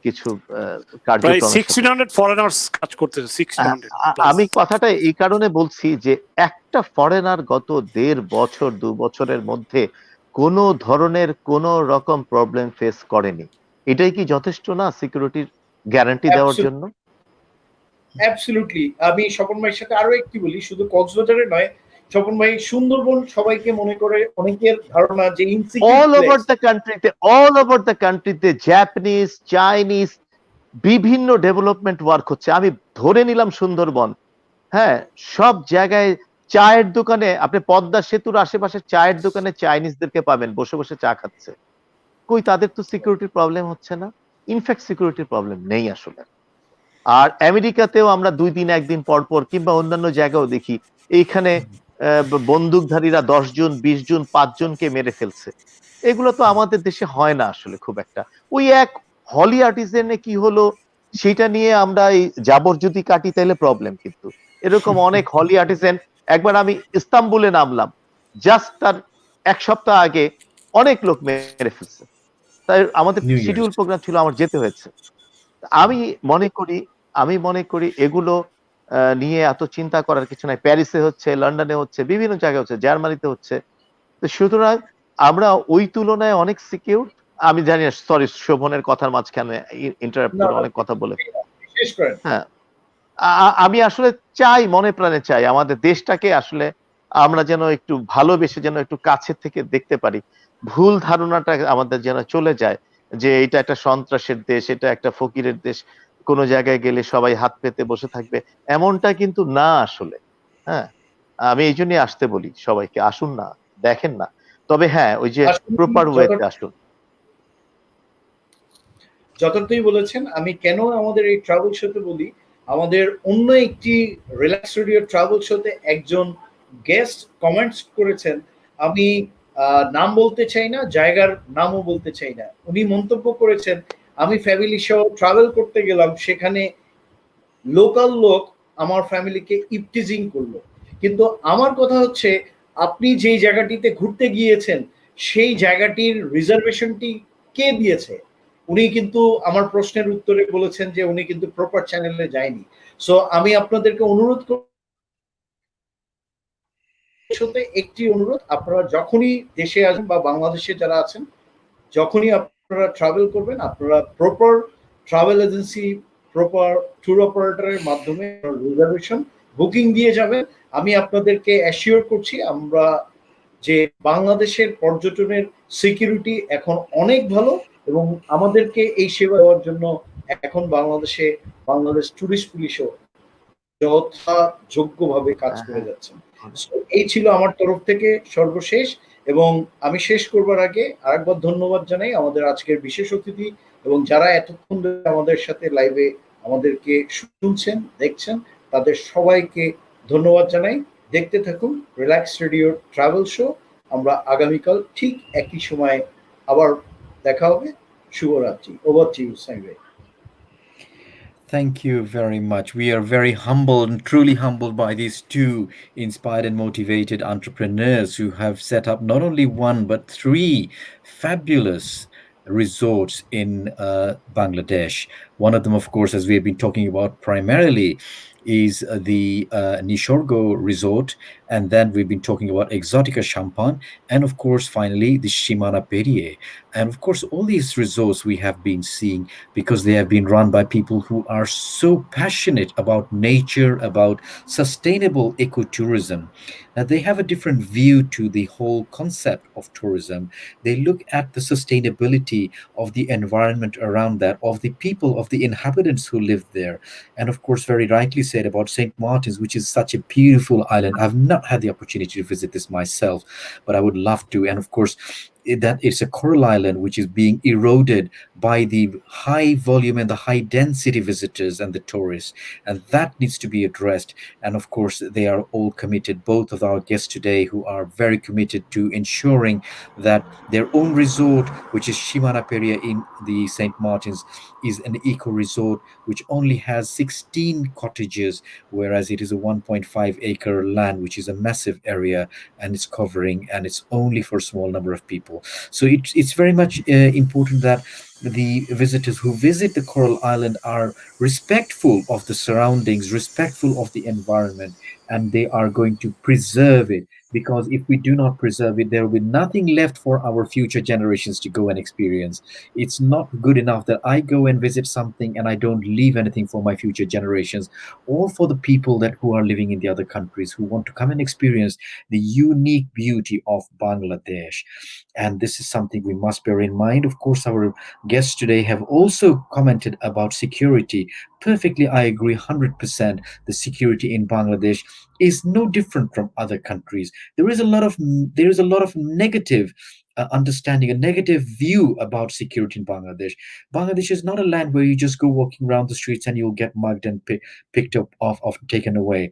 কিছু প্রায় কার্যক্রমের সাথে। 1600 ফরেনার্স কাজ করতেছে, 1600 আমি কথাটা এই কারণে বলছি যে একটা ফরেনার গত 1.5 বছর 2 বছরের মধ্যে কোনো ধরনের কোনো রকম প্রবলেম ফেস করেনি। এটাই কি যথেষ্ট না সিকিউরিটির গ্যারান্টি দেওয়ার জন্য? অ্যাবসলিউটলি। আমি স্বপন ভাইয়ের সাথে আরো একটি বলি, শুধু কক্সবাজারে নয়, স্বপন ভাই, সুন্দরবন সবাইকে মনে করে অনেকের ধারণা যে অল ওভার দ্য কান্ট্রিতে জাপানিজ, চাইনিজ বিভিন্ন ডেভেলপমেন্ট ওয়ার্ক হচ্ছে। আমি ধরে নিলাম সুন্দরবন, হ্যাঁ, সব জায়গায় চায়ের দোকানে, আপনি পদ্মা সেতুর আশেপাশে চায়ের দোকানে চাইনিজদেরকে পাবেন বসে বসে চা খাচ্ছে। কই, তাদের তো সিকিউরিটির প্রবলেম হচ্ছে না। ইনফ্যাক্ট সিকিউরিটির প্রবলেম নেই আসলে। আর আমেরিকাতেও আমরা 2 দিন 1 দিন পর পর কিংবা অন্যান্য জায়গাও দেখি এইখানে বন্দুকধারীরা 10 জন 20 জন 5 জনকে মেরে ফেলছে। এগুলো তো আমাদের দেশে হয় না আসলে খুব একটা। ওই এক হলি আর্টিজেনে কি হলো সেটা নিয়ে আমরা এই জাবর যদি কাটি তাহলে প্রবলেম, কিন্তু এরকম অনেক হলি আর্টিজেন। একবার আমি ইস্তাম্বুলে নামলাম, জাস্ট তার 1 সপ্তাহ আগে অনেক লোক মেরে ফেলছে। তাই আমাদের শিডিউল প্রোগ্রাম ছিল, আমার যেতে হয়েছে। আমি মনে করি এগুলো নিয়ে এত চিন্তা করার কিছু নাই। প্যারিসে হচ্ছে, লন্ডনে হচ্ছে, বিভিন্ন জায়গায় হচ্ছে, জার্মানিতে হচ্ছে। তো সুতরাং আমরা ওই তুলনায় অনেক সিকিউর। আমি জানি না, সরি শোভনের কথার মাঝখানে ইন্টারাপ্ট করে অনেক কথা বলে। হ্যাঁ, আমি আসলে চাই, মনে প্রাণে চাই আমাদের দেশটাকে আসলে আমরা যেন একটু ভালোবেসে যেন একটু কাছে থেকে দেখতে পারি। ভুল ধারণাটা আমাদের যেন চলে যায় যে এটা একটা সন্ত্রাসের দেশ, এটা একটা ফকিরের দেশ, কোনো জায়গায় গেলে সবাই হাত পেতে বসে থাকবে, এমনটা কিন্তু না আসলে। হ্যাঁ, আমি এই জন্যই আসতে বলি সবাইকে, আসুন না, দেখেন না, তবে হ্যাঁ ওই যে প্রপার ওয়েতে আসুন। যথার্থই বলেছেন। আমি কেন আমাদের এই ট্রাভেল শোতে বলি, আমাদের অন্য একটি রিল্যাক্স রেডিও ট্রাভেল শোতে একজন গেস্ট কমেন্টস করেছেন, আমি নাম বলতে চাই না, জায়গার নামও বলতে চাই না। উনি মন্তব্য করেছেন, আমি ফ্যামিলি সহ ট্রাভেল করতে গেলাম, সেখানে লোকাল লোক আমার ফ্যামিলিকে ইপটিজিং করলো। কিন্তু আমার কথা হচ্ছে, আপনি যেই জায়গাটিতে ঘুরতে গিয়েছেন সেই জায়গাটির রিজার্ভেশনটি কে দিয়েছে? উনি কিন্তু আমার প্রশ্নের উত্তরে বলেছেন যে উনি কিন্তু প্রপার চ্যানেলে যায়নি। সো আমি আপনাদেরকে অনুরোধ সাথে একটি অনুরোধ, আপনারা যখনই দেশে আসবেন বা বাংলাদেশে যারা আছেন, যখনই আপনারা ট্রাভেল করবেন, আপনারা proper travel agency, proper tour অপারেটরের মাধ্যমে রিজার্ভেশন বুকিং দিয়ে যাবেন। আমি আপনাদেরকে অ্যাসিওর করছি আমরা যে বাংলাদেশের পর্যটনের সিকিউরিটি এখন অনেক ভালো, এবং আমাদেরকে এই সেবা দেওয়ার জন্য এখন বাংলাদেশ ট্যুরিস্ট পুলিশও যথাযোগ্যভাবে কাজ করে যাচ্ছেন। So, এই ছিল আমার তরফ থেকে সর্বশেষ, এবং আমি শেষ করবার আগে আরেকবার ধন্যবাদ জানাই আমাদের আজকের বিশেষ অতিথি এবং যারা এতক্ষণ ধরে আমাদের সাথে লাইভে আমাদেরকে শুনছেন, দেখছেন, তাদের সবাইকে ধন্যবাদ জানাই। দেখতে থাকুন রিল্যাক্স রেডিওর ট্রাভেল শো। আমরা আগামীকাল ঠিক একই সময়ে আবার দেখা হবে। শুভরাত্রি। ওভার টু ইউ, সামি ভাই। Thank you very much. We are very humbled and truly humbled by these two inspired and motivated entrepreneurs who have set up not only one but three fabulous resorts in Bangladesh. One of them, of course, as we have been talking about primarily, is the Neesorgoo resort, and then we've been talking about Exotica Shwapon, and of course, finally, the Shimana Perie. And of course, all these resorts we have been seeing because they have been run by people who are so passionate about nature, about sustainable ecotourism, that they have a different view to the whole concept of tourism. They look at the sustainability of the environment around that, of the people, of the inhabitants who live there. And of course, very rightly said about St. Martin's, which is such a beautiful island. I've not had the opportunity to visit this myself, but I would love to. And of course, that it's a coral island which is being eroded by the high volume and the high density visitors and the tourists, and that needs to be addressed. And of course, they are all committed, both of our guests today, who are very committed to ensuring that their own resort, which is Shimana Peria in the St. Martin's, is an eco resort which only has 16 cottages, whereas it is a 1.5-acre land, which is a massive area, and it's covering, and it's only for a small number of people. So it's very much important that the visitors who visit the Coral Island are respectful of the surroundings, respectful of the environment, and they are going to preserve it. Because if we do not preserve it, there will be nothing left for our future generations to go and experience. It's not good enough that I go and visit something and I don't leave anything for my future generations, or for the people that who are living in the other countries who want to come and experience the unique beauty of Bangladesh. And this is something we must bear in mind. Of course, our guests today have also commented about security. Perfectly, I agree 100%. The security in Bangladesh is no different from other countries. There is a lot of negative understanding, a negative view about security in Bangladesh. Bangladesh is not a land where you just go walking around the streets and you'll get mugged and picked up off taken away.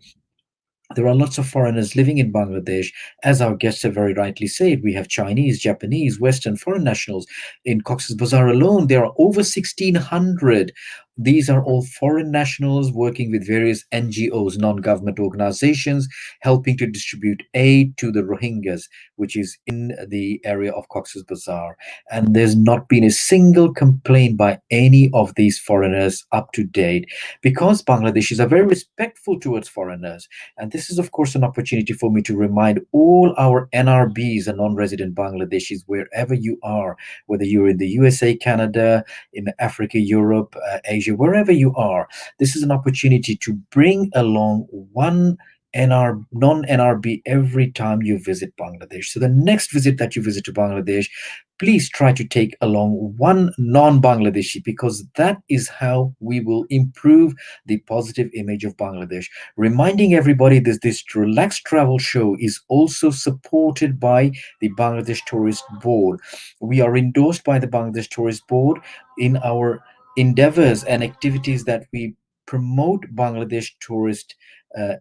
There are lots of foreigners living in Bangladesh. As our guests have very rightly said, we have Chinese, Japanese, Western foreign nationals. In Cox's Bazar alone, there are over 1,600. These are all foreign nationals working with various NGOs, non-government organizations, helping to distribute aid to the Rohingyas, which is in the area of Cox's Bazar. And there's not been a single complaint by any of these foreigners up to date, because Bangladeshis are very respectful towards foreigners. And this is, of course, an opportunity for me to remind all our NRBs and non-resident Bangladeshis, wherever you are, whether you're in the USA, Canada, in Africa, Europe, Asia, wherever you are, this is an opportunity to bring along one non-NRB every time you visit Bangladesh. So the next visit that you visit to Bangladesh, please try to take along one non-Bangladeshi, because that is how we will improve the positive image of Bangladesh. Reminding everybody that this relaxed travel show is also supported by the Bangladesh Tourist Board. We are endorsed by the Bangladesh Tourist Board in our endeavors and activities that we promote Bangladesh tourist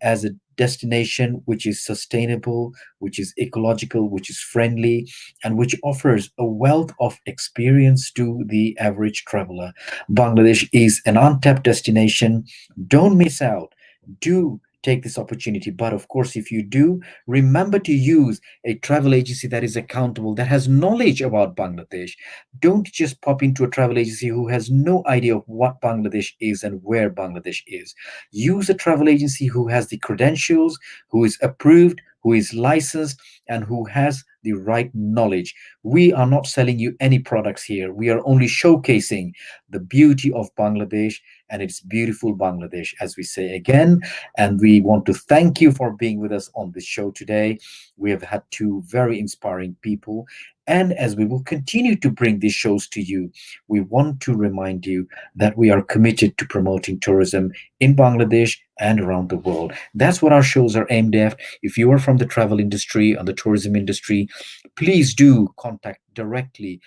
as a destination which is sustainable, which is ecological, which is friendly, and which offers a wealth of experience to the average traveler. Bangladesh is an untapped destination. Don't miss out. Do take this opportunity. But of course, if you do, remember to use a travel agency that is accountable, that has knowledge about Bangladesh. Don't just pop into a travel agency who has no idea of what Bangladesh is and where Bangladesh is. Use a travel agency who has the credentials, who is approved, who is licensed, and who has the right knowledge. We are not selling you any products here. We are only showcasing the beauty of Bangladesh, and it's beautiful Bangladesh, as we say again. And we want to thank you for being with us on this show today. We have had two very inspiring people. And as we will continue to bring these shows to you, we want to remind you that we are committed to promoting tourism in Bangladesh and around the world. That's what our shows are aimed at. If you are from the travel industry or the tourism industry, please do contact directly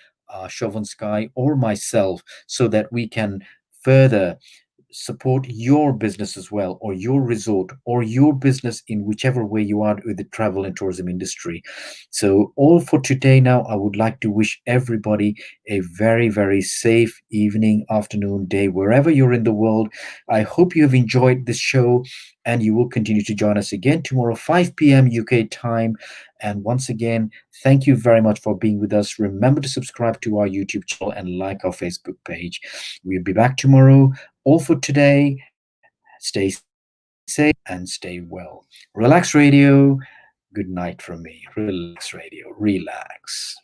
Shovon Sky or myself so that we can further support your business as well, or your resort, or your business in whichever way you are with the travel and tourism industry. So, all for today. Now, I would like to wish everybody a very, very safe evening, afternoon, day, wherever you're in the world. I hope you have enjoyed this show and you will continue to join us again tomorrow, 5 p.m. UK time. And once again, thank you very much for being with us. Remember to subscribe to our YouTube channel and like our Facebook page. We'll be back tomorrow. All for today. Stay safe and stay well. Relax Radio. Good night from me. Relax Radio. Relax.